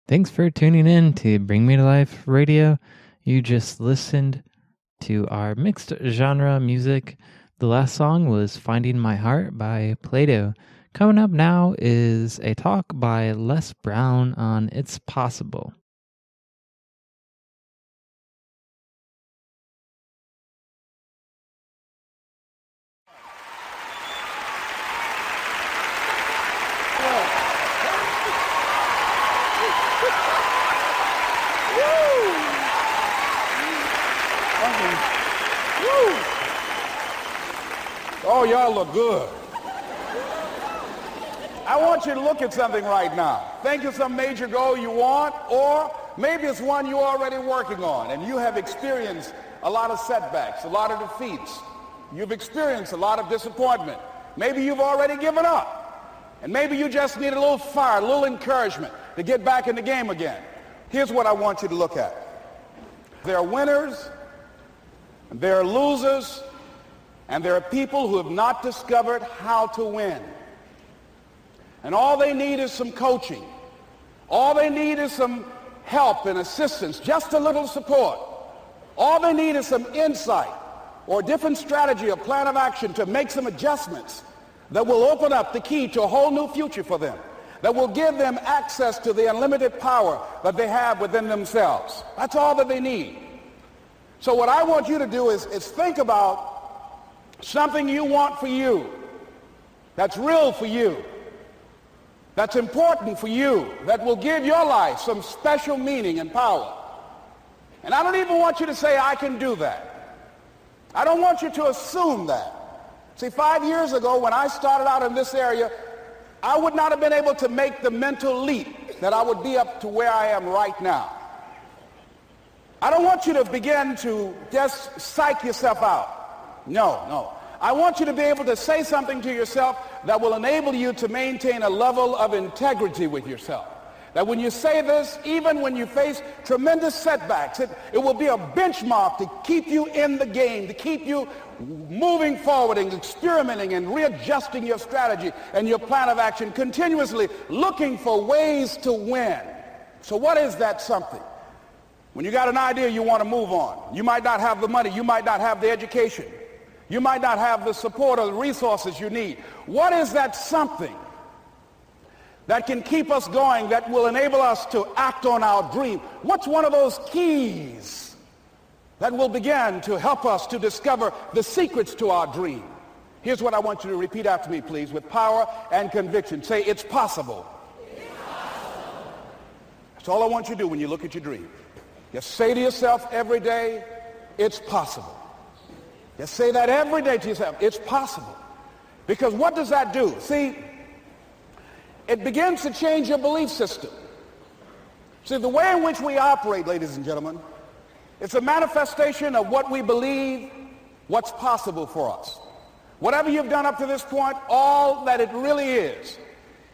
S8: Thanks for tuning in to Bring Me to Life Radio. You just listened to our mixed genre music. The last song was Finding My Heart by Plato. Coming up now is a talk by Les Brown on It's Possible.
S21: Oh, y'all look good. I want you to look at something right now. Think of some major goal you want, or maybe it's one you're already working on and you have experienced a lot of setbacks, a lot of defeats. You've experienced a lot of disappointment. Maybe you've already given up. And maybe you just need a little fire, a little encouragement to get back in the game again. Here's what I want you to look at. There are winners, and there are losers, and there are people who have not discovered how to win. And all they need is some coaching. All they need is some help and assistance, just a little support. All they need is some insight or a different strategy or plan of action to make some adjustments that will open up the key to a whole new future for them, that will give them access to the unlimited power that they have within themselves. That's all that they need. So what I want you to do is think about something you want for you, that's real for you, that's important for you, that will give your life some special meaning and power. And I don't even want you to say, I can do that. I don't want you to assume that. See, 5 years ago when I started out in this area, I would not have been able to make the mental leap that I would be up to where I am right now. I don't want you to begin to just psych yourself out. No. I want you to be able to say something to yourself that will enable you to maintain a level of integrity with yourself. That when you say this, even when you face tremendous setbacks, it will be a benchmark to keep you in the game, to keep you moving forward and experimenting and readjusting your strategy and your plan of action, continuously looking for ways to win. So what is that something? When you got an idea you want to move on, you might not have the money, you might not have the education, you might not have the support or the resources you need. What is that something that can keep us going, that will enable us to act on our dream? What's one of those keys that will begin to help us to discover the secrets to our dream? Here's what I want you to repeat after me, please, with power and conviction. Say, it's possible. It's possible. That's all I want you to do when you look at your dream. Just say to yourself every day, it's possible. Just say that every day to yourself, it's possible. Because what does that do? See, it begins to change your belief system. See, the way in which we operate, ladies and gentlemen, it's a manifestation of what we believe, what's possible for us. Whatever you've done up to this point, all that it really is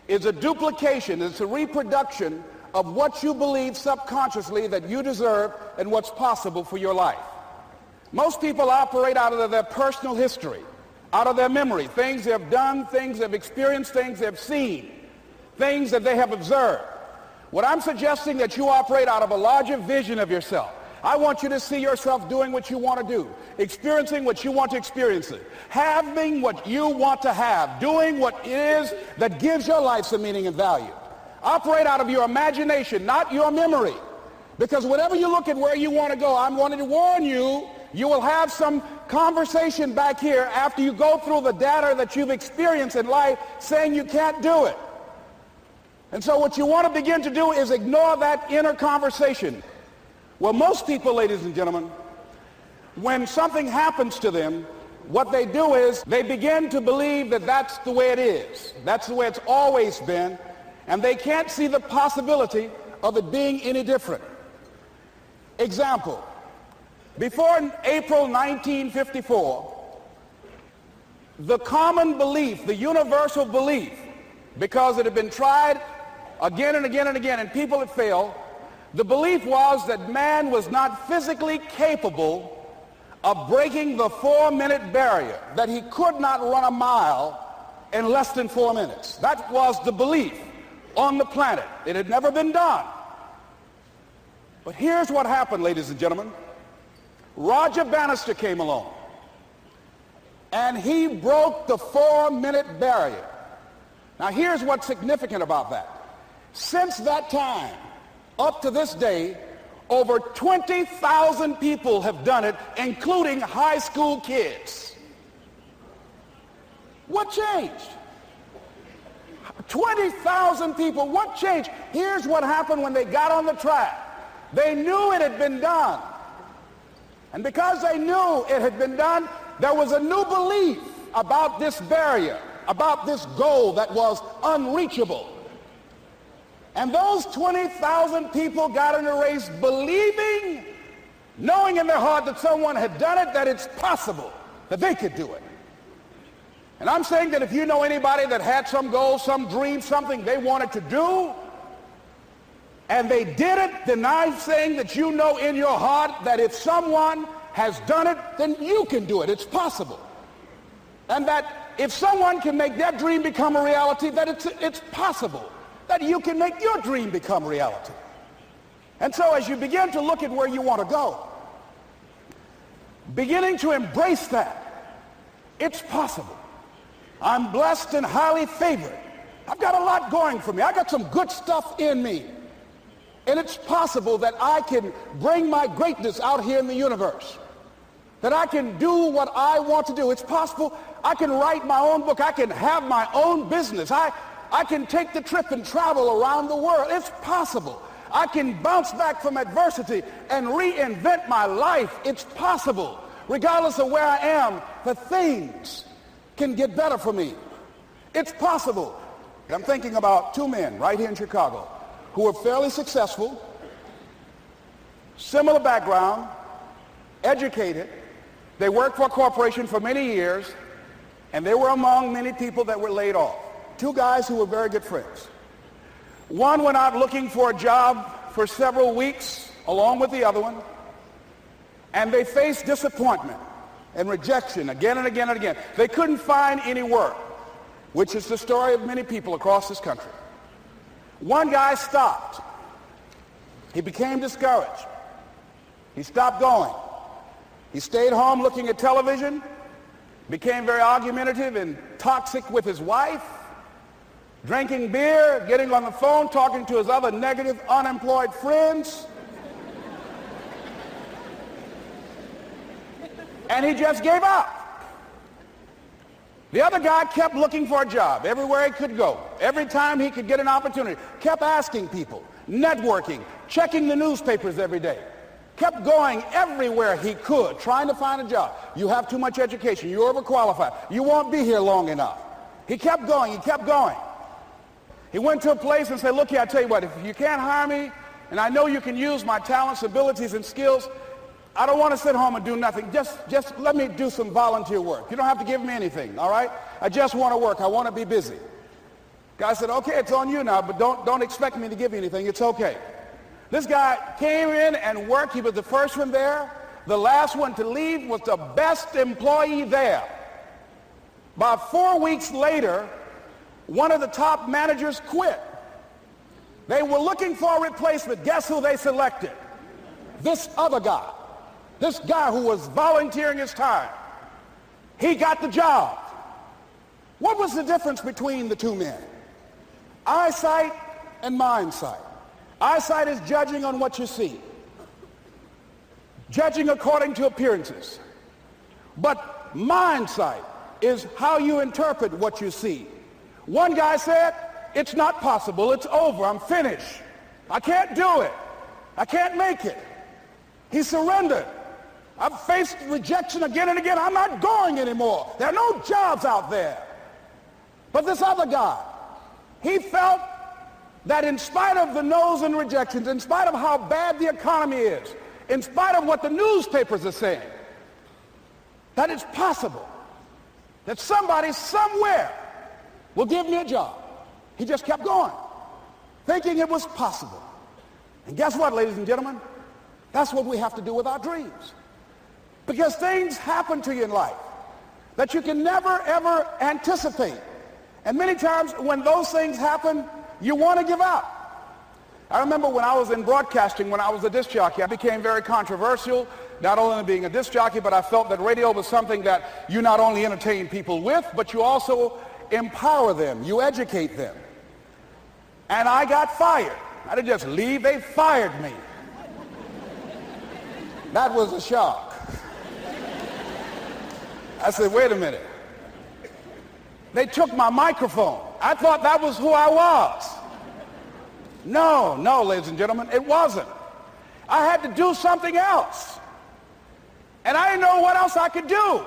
S21: a duplication, it's a reproduction of what you believe subconsciously that you deserve and what's possible for your life. Most people operate out of their personal history, out of their memory, things they have done, things they've experienced, things they've seen, things that they have observed. What I'm suggesting that you operate out of a larger vision of yourself. I want you to see yourself doing what you want to do, experiencing what you want to experience, having what you want to have, doing what it is that gives your life some meaning and value. Operate out of your imagination, not your memory. Because whenever you look at where you want to go, I'm wanting to warn you, you will have some conversation back here after you go through the data that you've experienced in life saying you can't do it. And so what you want to begin to do is ignore that inner conversation. Well, most people, ladies and gentlemen, when something happens to them, what they do is they begin to believe that that's the way it is. That's the way it's always been. And they can't see the possibility of it being any different. Example, before April 1954, the common belief, the universal belief, because it had been tried again and again and again and people had failed, the belief was that man was not physically capable of breaking the 4-minute barrier, that he could not run a mile in less than 4 minutes. That was the belief on the planet. It had never been done. But here's what happened, ladies and gentlemen. Roger Bannister came along, and he broke the 4-minute barrier. Now here's what's significant about that. Since that time, up to this day, over 20,000 people have done it, including high school kids. What changed? 20,000 people, what changed? Here's what happened when they got on the track. They knew it had been done. And because they knew it had been done, there was a new belief about this barrier, about this goal that was unreachable. And those 20,000 people got in a race believing, knowing in their heart that someone had done it, that it's possible that they could do it. And I'm saying that if you know anybody that had some goal, some dream, something they wanted to do, and they did it, then I'm saying that you know in your heart that if someone has done it, then you can do it. It's possible. And that if someone can make their dream become a reality, that it's possible that you can make your dream become reality. And so as you begin to look at where you want to go, beginning to embrace that, it's possible. I'm blessed and highly favored. I've got a lot going for me. I got some good stuff in me. And it's possible that I can bring my greatness out here in the universe. That I can do what I want to do. It's possible I can write my own book. I can have my own business. I can take the trip and travel around the world. It's possible. I can bounce back from adversity and reinvent my life. It's possible. Regardless of where I am, the things can get better for me. It's possible. I'm thinking about two men right here in Chicago who were fairly successful, similar background, educated. They worked for a corporation for many years, and they were among many people that were laid off. Two guys who were very good friends. One went out looking for a job for several weeks along with the other one, and they faced disappointment and rejection again and again and again. They couldn't find any work, which is the story of many people across this country. One guy stopped. He became discouraged. He stopped going. He stayed home looking at television, became very argumentative and toxic with his wife, drinking beer, getting on the phone, talking to his other negative, unemployed friends. And he just gave up. The other guy kept looking for a job everywhere he could go. Every time he could get an opportunity, kept asking people, networking, checking the newspapers every day. Kept going everywhere he could, trying to find a job. You have too much education. You're overqualified. You won't be here long enough. He kept going. He kept going. He went to a place and said, look here, I tell you what, if you can't hire me, and I know you can use my talents, abilities, and skills, I don't want to sit home and do nothing. Just let me do some volunteer work. You don't have to give me anything, all right? I just want to work. I want to be busy. Guy said, okay, it's on you now, but don't expect me to give you anything. It's okay. This guy came in and worked. He was the first one there. The last one to leave was the best employee there. About 4 weeks later, one of the top managers quit. They were looking for a replacement. Guess who they selected? This other guy. This guy who was volunteering his time. He got the job. What was the difference between the two men? Eyesight and mindsight. Eyesight is judging on what you see. Judging according to appearances. But mindsight is how you interpret what you see. One guy said, it's not possible, it's over, I'm finished. I can't do it. I can't make it. He surrendered. I've faced rejection again and again. I'm not going anymore. There are no jobs out there. But this other guy, he felt that in spite of the no's and rejections, in spite of how bad the economy is, in spite of what the newspapers are saying, that it's possible that somebody somewhere will give me a job. He just kept going, thinking it was possible. And guess what, ladies and gentlemen? That's what we have to do with our dreams. Because things happen to you in life that you can never, ever anticipate. And many times when those things happen, you want to give up. I remember when I was in broadcasting, when I was a disc jockey, I became very controversial, not only being a disc jockey, but I felt that radio was something that you not only entertain people with, but you also empower them, you educate them. And I got fired. I didn't just leave, they fired me. That was a shock. I said, wait a minute. They took my microphone. I thought that was who I was. No, ladies and gentlemen, it wasn't. I had to do something else. And I didn't know what else I could do.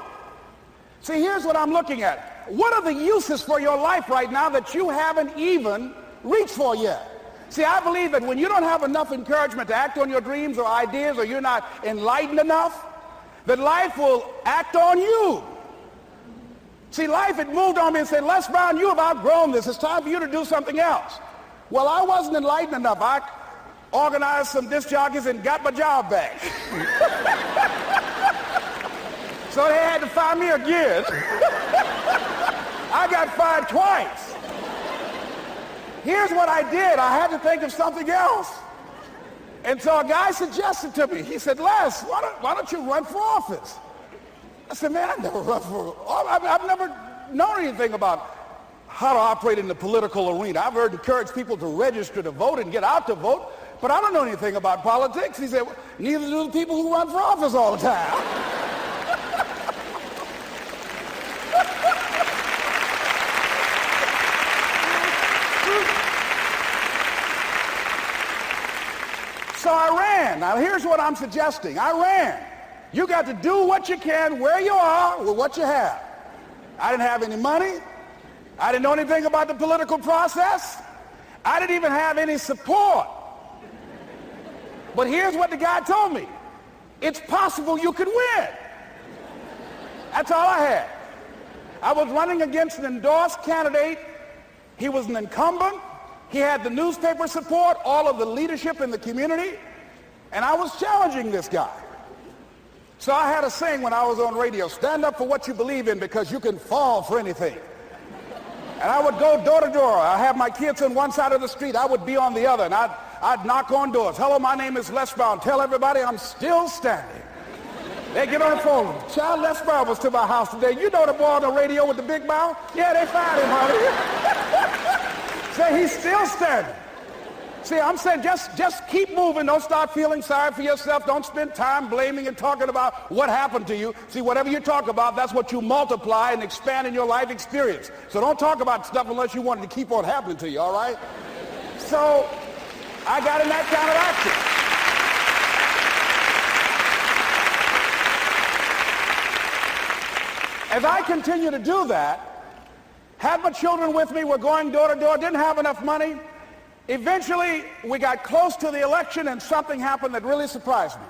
S21: See, here's what I'm looking at. What are the uses for your life right now that you haven't even reached for yet? See, I believe that when you don't have enough encouragement to act on your dreams or ideas, or you're not enlightened enough, that life will act on you. See, life had moved on me and said, Les Brown, you have outgrown this. It's time for you to do something else. Well, I wasn't enlightened enough. I organized some disc jockeys and got my job back. So they had to fire me again. I got fired twice. Here's what I did. I had to think of something else. And so a guy suggested to me, he said, Les, why don't you run for office? I said, man, I've never run for office. I've never known anything about how to operate in the political arena. I've heard encourage people to register to vote and get out to vote, but I don't know anything about politics. He said, neither do the people who run for office all the time. So I ran. Now here's what I'm suggesting. I ran. You got to do what you can where you are with what you have. I didn't have any money. I didn't know anything about the political process. I didn't even have any support. But here's what the guy told me. It's possible you could win. That's all I had. I was running against an endorsed candidate. He was an incumbent. He had the newspaper support, all of the leadership in the community, and I was challenging this guy. So I had a saying when I was on radio, stand up for what you believe in because you can fall for anything. And I would go door to door. I have my kids on one side of the street. I would be on the other, and I'd knock on doors. Hello, my name is Les Brown. Tell everybody I'm still standing. They get on the phone. Child, Les Brown was to my house today. You know the boy on the radio with the big mouth? Yeah, they fired him, honey. Say he's still standing. See, I'm saying just keep moving. Don't start feeling sorry for yourself. Don't spend time blaming and talking about what happened to you. See, whatever you talk about, that's what you multiply and expand in your life experience. So don't talk about stuff unless you want it to keep on happening to you, all right? So I got in that kind of action. As I continue to do that, had my children with me, we're going door to door, didn't have enough money. Eventually, we got close to the election and something happened that really surprised me.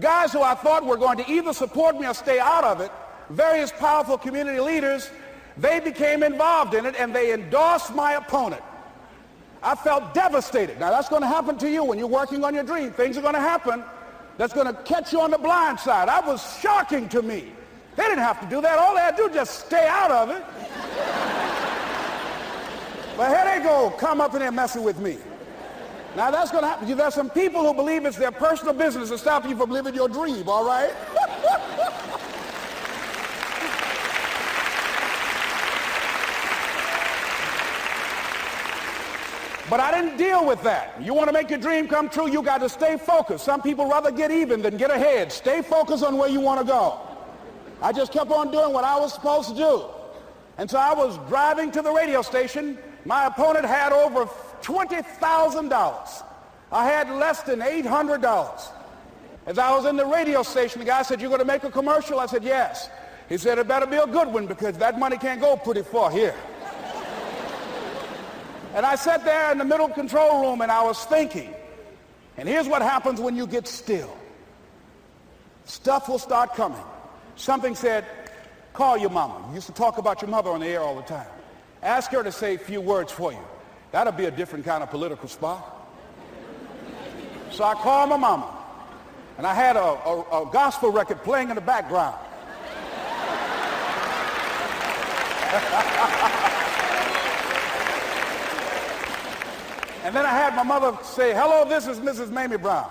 S21: Guys who I thought were going to either support me or stay out of it, various powerful community leaders, they became involved in it and they endorsed my opponent. I felt devastated. Now that's going to happen to you when you're working on your dream. Things are going to happen that's going to catch you on the blind side. That was shocking to me. They didn't have to do that. All they had to do was just stay out of it. But here they go, come up in there messing with me. Now that's going to happen. There's some people who believe it's their personal business to stop you from living your dream, all right? But I didn't deal with that. You want to make your dream come true, you got to stay focused. Some people rather get even than get ahead. Stay focused on where you want to go. I just kept on doing what I was supposed to do. And so I was driving to the radio station My opponent had over $20,000. I had less than $800. As I was in the radio station, the guy said, "You're going to make a commercial?" I said, "Yes." He said, "It better be a good one because that money can't go pretty far here." And I sat there in the middle control room and I was thinking, and here's what happens when you get still. Stuff will start coming. Something said, "Call your mama." You used to talk about your mother on the air all the time. Ask her to say a few words for you. That'll be a different kind of political spot. So I called my mama, and I had a gospel record playing in the background. And then I had my mother say, "Hello, this is Mrs. Mamie Brown.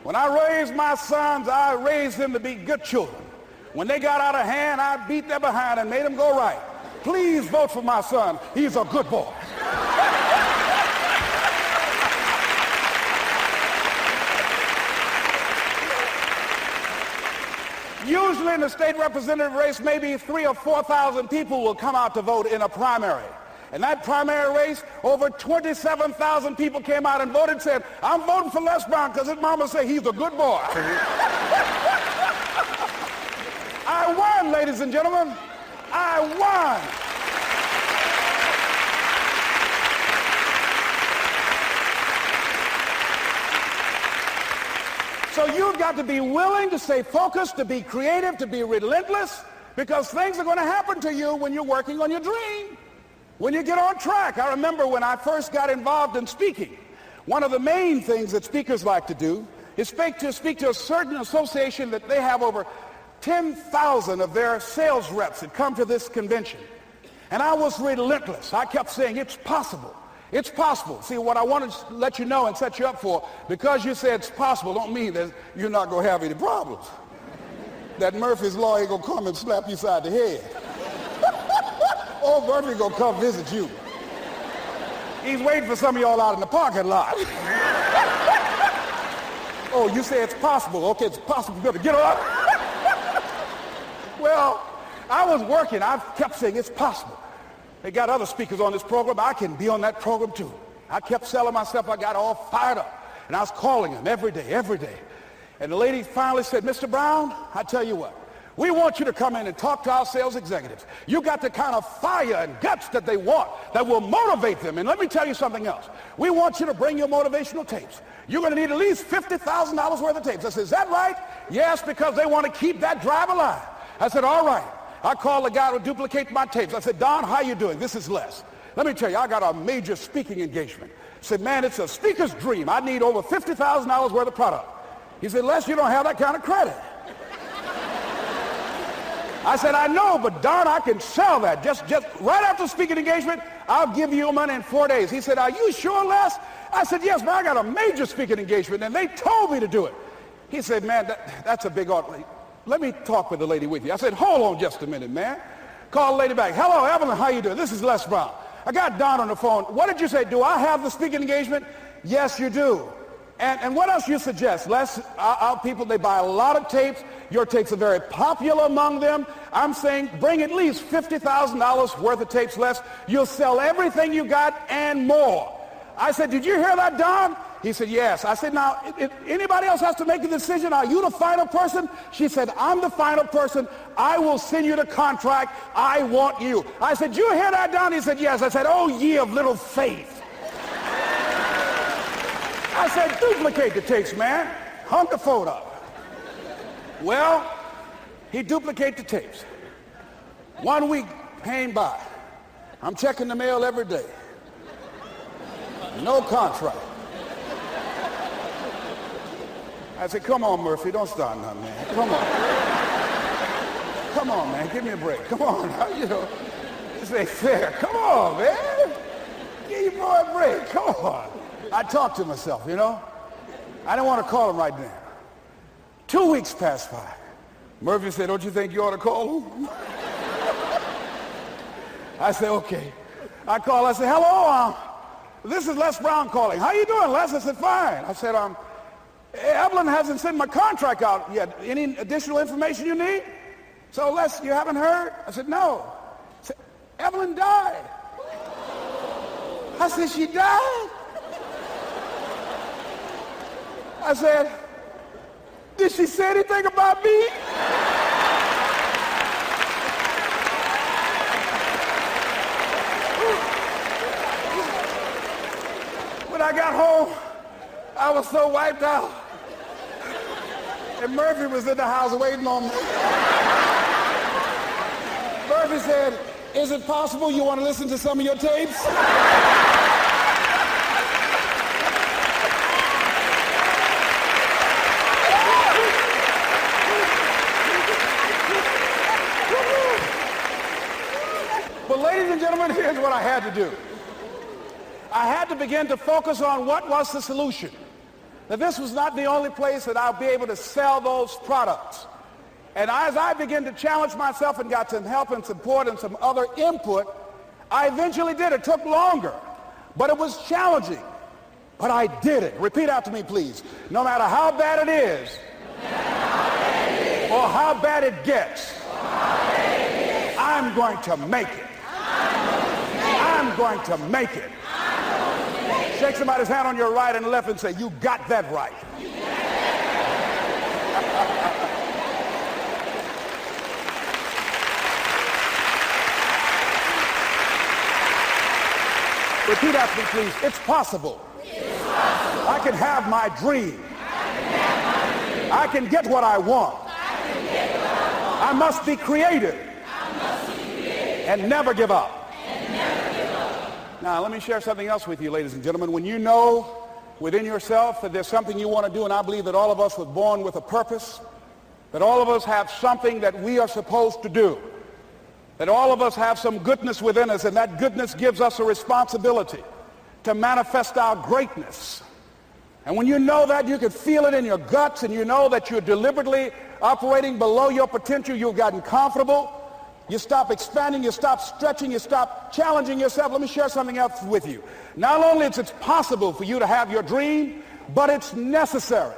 S21: When I raised my sons, I raised them to be good children. When they got out of hand, I beat their behind and made them go right. Please vote for my son. He's a good boy." Usually in the state representative race, maybe 3,000 or 4,000 people will come out to vote in a primary. In that primary race, over 27,000 people came out and voted and said, "I'm voting for Les Brown because his mama said he's a good boy." I won, ladies and gentlemen. I won. So you've got to be willing to stay focused, to be creative, to be relentless, because things are going to happen to you when you're working on your dream, when you get on track. I remember when I first got involved in speaking, one of the main things that speakers like to do is speak to a certain association that they have over 10,000 of their sales reps that come to this convention. And I was relentless. I kept saying, "It's possible. It's possible." See, what I want to let you know and set you up for, because you say it's possible, don't mean that you're not going to have any problems. That Murphy's Law ain't going to come and slap you side the head. Old Murphy going to come visit you. He's waiting for some of y'all out in the parking lot. Oh, you say it's possible. Okay, it's possible. You better get up. Well, I was working. I kept saying it's possible. They got other speakers on this program. I can be on that program too. I kept selling myself. I got all fired up. And I was calling them every day. And the lady finally said, "Mr. Brown, I tell you what, we want you to come in and talk to our sales executives. You got the kind of fire and guts that they want that will motivate them. And let me tell you something else. We want you to bring your motivational tapes. You're going to need at least $50,000 worth of tapes." I said, "Is that right?" "Yes, because they want to keep that drive alive." I said, "All right." I called the guy to duplicate my tapes. I said, "Don, how you doing? This is Les. Let me tell you, I got a major speaking engagement." I said, "Man, it's a speaker's dream. I need over $50,000 worth of product." He said, "Les, you don't have that kind of credit." I said, "I know, but Don, I can sell that. Just right after the speaking engagement, I'll give you your money in 4 days." He said, "Are you sure, Les?" I said, "Yes, man, I got a major speaking engagement, and they told me to do it." He said, "Man, that's a big order. Let me talk with the lady with you." I said, "Hold on just a minute, man." Call the lady back. "Hello, Evelyn, how you doing? This is Les Brown. I got Don on the phone. What did you say? Do I have the speaking engagement?" "Yes, you do. And what else you suggest?" "Les, our people, they buy a lot of tapes. Your tapes are very popular among them. I'm saying bring at least $50,000 worth of tapes, Les. You'll sell everything you got and more." I said, "Did you hear that, Don?" He said, "Yes." I said, "Now, if anybody else has to make a decision, are you the final person?" She said, "I'm the final person. I will send you the contract. I want you." I said, "You hear that, Don?" He said, "Yes." I said, "Oh, ye of little faith." I said, "Duplicate the tapes, man. Hung the phone up." Well, he duplicated the tapes. 1 week came by. I'm checking the mail every day. No contract. I said, "Come on, Murphy, don't start nothing, man. Come on. Come on, man, give me a break. Come on, you know, this ain't fair. Come on, man. Give your boy a break. Come on." I talked to myself, you know. I didn't want to call him right now. 2 weeks passed by. Murphy said, "Don't you think you ought to call him?" I said, "Okay." I called. I said, "Hello, this is Les Brown calling. How you doing, Les?" I said, "Fine." I said, "Evelyn hasn't sent my contract out yet. Any additional information you need?" "So, Les, you haven't heard?" I said, "No." I said, "Evelyn died." I said, she died? I said, did she say anything about me? When I got home, I was so wiped out. And Murphy was in the house waiting on me. Murphy said, is it possible you want to listen to some of your tapes? But ladies and gentlemen, here's what I had to do. I had to begin to focus on what was the solution. That this was not the only place that I'll be able to sell those products. And as I began to challenge myself and got some help and support and some other input, I eventually did. It took longer, but it was challenging. But I did it. Repeat after me, please. No matter how bad it is, or how bad it gets, I'm going to make it. I'm going to make it. Shake somebody's hand on your right and left and say, you got that right. Repeat after me, please. It's possible. I can have my dream. I can get what I want. I must be creative and never give up. Now, let me share something else with you, ladies and gentlemen. When you know within yourself that there's something you want to do, and I believe that all of us were born with a purpose, that all of us have something that we are supposed to do, that all of us have some goodness within us, and that goodness gives us a responsibility to manifest our greatness. And when you know that, you can feel it in your guts, and you know that you're deliberately operating below your potential, you've gotten comfortable, you stop expanding, you stop stretching, you stop challenging yourself. Let me share something else with you. Not only is it possible for you to have your dream, but it's necessary.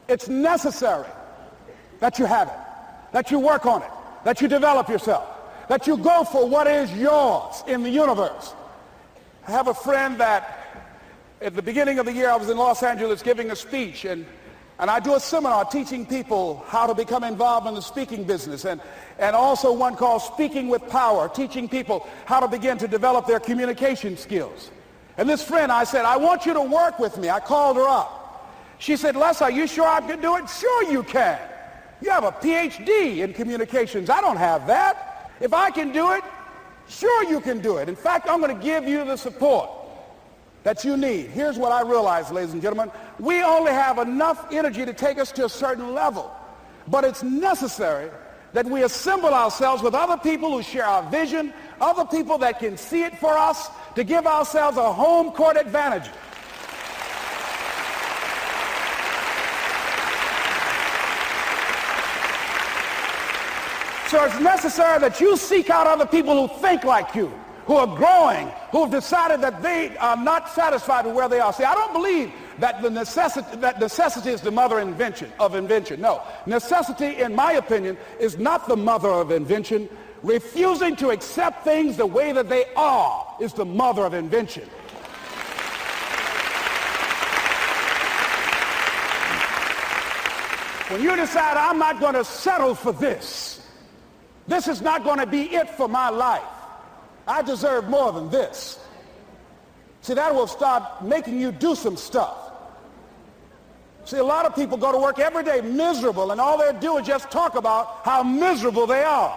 S21: It's necessary that you have it, that you work on it, that you develop yourself, that you go for what is yours in the universe. I have a friend that at the beginning of the year I was in Los Angeles giving a speech, and I do a seminar teaching people how to become involved in the speaking business, and also one called Speaking with Power, teaching people how to begin to develop their communication skills. And this friend, I said, I want you to work with me. I called her up. She said, Les, are you sure I can do it? Sure you can. You have a PhD in communications. I don't have that. If I can do it, sure you can do it. In fact, I'm going to give you the support that you need. Here's what I realize, ladies and gentlemen. We only have enough energy to take us to a certain level. But it's necessary that we assemble ourselves with other people who share our vision, other people that can see it for us, to give ourselves a home court advantage. So it's necessary that you seek out other people who think like you, who are growing, who have decided that they are not satisfied with where they are. See, I don't believe that necessity is the mother of invention. No, necessity, in my opinion, is not the mother of invention. Refusing to accept things the way that they are is the mother of invention. When you decide, I'm not going to settle for this, this is not going to be it for my life, I deserve more than this. See, that will start making you do some stuff. See, a lot of people go to work every day miserable, and all they do is just talk about how miserable they are.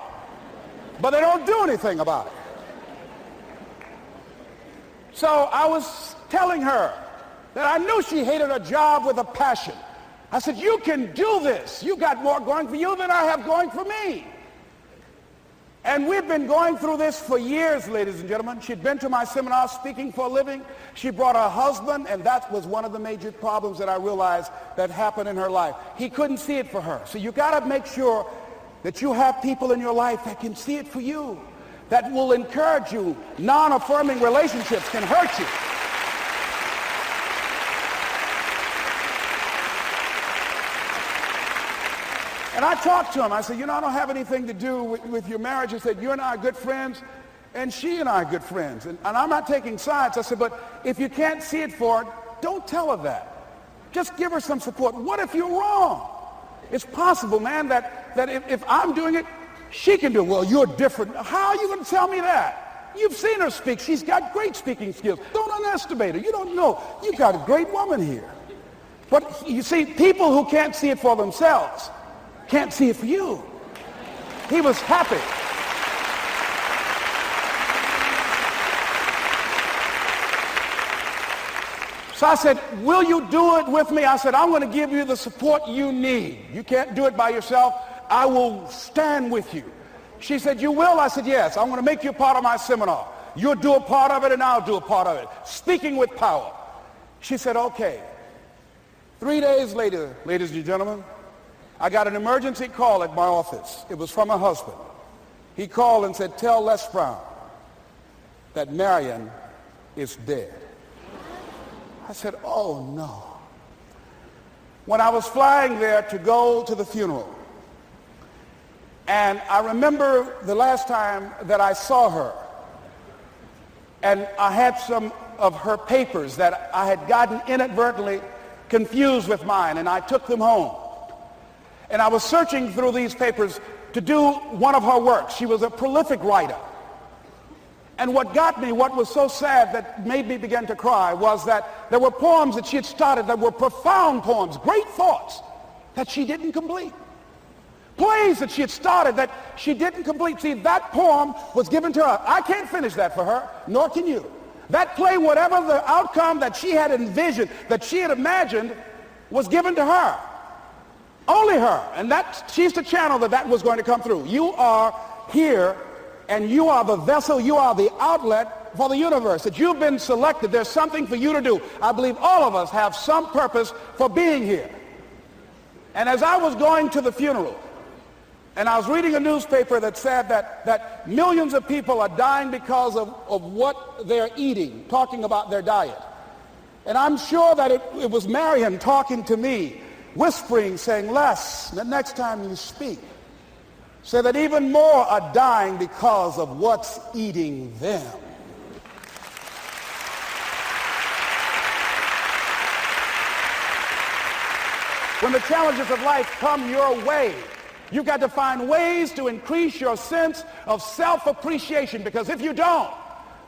S21: But they don't do anything about it. So I was telling her that I knew she hated her job with a passion. I said, you can do this. You got more going for you than I have going for me. And we've been going through this for years, ladies and gentlemen. She'd been to my seminar speaking for a living. She brought her husband, and that was one of the major problems that I realized that happened in her life. He couldn't see it for her. So you got to make sure that you have people in your life that can see it for you, that will encourage you. Non-affirming relationships can hurt you. And I talked to him. I said, I don't have anything to do with your marriage. He said, you and I are good friends. And she and I are good friends. And I'm not taking sides. I said, but if you can't see it for her, don't tell her that. Just give her some support. What if you're wrong? It's possible, man, that if I'm doing it, she can do it. Well, you're different. How are you going to tell me that? You've seen her speak. She's got great speaking skills. Don't underestimate her. You don't know. You've got a great woman here. But you see, people who can't see it for themselves can't see it for you. He was happy. So I said, will you do it with me? I said, I'm going to give you the support you need. You can't do it by yourself. I will stand with you. She said, you will? I said, yes. I'm going to make you part of my seminar. You'll do a part of it and I'll do a part of it. Speaking with power. She said, okay. 3 days later, ladies and gentlemen, I got an emergency call at my office. It was from her husband. He called and said, tell Les Brown that Marion is dead. I said, oh no. When I was flying there to go to the funeral, and I remember the last time that I saw her, and I had some of her papers that I had gotten inadvertently confused with mine, and I took them home. And I was searching through these papers to do one of her works. She was a prolific writer. And what got me, what was so sad that made me begin to cry, was that there were poems that she had started that were profound poems, great thoughts that she didn't complete. Plays that she had started that she didn't complete. See, that poem was given to her. I can't finish that for her, nor can you. That play, whatever the outcome that she had envisioned, that she had imagined, was given to her. Only her. And she's the channel that was going to come through. You are here, and you are the vessel, you are the outlet for the universe. That you've been selected. There's something for you to do. I believe all of us have some purpose for being here. And as I was going to the funeral, and I was reading a newspaper that said that millions of people are dying because of what they're eating, talking about their diet. And I'm sure that it was Marion talking to me, whispering, saying, Les, the next time you speak, say that even more are dying because of what's eating them. When the challenges of life come your way, you've got to find ways to increase your sense of self-appreciation, because if you don't,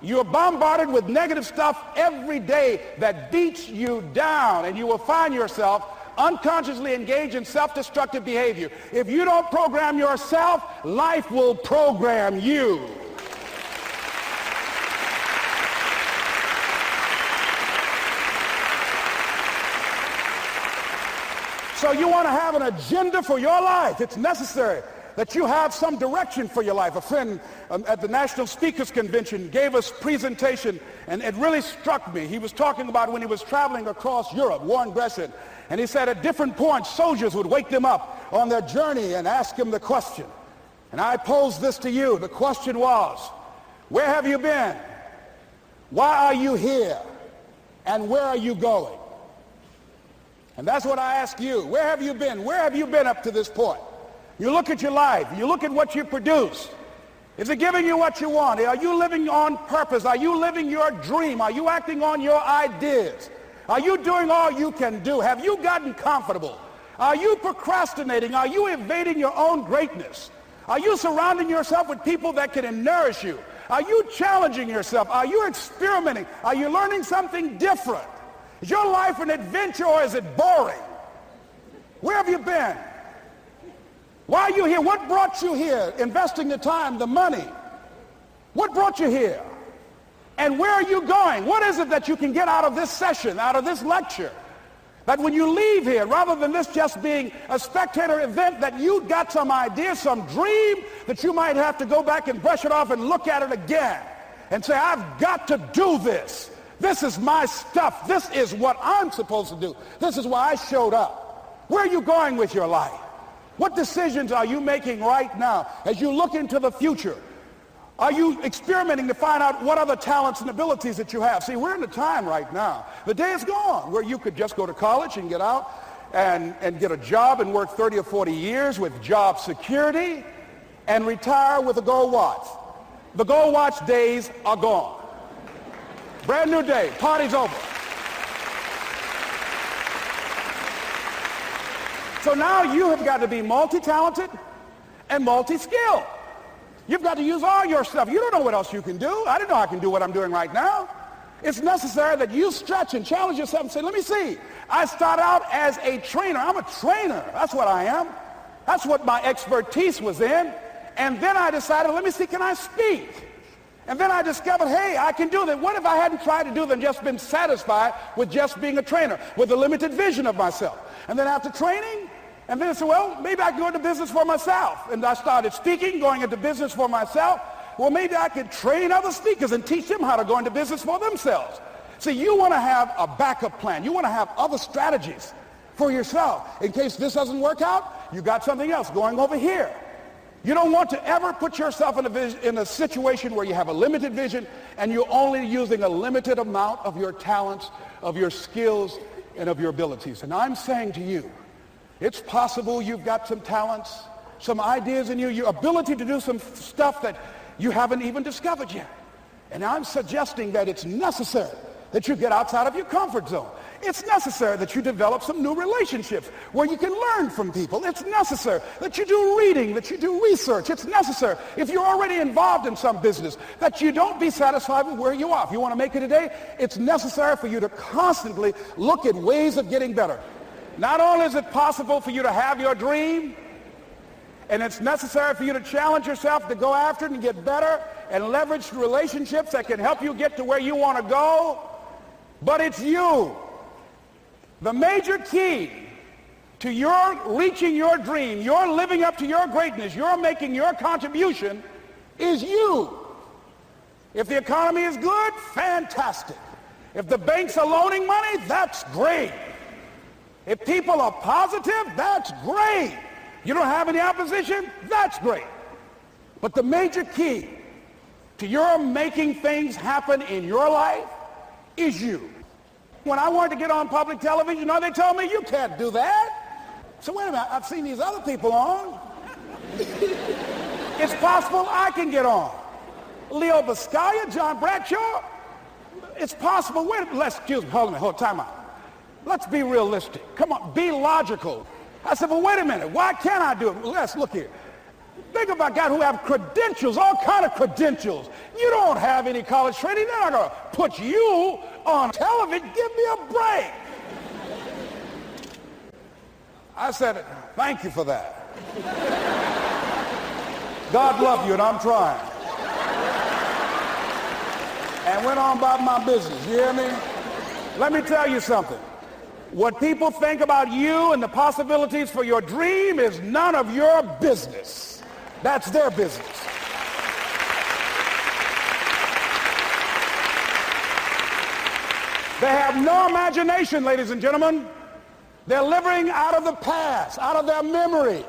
S21: you're bombarded with negative stuff every day that beats you down, and you will find yourself unconsciously engaged in self-destructive behavior. If you don't program yourself, life will program you. So you want to have an agenda for your life. It's necessary that you have some direction for your life. A friend at the National Speakers Convention gave us a presentation, and it really struck me. He was talking about when he was traveling across Europe, war and aggression, and he said at different points, soldiers would wake them up on their journey and ask them the question. And I posed this to you. The question was, where have you been? Why are you here? And where are you going? And that's what I ask you. Where have you been? Where have you been up to this point? You look at your life. You look at what you produce. Is it giving you what you want? Are you living on purpose? Are you living your dream? Are you acting on your ideas? Are you doing all you can do? Have you gotten comfortable? Are you procrastinating? Are you evading your own greatness? Are you surrounding yourself with people that can nourish you? Are you challenging yourself? Are you experimenting? Are you learning something different? Is your life an adventure, or is it boring? Where have you been? Why are you here? What brought you here? Investing the time, the money. What brought you here? And where are you going? What is it that you can get out of this session, out of this lecture? That when you leave here, rather than this just being a spectator event, that you got some idea, some dream, that you might have to go back and brush it off and look at it again and say, I've got to do this. This is my stuff. This is what I'm supposed to do. This is why I showed up. Where are you going with your life? What decisions are you making right now as you look into the future? Are you experimenting to find out what other talents and abilities that you have? See, we're in a time right now. The day is gone where you could just go to college and get out and get a job and work 30 or 40 years with job security and retire with a gold watch. The gold watch days are gone. Brand new day. Party's over. So now you have got to be multi-talented and multi-skilled. You've got to use all your stuff. You don't know what else you can do. I didn't know I can do what I'm doing right now. It's necessary that you stretch and challenge yourself and say, let me see. I started out as a trainer. I'm a trainer. That's what I am. That's what my expertise was in. And then I decided, let me see, can I speak? And then I discovered, hey, I can do that. What if I hadn't tried to do that and just been satisfied with just being a trainer, with a limited vision of myself? And then after training, and then I said, well, maybe I can go into business for myself. And I started speaking, going into business for myself. Well, maybe I could train other speakers and teach them how to go into business for themselves. See, you want to have a backup plan. You want to have other strategies for yourself. In case this doesn't work out, you got something else going over here. You don't want to ever put yourself in a situation where you have a limited vision and you're only using a limited amount of your talents, of your skills, and of your abilities. And I'm saying to you, it's possible you've got some talents, some ideas in you, your ability to do some stuff that you haven't even discovered yet. And I'm suggesting that it's necessary that you get outside of your comfort zone. It's necessary that you develop some new relationships where you can learn from people. It's necessary that you do reading, that you do research. It's necessary, if you're already involved in some business, that you don't be satisfied with where you are. If you want to make it today, it's necessary for you to constantly look at ways of getting better. Not only is it possible for you to have your dream, and it's necessary for you to challenge yourself to go after it and get better and leverage relationships that can help you get to where you want to go, but it's you. The major key to your reaching your dream, your living up to your greatness, your making your contribution is you. If the economy is good, fantastic. If the banks are loaning money, that's great. If people are positive, that's great. You don't have any opposition, that's great. But the major key to your making things happen in your life is you. When I wanted to get on public television, you know, they told me, you can't do that. So wait a minute, I've seen these other people on. It's possible I can get on. Leo Vizcaya, John Bradshaw. It's possible. Excuse me, hold on, time out. Let's be realistic. Come on, be logical. I said, well, wait a minute. Why can't I do it? Let's look here. Think about guys who have credentials, all kind of credentials. You don't have any college training. They're not going to put you on television. Give me a break. I said, thank you for that. God love you, and I'm trying. And went on about my business. You hear me? Let me tell you something. What people think about you and the possibilities for your dream is none of your business. That's their business. They have no imagination, ladies and gentlemen. They're living out of the past, out of their memory.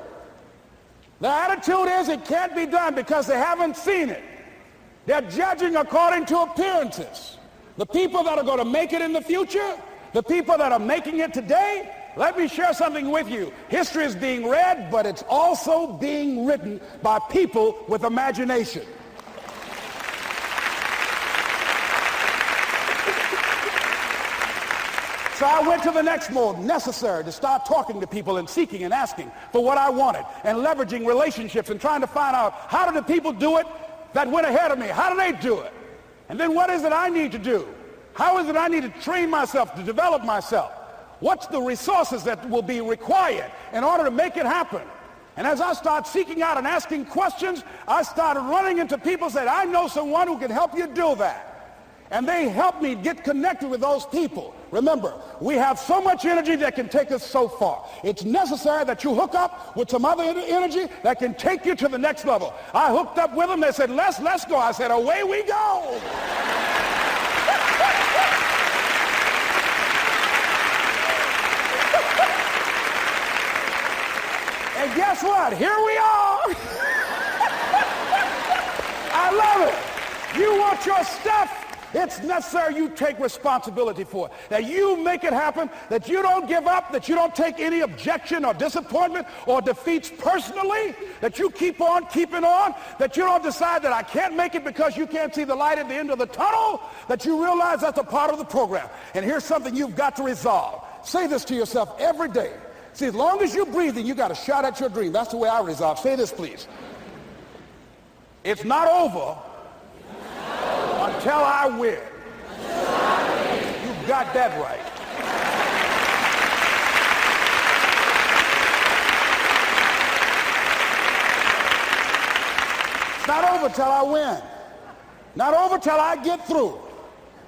S21: Their attitude is it can't be done because they haven't seen it. They're judging according to appearances. The people that are going to make it in the future, the people that are making it today, let me share something with you. History is being read, but it's also being written by people with imagination. So I went to the next mode, necessary to start talking to people and seeking and asking for what I wanted and leveraging relationships and trying to find out how do the people do it that went ahead of me? How do they do it? And then what is it I need to do? How is it I need to train myself, to develop myself? What's the resources that will be required in order to make it happen? And as I start seeking out and asking questions, I started running into people who said, I know someone who can help you do that. And they helped me get connected with those people. Remember, we have so much energy that can take us so far. It's necessary that you hook up with some other energy that can take you to the next level. I hooked up with them. They said, let's go. I said, away we go. And guess what? Here we are. I love it. You want your stuff? It's it's necessary you take responsibility for it, that you make it happen, that you don't give up, that you don't take any objection or disappointment or defeats personally, that you keep on keeping on, that you don't decide that I can't make it because you can't see the light at the end of the tunnel, that you realize that's a part of the program. And here's something you've got to resolve. Say this to yourself every day. See, as long as you're breathing, you got a shot at your dream. That's the way I resolve. Say this, please. It's not over until I win. You got that right. It's not over till I win. Not over till I get through.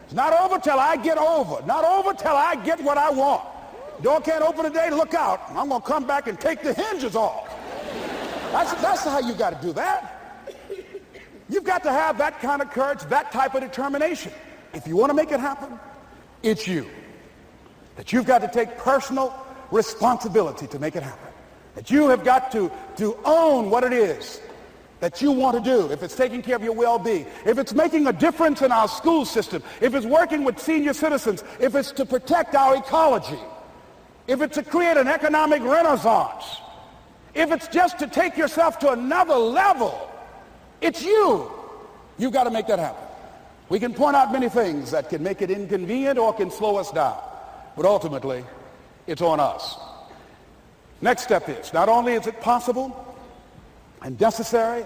S21: It's not over till I get over. Not over till I get what I want. Door can't open today, look out. I'm going to come back and take the hinges off. That's how you got to do that. You've got to have that kind of courage, that type of determination. If you want to make it happen, it's you. That you've got to take personal responsibility to make it happen. That you have got to own what it is that you want to do. If it's taking care of your well-being, if it's making a difference in our school system, if it's working with senior citizens, if it's to protect our ecology, if it's to create an economic renaissance, if it's just to take yourself to another level, it's you. You've got to make that happen. We can point out many things that can make it inconvenient or can slow us down, but ultimately, it's on us. Next step is, not only is it possible and necessary,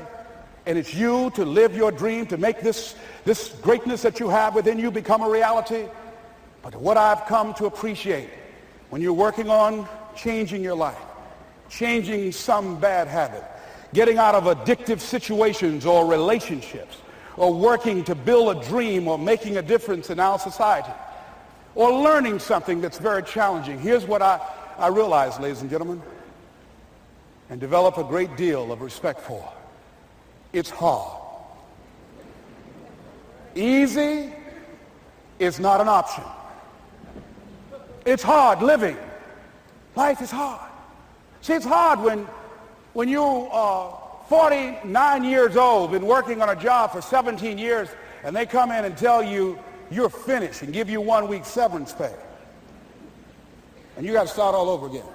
S21: and it's you to live your dream, to make this greatness that you have within you become a reality, but what I've come to appreciate when you're working on changing your life, changing some bad habit, getting out of addictive situations or relationships, or working to build a dream or making a difference in our society, or learning something that's very challenging. Here's what I realize, ladies and gentlemen, and develop a great deal of respect for. It's hard. Easy is not an option. It's hard living. Life is hard. See, it's hard when you are 49 years old, been working on a job for 17 years, and they come in and tell you you're finished and give you 1 week severance pay. And you got to start all over again.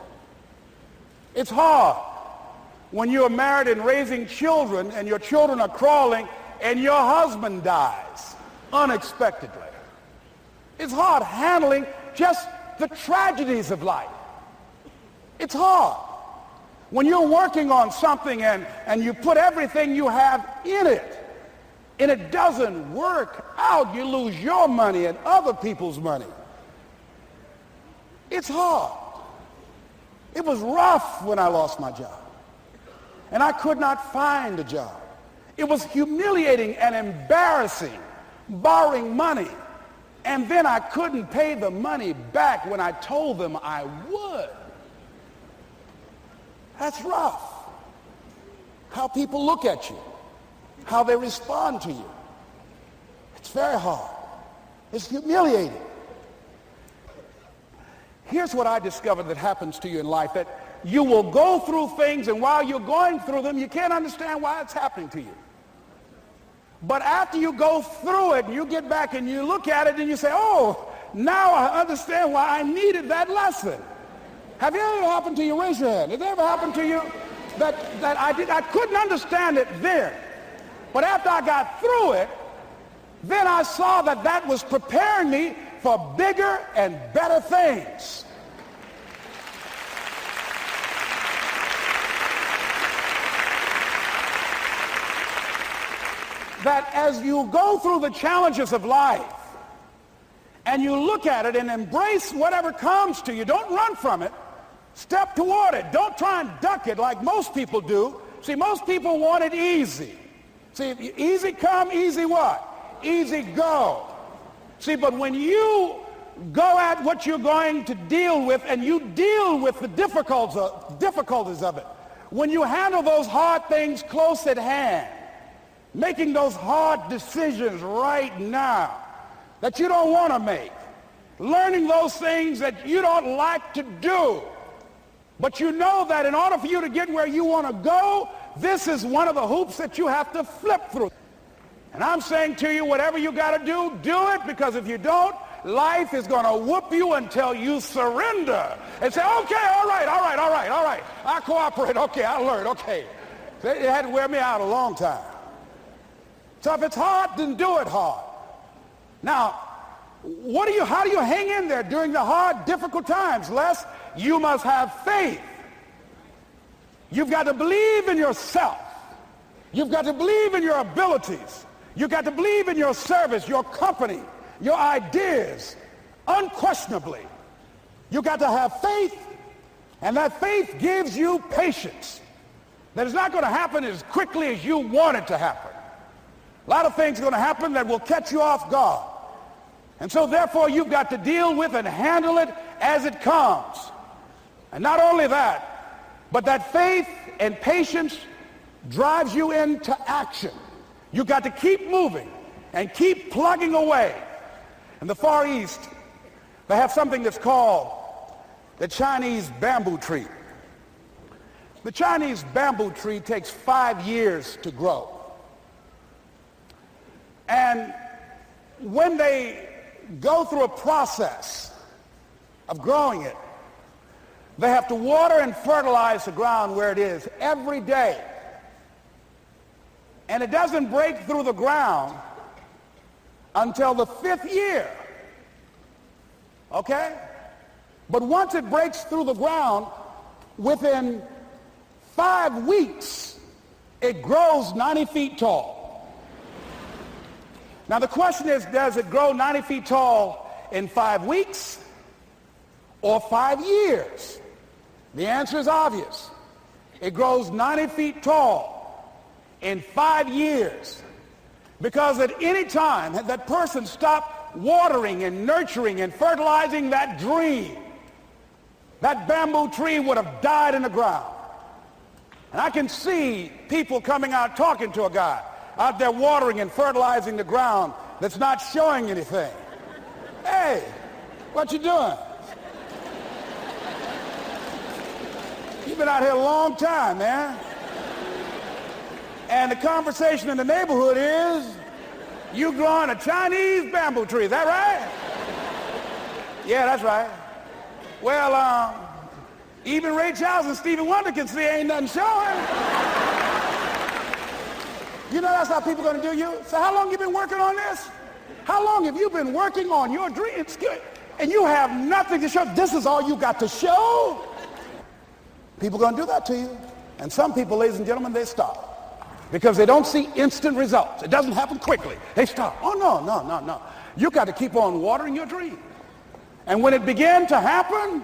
S21: It's hard when you're married and raising children and your children are crawling and your husband dies unexpectedly. It's hard handling just the tragedies of life. It's hard when you're working on something and you put everything you have in it and it doesn't work out. You lose your money and other people's money. It's hard. It was rough when I lost my job. And I could not find a job. It was humiliating and embarrassing, borrowing money. And then I couldn't pay the money back when I told them I would. That's rough. How people look at you, how they respond to you. It's very hard. It's humiliating. Here's what I discovered that happens to you in life, that you will go through things, and while you're going through them, you can't understand why it's happening to you. But after you go through it, and you get back and you look at it and you say, oh, now I understand why I needed that lesson. Have it ever happened to you? Raise your hand. Has it ever happened to you that I couldn't understand it then, but after I got through it, then I saw that that was preparing me for bigger and better things. That as you go through the challenges of life and you look at it and embrace whatever comes to you, don't run from it. Step toward it. Don't try and duck it like most people do. See, most people want it easy. See, easy come, easy what? Easy go. See, but when you go at what you're going to deal with and you deal with the difficulties of it, when you handle those hard things close at hand, making those hard decisions right now that you don't want to make, learning those things that you don't like to do, but you know that in order for you to get where you want to go, this is one of the hoops that you have to flip through. And I'm saying to you, whatever you got to do, do it, because if you don't, life is going to whoop you until you surrender and say, okay, all right, I cooperate, okay, I learned, okay. It had to wear me out a long time. So if it's hard, then do it hard. Now, how do you hang in there during the hard, difficult times? Les, you must have faith. You've got to believe in yourself. You've got to believe in your abilities. You've got to believe in your service, your company, your ideas, unquestionably. You've got to have faith, and that faith gives you patience. That it's not going to happen as quickly as you want it to happen. A lot of things are going to happen that will catch you off guard. And so therefore you've got to deal with and handle it as it comes. And not only that, but that faith and patience drives you into action. You've got to keep moving and keep plugging away. In the Far East, they have something that's called the Chinese bamboo tree. The Chinese bamboo tree takes 5 years to grow. And when they go through a process of growing it, they have to water and fertilize the ground where it is every day. And it doesn't break through the ground until the 5th year. Okay? But once it breaks through the ground, within 5 weeks, it grows 90 feet tall. Now the question is, does it grow 90 feet tall in 5 weeks or 5 years? The answer is obvious. It grows 90 feet tall in 5 years, because at any time had that person stopped watering and nurturing and fertilizing that dream, that bamboo tree would have died in the ground. And I can see people coming out talking to a guy out there watering and fertilizing the ground that's not showing anything. Hey, what you doing? You've been out here a long time, man. And the conversation in the neighborhood is, you growing a Chinese bamboo tree, is that right? Yeah, that's right. Well, even Ray Charles and Stevie Wonder can see ain't nothing showing. You know that's how people are going to do you? So how long you been working on this? How long have you been working on your dreams? And you have nothing to show. This is all you got to show? People are going to do that to you. And some people, ladies and gentlemen, they stop. Because they don't see instant results. It doesn't happen quickly. They stop. Oh, no. You got to keep on watering your dream. And when it began to happen,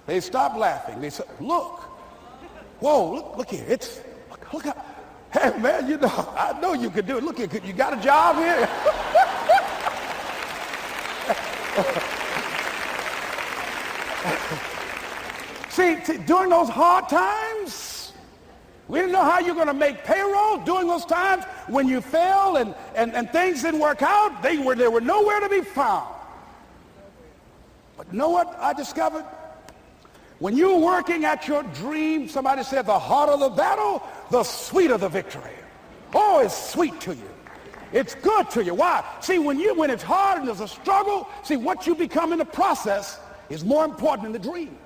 S21: they stopped laughing. They said, look. Whoa, look here. Look out. Hey, man, you know, I know you could do it. Look here, you got a job here? See, during those hard times, we didn't know how you're going to make payroll. During those times when you failed and things didn't work out, they were nowhere to be found. But you know what I discovered? When you're working at your dream, somebody said the harder the battle, the sweeter the victory. Oh, it's sweet to you. It's good to you. Why? See, when it's hard and there's a struggle, see, what you become in the process is more important than the dream.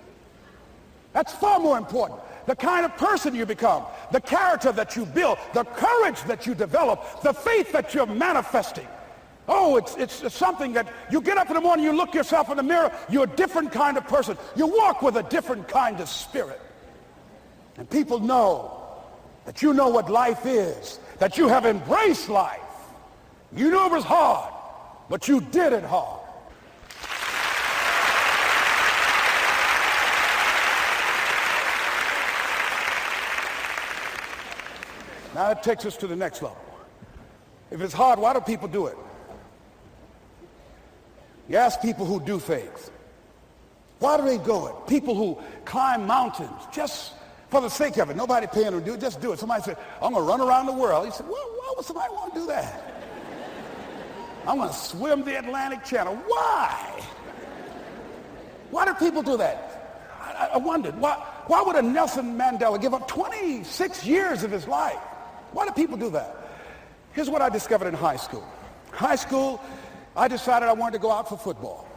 S21: That's far more important. The kind of person you become, the character that you build, the courage that you develop, the faith that you're manifesting. Oh, it's something that you get up in the morning, you look yourself in the mirror, you're a different kind of person. You walk with a different kind of spirit. And people know that you know what life is, that you have embraced life. You knew it was hard, but you did it hard. Now that takes us to the next level. If it's hard, why do people do it? You ask people who do things. Why do they do it? People who climb mountains just for the sake of it. Nobody paying them to do it. Just do it. Somebody said, I'm going to run around the world. He said, well, why would somebody want to do that? I'm going to swim the Atlantic Channel. Why? Why do people do that? I wondered. Why would a Nelson Mandela give up 26 years of his life? Why do people do that? Here's what I discovered in high school. High school, I decided I wanted to go out for football.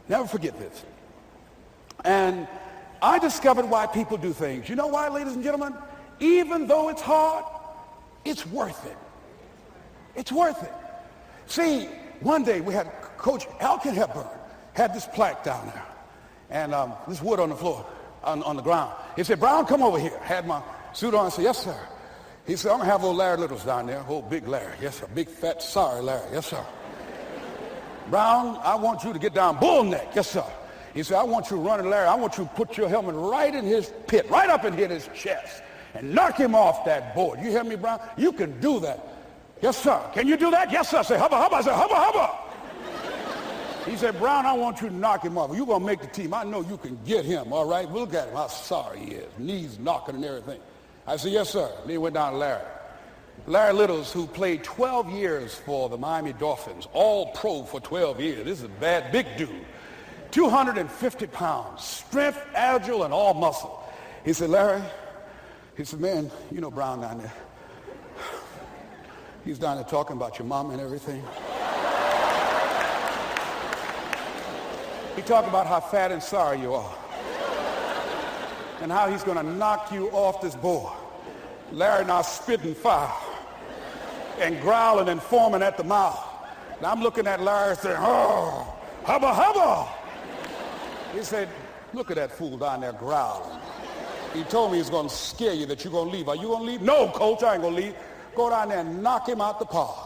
S21: Never forget this. And I discovered why people do things. You know why, ladies and gentlemen? Even though it's hard, it's worth it. It's worth it. See, one day we had Coach Alkin Hepburn had this plaque down there, and this wood on the floor, on the ground. He said, "Brown, come over here." Had my suit on. I said, "Yes, sir." He said, "I'm gonna have old Larry Littles down there, old big Larry." "Yes, sir." "Big, fat, sorry Larry." "Yes, sir." "Brown, I want you to get down bull neck." "Yes, sir." He said, "I want you running Larry. I want you to put your helmet right in his pit, right up in his chest, and knock him off that board. You hear me, Brown? You can do that." "Yes, sir." "Can you do that?" "Yes, sir." I said, "Hubba, hubba." I said, "Hubba, hubba." He said, "Brown, I want you to knock him off. You're going to make the team. I know you can get him, all right? Look at him, how sorry he is. Knees knocking and everything." I said, "Yes, sir." Then he went down to Larry. Larry Littles, who played 12 years for the Miami Dolphins, all pro for 12 years. This is a bad, big dude. 250 pounds, strength, agile, and all muscle. He said, "Larry," he said, "Man, you know Brown down there. He's down there talking about your mama and everything. He talked about how fat and sorry you are and how he's going to knock you off this board." Larry now spitting fire and growling and foaming at the mouth. Now I'm looking at Larry saying, "Oh, hubba, hubba." He said, "Look at that fool down there growling. He told me he's going to scare you, that you're going to leave. Are you going to leave?" "No, Coach, I ain't going to leave." "Go down there and knock him out the park."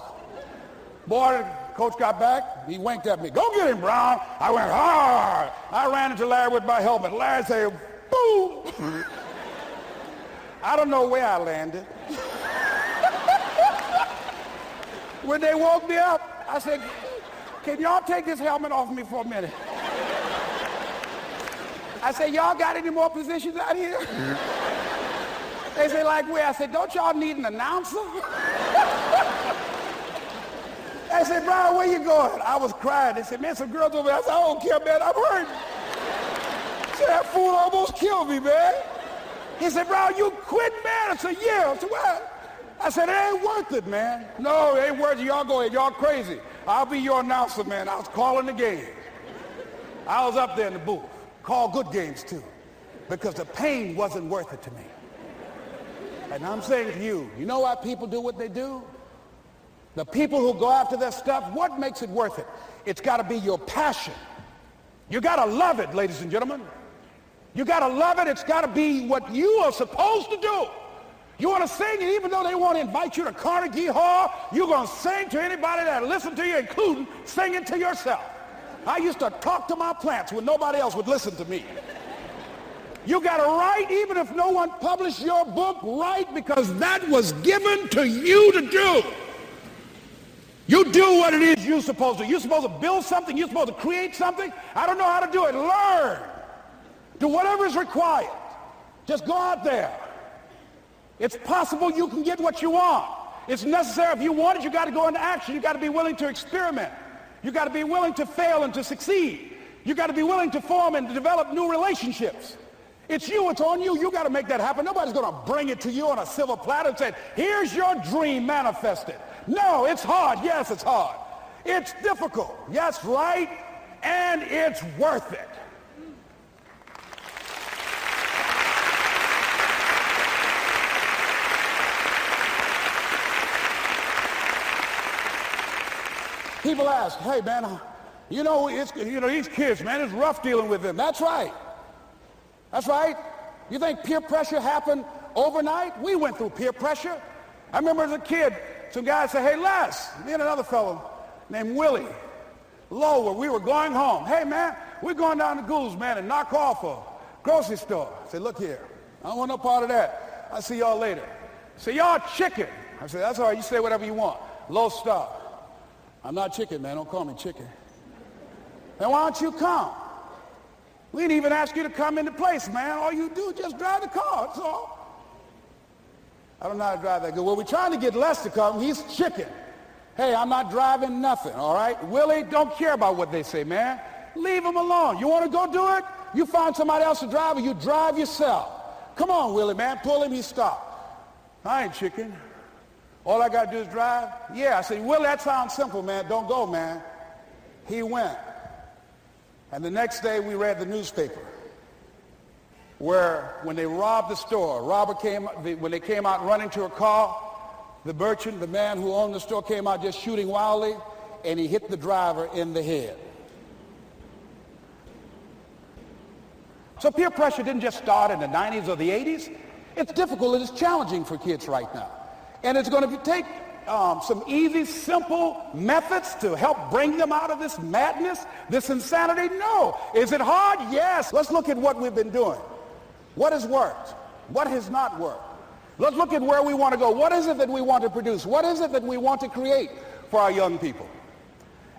S21: Boy, Coach got back. He winked at me. "Go get him, Brown." I went hard. I ran into Larry with my helmet. Larry said, "Boom." I don't know where I landed. When they woke me up, I said, "Can y'all take this helmet off me for a minute?" I said, "Y'all got any more positions out here?" They said, "Like where?" I said, "Don't y'all need an announcer?" I said, "Brown, where you going?" I was crying. They said, "Man, some girls over there." I said, "I don't care, man. I'm hurt." I said, "That fool almost killed me, man." He said, "Brown, you quit, man." I said, "Yeah." I said, "What?" I said, "It ain't worth it, man." "No, it ain't worth it. Y'all go ahead. Y'all crazy. I'll be your announcer, man." I was calling the game. I was up there in the booth. Called good games, too, because the pain wasn't worth it to me. And I'm saying to you, you know why people do what they do? The people who go after their stuff, what makes it worth it? It's got to be your passion. You got to love it, ladies and gentlemen. You got to love it. It's got to be what you are supposed to do. You want to sing, and even though they want to invite you to Carnegie Hall, you're going to sing to anybody that listens to you, including singing to yourself. I used to talk to my plants when nobody else would listen to me. You got to write, even if no one published your book, write, because that was given to you to do. You do what it is you're supposed to. You're supposed to build something. You're supposed to create something. I don't know how to do it. Learn. Do whatever is required. Just go out there. It's possible you can get what you want. It's necessary. If you want it, you got to go into action. You got to be willing to experiment. You got to be willing to fail and to succeed. You got to be willing to form and to develop new relationships. It's you. It's on you. You got to make that happen. Nobody's going to bring it to you on a silver platter and say, "Here's your dream manifested." No, it's hard. Yes, it's hard. It's difficult. Yes, right. And it's worth it. People ask, "Hey, man, these kids, man, it's rough dealing with them." That's right. That's right. You think peer pressure happened overnight? We went through peer pressure. I remember as a kid, some guys said, "Hey, Les," me and another fellow named Willie Lower, we were going home. "Hey, man, we're going down to Gould's, man, and knock off a grocery store." I said, "Look here, I don't want no part of that. I'll see y'all later." I said, "Y'all chicken." I said, "That's all right. You say whatever you want. Low star." "I'm not chicken, man. Don't call me chicken." "Then why don't you come? We didn't even ask you to come into place, man. All you do is just drive the car. That's all." "I don't know how to drive that good." "Well, we're trying to get Les to come. He's chicken." "Hey, I'm not driving nothing, all right? Willie, don't care about what they say, man. Leave him alone. You want to go do it? You find somebody else to drive, or you drive yourself. Come on, Willie, man. Pull him. He stopped. "I ain't chicken. All I got to do is drive? Yeah. I said, Willie, that sounds simple, man. Don't go, man. He went. And the next day we read the newspaper where when they robbed the store, when they came out running to a car, the merchant, the man who owned the store, came out just shooting wildly, and he hit the driver in the head. So peer pressure didn't just start in the 90s or the 80s. It's difficult and it's challenging for kids right now. And it's going to take some easy, simple methods to help bring them out of this madness, this insanity? No. Is it hard? Yes. Let's look at what we've been doing. What has worked? What has not worked? Let's look at where we want to go. What is it that we want to produce? What is it that we want to create for our young people?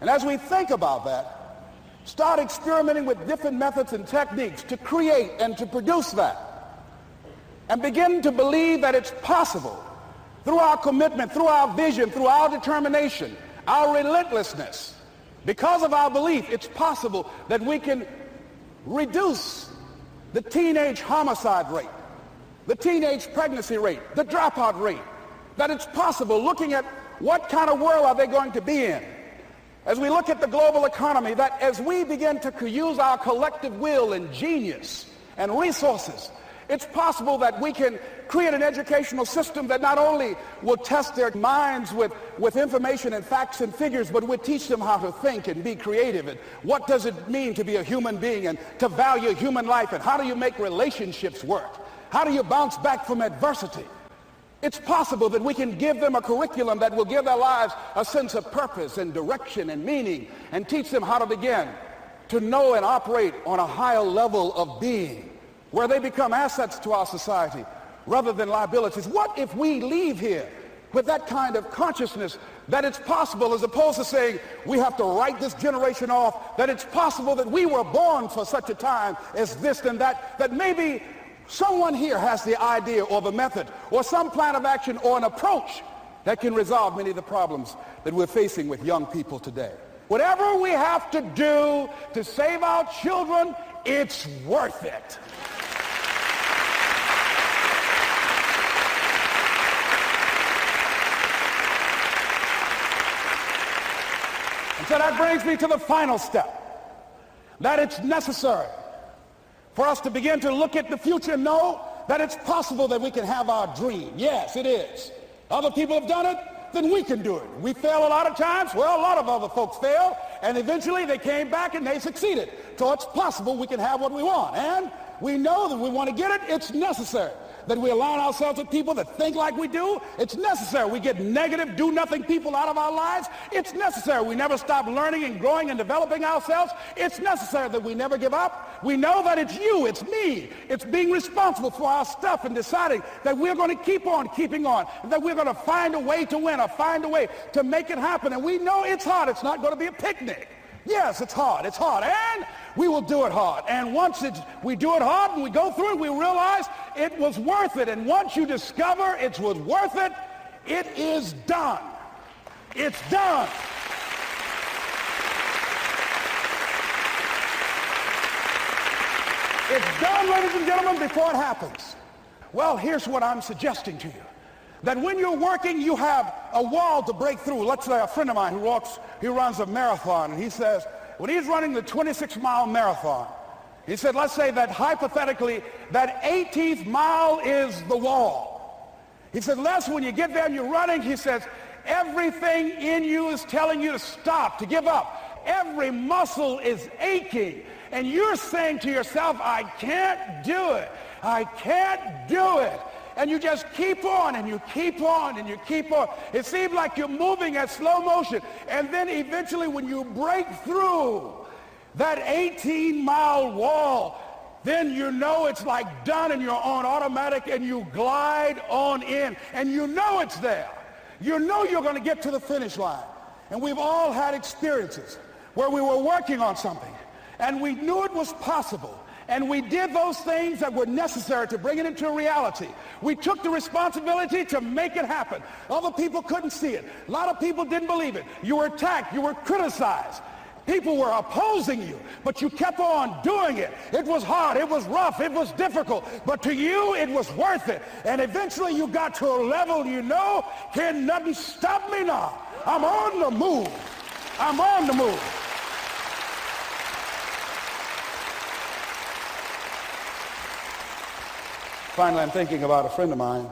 S21: And as we think about that, start experimenting with different methods and techniques to create and to produce that. And begin to believe that it's possible through our commitment, through our vision, through our determination, our relentlessness. Because of our belief, it's possible that we can reduce the teenage homicide rate, the teenage pregnancy rate, the dropout rate, that it's possible, looking at what kind of world are they going to be in. As we look at the global economy, that as we begin to use our collective will and genius and resources, it's possible that we can create an educational system that not only will test their minds with information and facts and figures, but will teach them how to think and be creative. And what does it mean to be a human being and to value human life? And how do you make relationships work? How do you bounce back from adversity? It's possible that we can give them a curriculum that will give their lives a sense of purpose and direction and meaning, and teach them how to begin to know and operate on a higher level of being, where they become assets to our society rather than liabilities. What if we leave here with that kind of consciousness that it's possible, as opposed to saying we have to write this generation off, that it's possible that we were born for such a time as this and that, that maybe someone here has the idea or the method or some plan of action or an approach that can resolve many of the problems that we're facing with young people today. Whatever we have to do to save our children, it's worth it. And so that brings me to the final step, that it's necessary for us to begin to look at the future and know that it's possible that we can have our dream. Yes, it is. Other people have done it, then we can do it. We fail a lot of times. Well, a lot of other folks fail, and eventually they came back and they succeeded. So it's possible we can have what we want. And we know that we want to get it. It's necessary that we align ourselves with people that think like we do. It's necessary we get negative, do-nothing people out of our lives. It's necessary we never stop learning and growing and developing ourselves. It's necessary that we never give up. We know that it's you, it's me. It's being responsible for our stuff and deciding that we're going to keep on keeping on, and that we're going to find a way to win or find a way to make it happen. And we know it's hard. It's not going to be a picnic. Yes, it's hard, and we will do it hard. And once we do it hard and we go through it, we realize it was worth it. And once you discover it was worth it, it is done. It's done. It's done, ladies and gentlemen, before it happens. Well, here's what I'm suggesting to you. That when you're working, you have a wall to break through. Let's say a friend of mine he runs a marathon, and he says, when he's running the 26-mile marathon, he said, let's say that hypothetically, that 18th mile is the wall. He said, Les, when you get there and you're running, he says, everything in you is telling you to stop, to give up. Every muscle is aching, and you're saying to yourself, I can't do it. I can't do it. And you just keep on, and you keep on, and you keep on. It seems like you're moving at slow motion. And then eventually when you break through that 18-mile wall, then you know it's like done and you're on automatic and you glide on in. And you know it's there. You know you're going to get to the finish line. And we've all had experiences where we were working on something and we knew it was possible. And we did those things that were necessary to bring it into reality. We took the responsibility to make it happen. Other people couldn't see it. A lot of people didn't believe it. You were attacked. You were criticized. People were opposing you, but you kept on doing it. It was hard, it was rough, it was difficult, but to you it was worth it. And eventually you got to a level, can nothing stop me now. I'm on the move. I'm on the move. Finally, I'm thinking about a friend of mine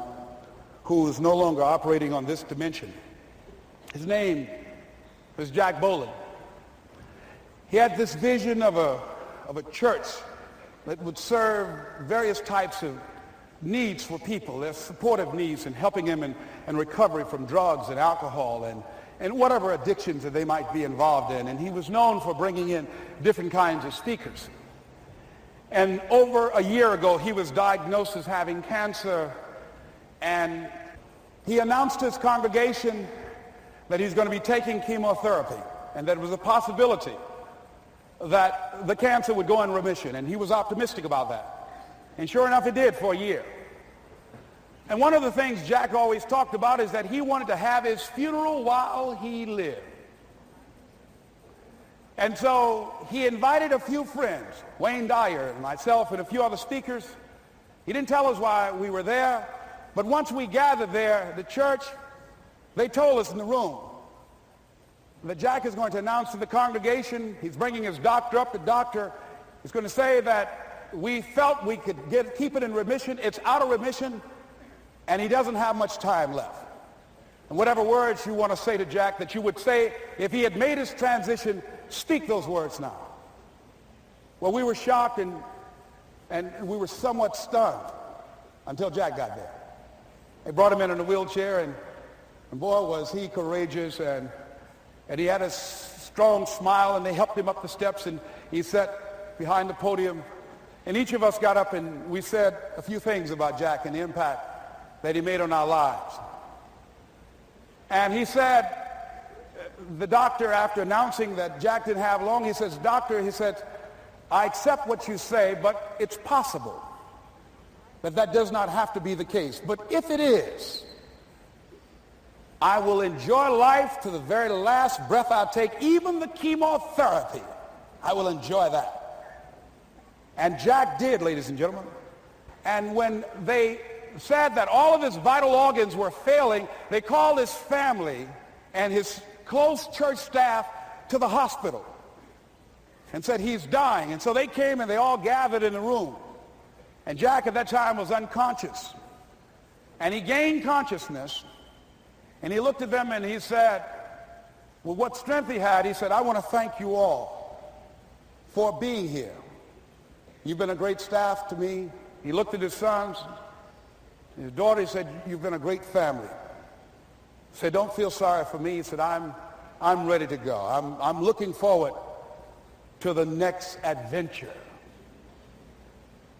S21: who is no longer operating on this dimension. His name was Jack Boland. He had this vision of a church that would serve various types of needs for people, their supportive needs and helping them in recovery from drugs and alcohol and whatever addictions that they might be involved in. And he was known for bringing in different kinds of speakers. And over a year ago, he was diagnosed as having cancer, and he announced to his congregation that he's going to be taking chemotherapy, and that it was a possibility that the cancer would go in remission, and he was optimistic about that. And sure enough, it did for a year. And one of the things Jack always talked about is that he wanted to have his funeral while he lived. And so he invited a few friends, Wayne Dyer and myself and a few other speakers. He didn't tell us why we were there, but once we gathered there, the church, they told us in the room that Jack is going to announce to the congregation, he's bringing his doctor up. The doctor is going to say that we felt we could keep it in remission. It's out of remission, and he doesn't have much time left. And whatever words you want to say to Jack that you would say if he had made his transition, speak those words now. Well, we were shocked and we were somewhat stunned until Jack got there. They brought him in a wheelchair, and boy, was he courageous, and he had a strong smile, and they helped him up the steps, and he sat behind the podium. And each of us got up and we said a few things about Jack and the impact that he made on our lives. And he said, the doctor, after announcing that Jack didn't have long, he says, "Doctor," he said, "I accept what you say, but it's possible that does not have to be the case. But if it is, I will enjoy life to the very last breath I take, even the chemotherapy. I will enjoy that." And Jack did, ladies and gentlemen. And when they said that all of his vital organs were failing, they called his family and his close church staff to the hospital and said, "He's dying." And so they came and they all gathered in the room. And Jack at that time was unconscious. And he gained consciousness, and he looked at them and he said, with what strength he had, he said, "I want to thank you all for being here. You've been a great staff to me." He looked at his sons, his daughter. He said, "You've been a great family." He said, "Don't feel sorry for me." He said, I'm ready to go. I'm looking forward to the next adventure."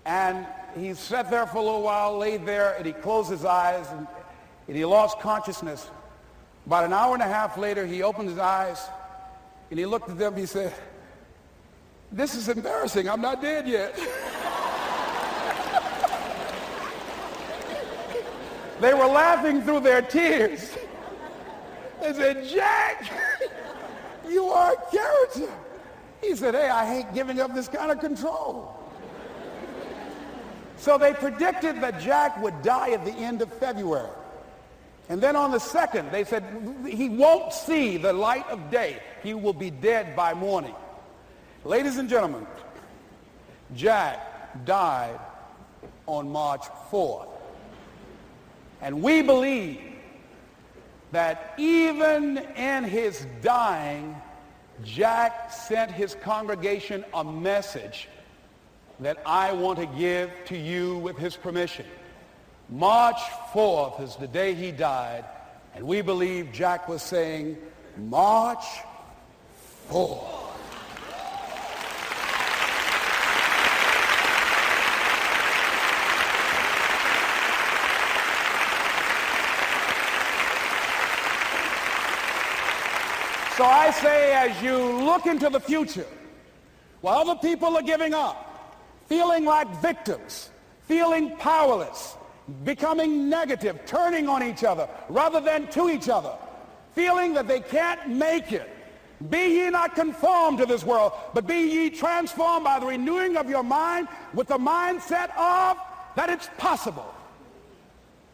S21: And he sat there for a little while, laid there, and he closed his eyes, and he lost consciousness. About an hour and a half later, he opened his eyes, and he looked at them. He said, "This is embarrassing. I'm not dead yet." They were laughing through their tears. They said, "Jack, you are a character." He said, "Hey, I hate giving up this kind of control." So they predicted that Jack would die at the end of February. And then on the 2nd, they said, he won't see the light of day. He will be dead by morning. Ladies and gentlemen, Jack died on March 4th. And we believe that even in his dying, Jack sent his congregation a message that I want to give to you with his permission. March 4th is the day he died, and we believe Jack was saying, "March 4th." So I say, as you look into the future, while other people are giving up, feeling like victims, feeling powerless, becoming negative, turning on each other rather than to each other, feeling that they can't make it, Be ye not conformed to this world, but be ye transformed by the renewing of your mind with the mindset of that it's possible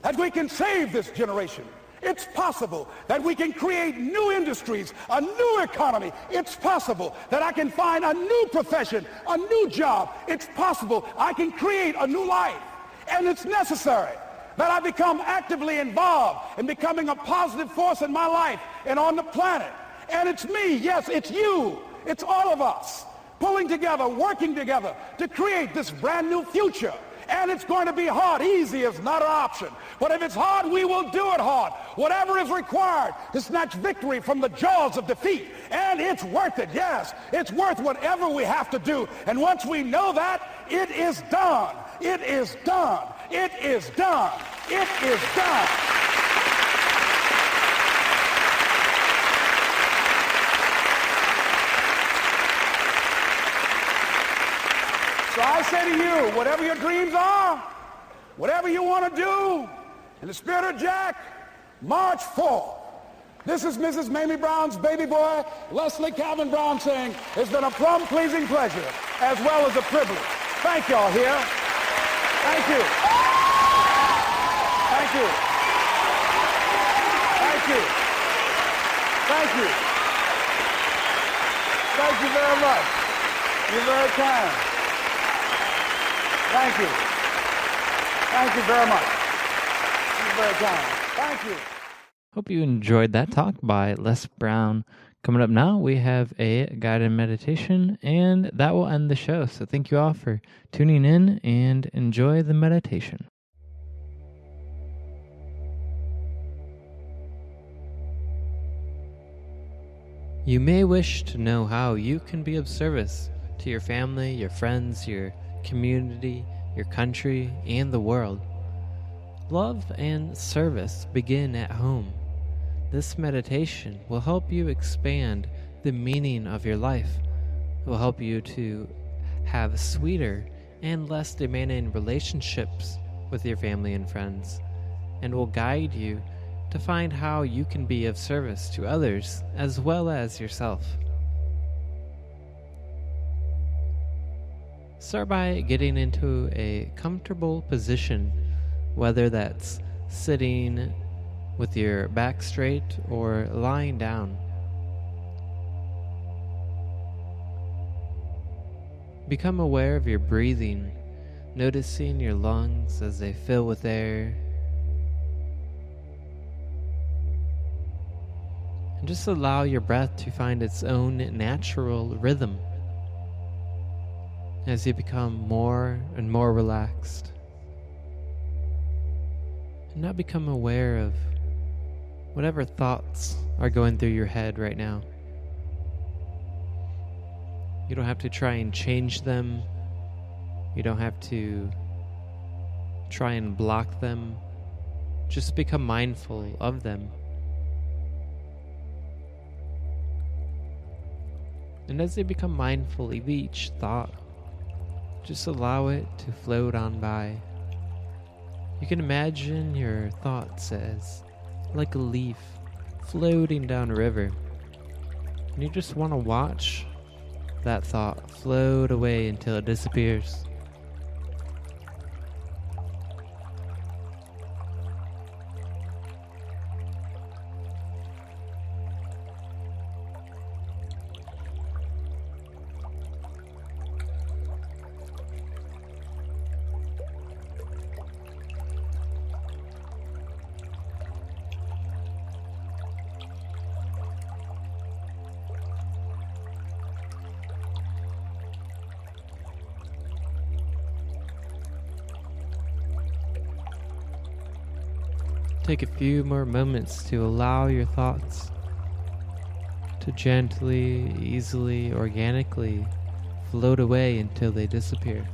S21: that we can save this generation. It's possible that we can create new industries, a new economy. It's possible that I can find a new profession, a new job. It's possible I can create a new life. And it's necessary that I become actively involved in becoming a positive force in my life and on the planet. And it's me, yes, it's you, it's all of us, pulling together, working together to create this brand new future. And it's going to be hard. Easy is not an option. But if it's hard, we will do it hard. Whatever is required to snatch victory from the jaws of defeat. And it's worth it, yes. It's worth whatever we have to do. And once we know that, it is done. It is done. It is done. It is done. So I say to you, whatever your dreams are, whatever you want to do, in the spirit of Jack, march forth. This is Mrs. Mamie Brown's baby boy, Leslie Calvin Brown, saying, it's been a plum-pleasing pleasure as well as a privilege. Thank y'all here. Thank you. Thank you. Thank you. Thank you. Thank you very much. You're very kind. Thank you. Thank you very much. You're very kind. Thank you.
S8: Hope you enjoyed that talk by Les Brown. Coming up now, we have a guided meditation, and that will end the show. So thank you all for tuning in, and enjoy the meditation. You may wish to know how you can be of service to your family, your friends, your community, your country, and the world. Love and service begin at home. This meditation will help you expand the meaning of your life. It will help you to have sweeter and less demanding relationships with your family and friends, and will guide you to find how you can be of service to others as well as yourself. Start by getting into a comfortable position, whether that's sitting with your back straight or lying down. Become aware of your breathing, noticing your lungs as they fill with air. And just allow your breath to find its own natural rhythm as you become more and more relaxed. And now become aware of whatever thoughts are going through your head right now. You don't have to try and change them. You don't have to try and block them. Just become mindful of them. And as you become mindful of each thought, just allow it to float on by. You can imagine your thoughts as like a leaf floating down a river. And you just want to watch that thought float away until it disappears. Take a few more moments to allow your thoughts to gently, easily, organically float away until they disappear.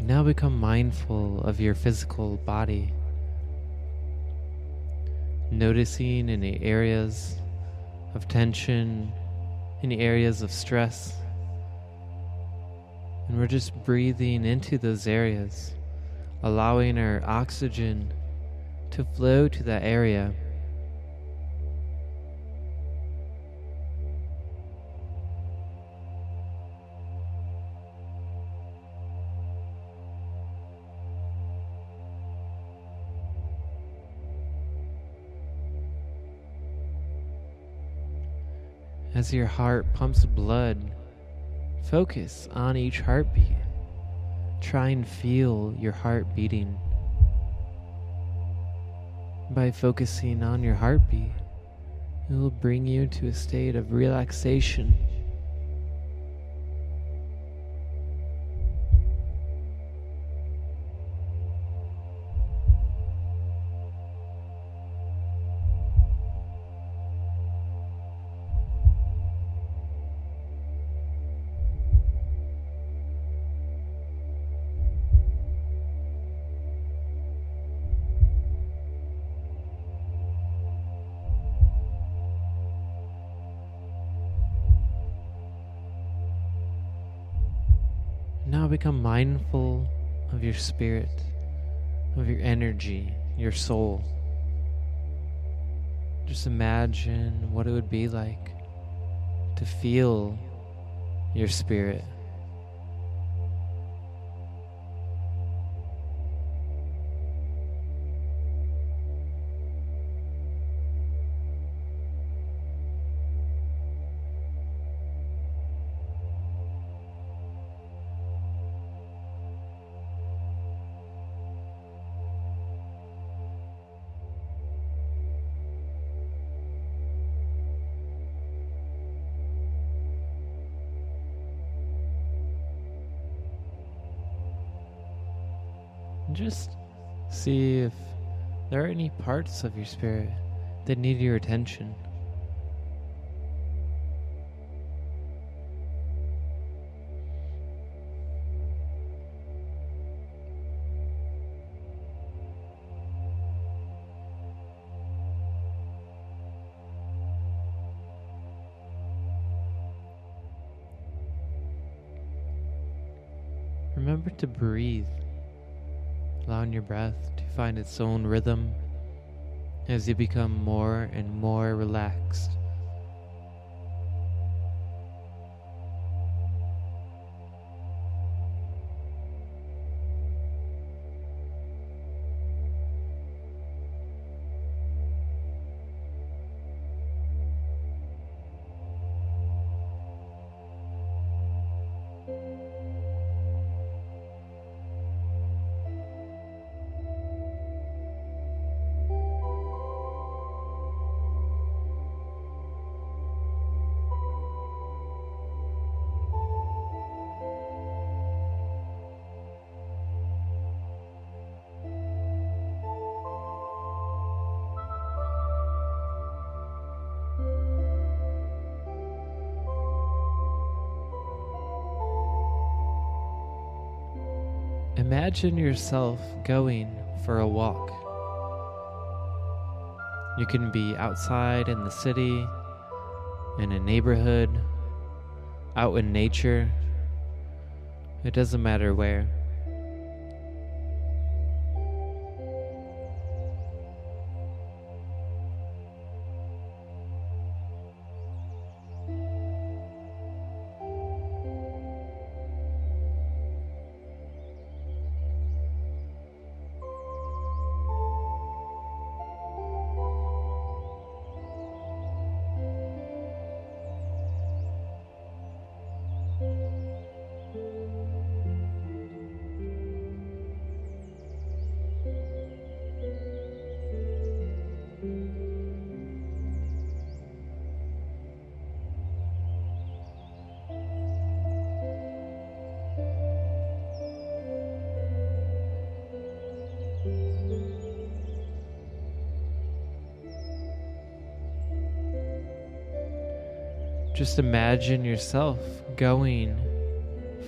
S8: Now become mindful of your physical body, noticing any areas of tension, any areas of stress. And we're just breathing into those areas, allowing our oxygen to flow to that area. As your heart pumps blood, focus on each heartbeat. Try and feel your heart beating. By focusing on your heartbeat, it will bring you to a state of relaxation. Now become mindful of your spirit, of your energy, your soul. Just imagine what it would be like to feel your spirit. Just see if there are any parts of your spirit that need your attention. Remember to breathe, allowing your breath to find its own rhythm as you become more and more relaxed. Imagine yourself going for a walk. You can be outside in the city, in a neighborhood, out in nature. It doesn't matter where. Just imagine yourself going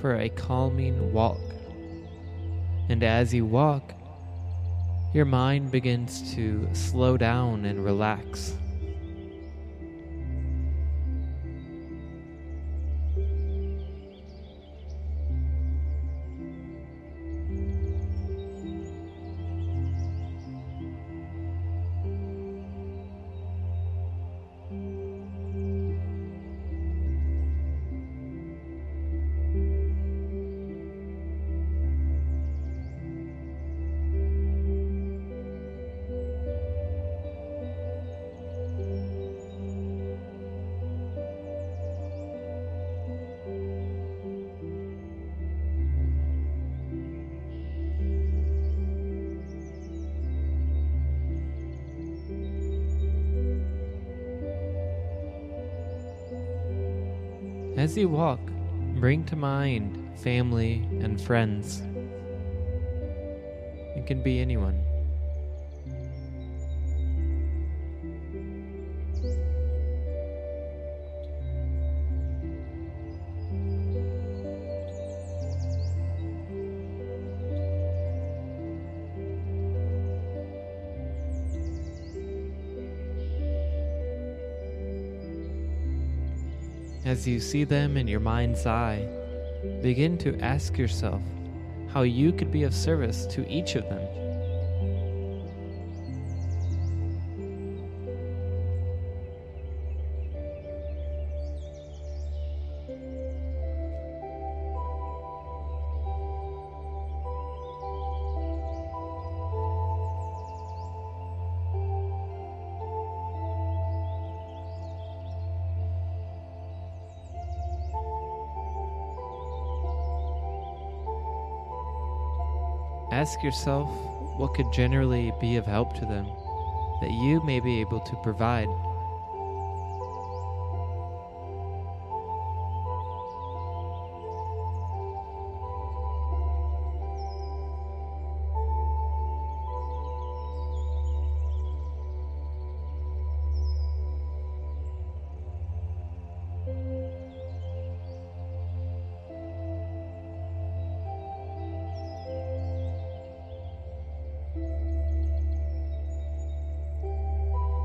S8: for a calming walk. And as you walk, your mind begins to slow down and relax. As you walk, bring to mind family and friends. It can be anyone. As you see them in your mind's eye, begin to ask yourself how you could be of service to each of them. Ask yourself what could generally be of help to them that you may be able to provide.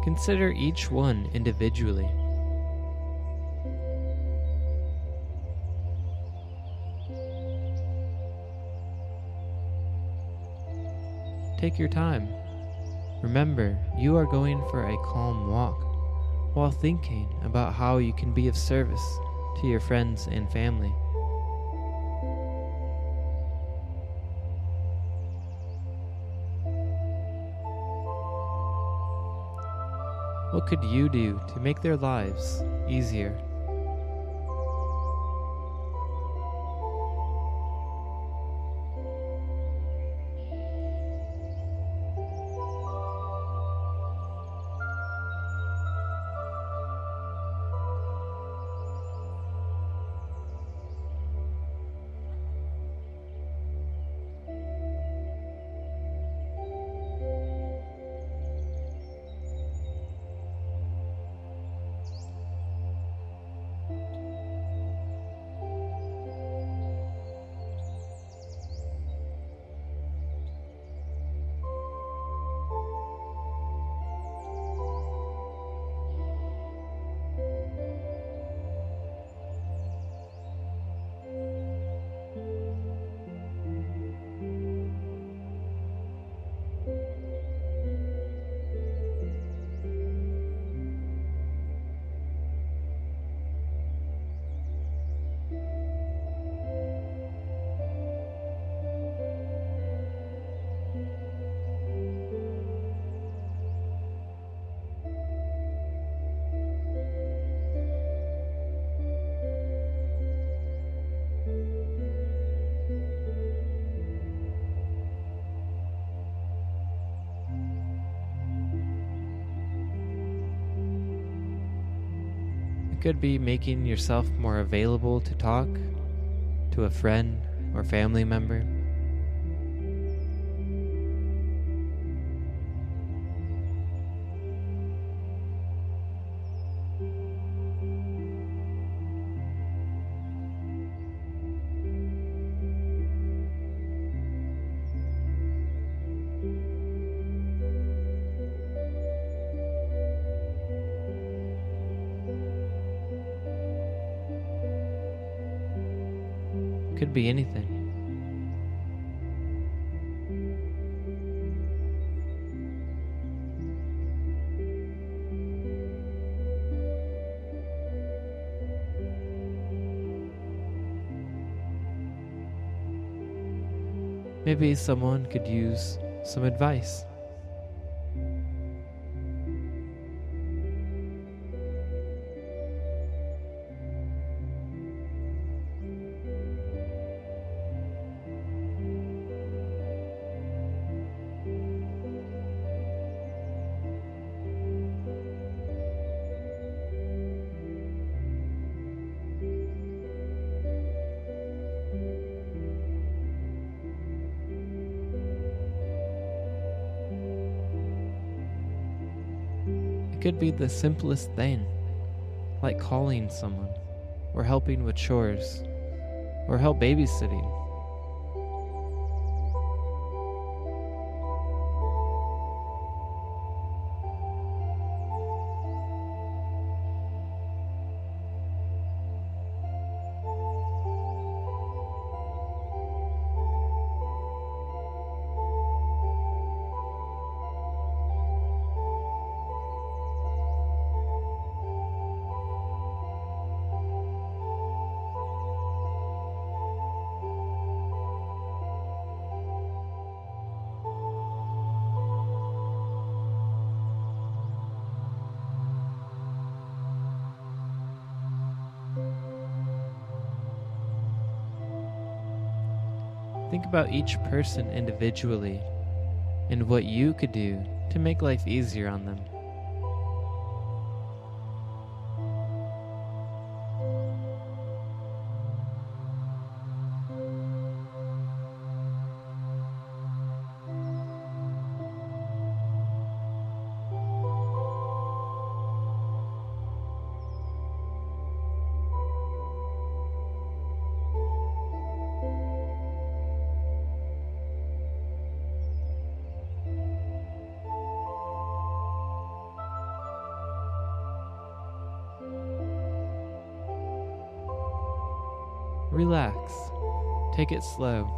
S8: Consider each one individually. Take your time. Remember, you are going for a calm walk while thinking about how you can be of service to your friends and family. What could you do to make their lives easier? It could be making yourself more available to talk to a friend or family member. Could be anything. Maybe someone could use some advice. It could be the simplest thing, like calling someone, or helping with chores, or help babysitting. Think about each person individually and what you could do to make life easier on them. Relax. Take it slow.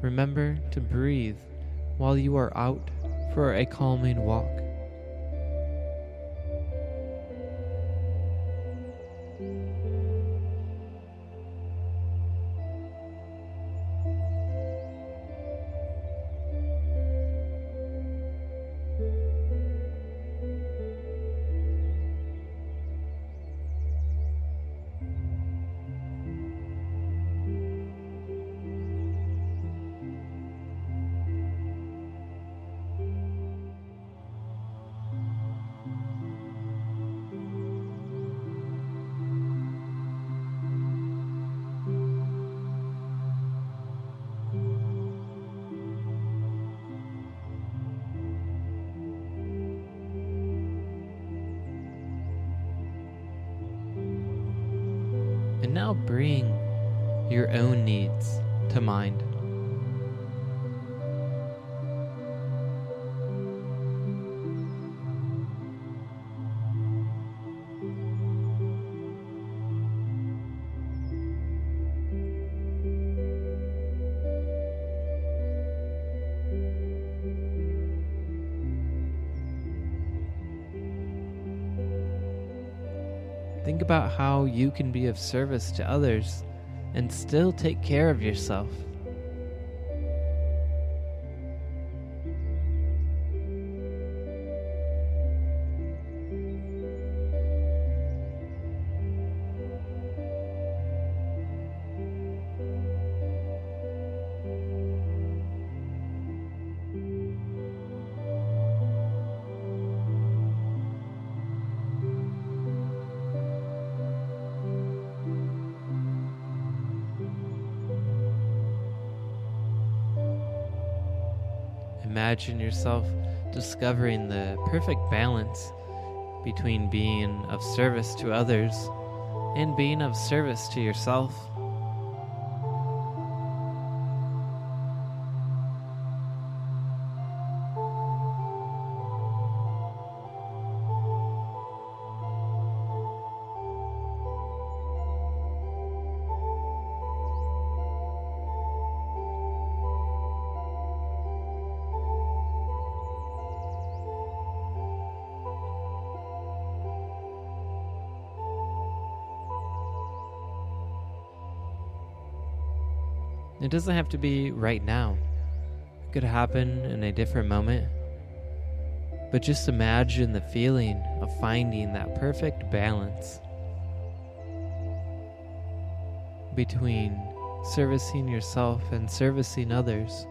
S8: Remember to breathe while you are out for a calming walk. And now bring your own needs to mind. Think about how you can be of service to others and still take care of yourself. imagine yourself discovering the perfect balance between being of service to others and being of service to yourself. It doesn't have to be right now. It could happen in a different moment. But just imagine the feeling of finding that perfect balance between servicing yourself and servicing others.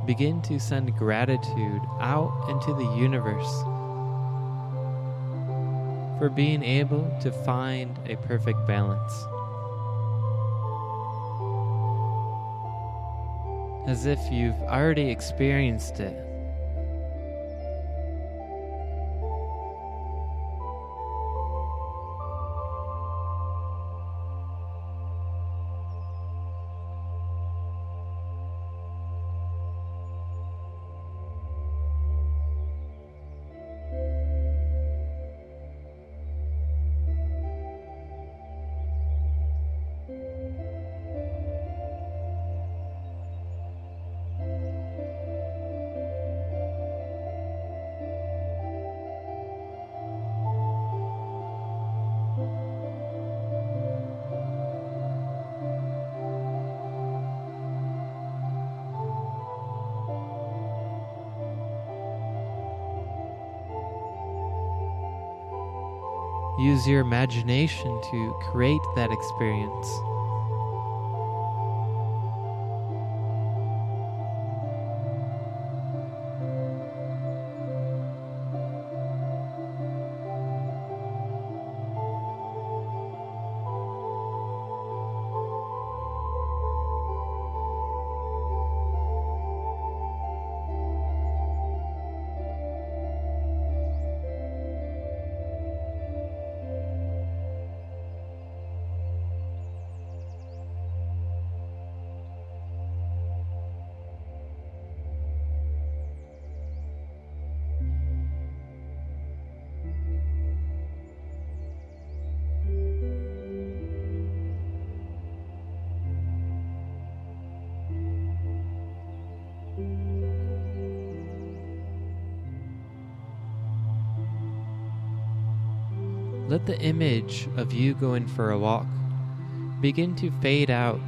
S8: Begin to send gratitude out into the universe for being able to find a perfect balance. As if you've already experienced it. Use your imagination to create that experience. Let the image of you going for a walk begin to fade out.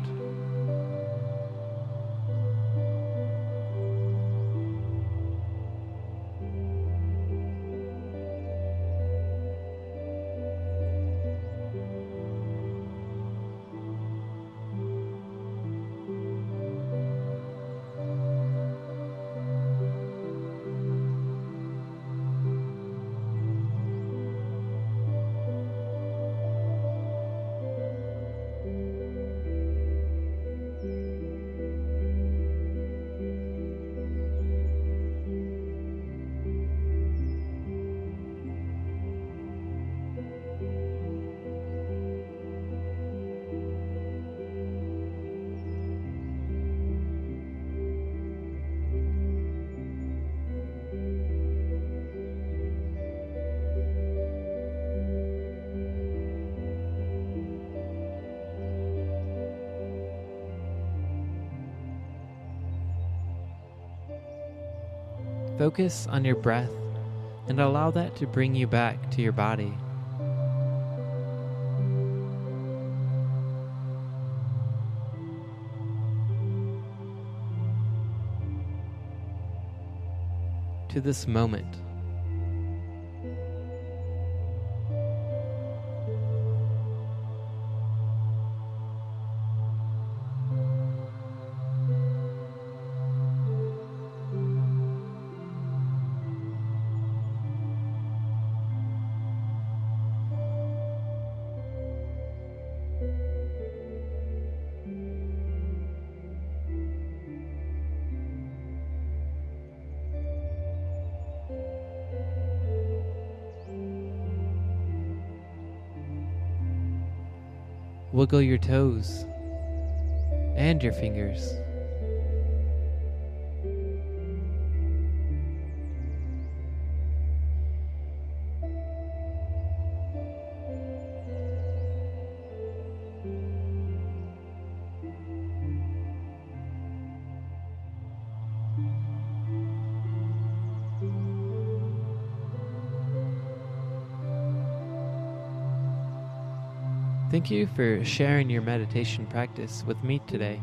S8: Focus on your breath and allow that to bring you back to your body. To this moment. Wiggle your toes and your fingers. Thank you for sharing your meditation practice with me today.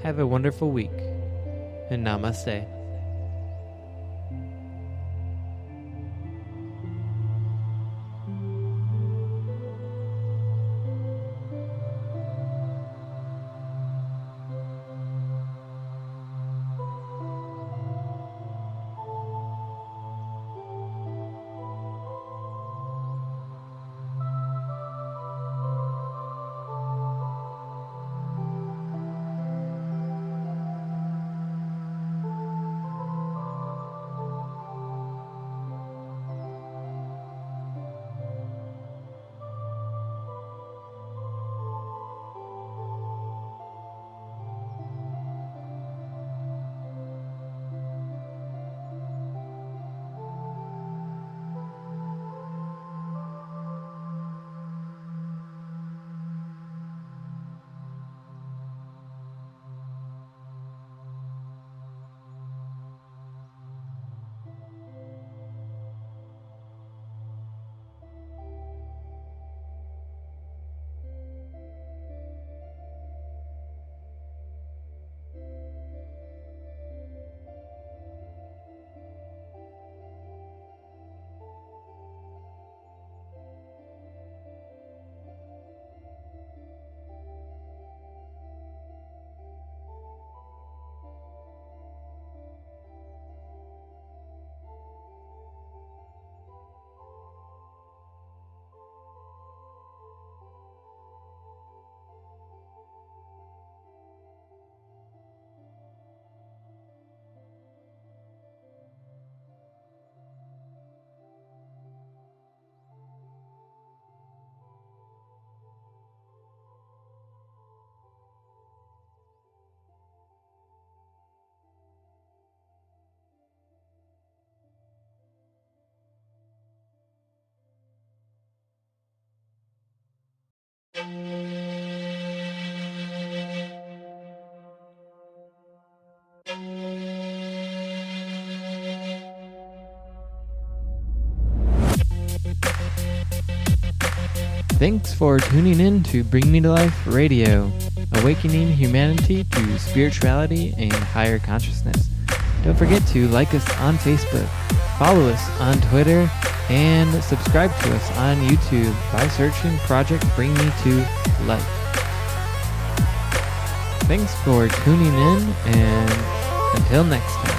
S8: Have a wonderful week, and namaste. Thanks for tuning in to Bring Me to Life Radio, awakening humanity to spirituality and higher consciousness. Don't forget to like us on Facebook, follow us on Twitter, and subscribe to us on YouTube by searching Project Bring Me to Life. Thanks for tuning in, and until next time.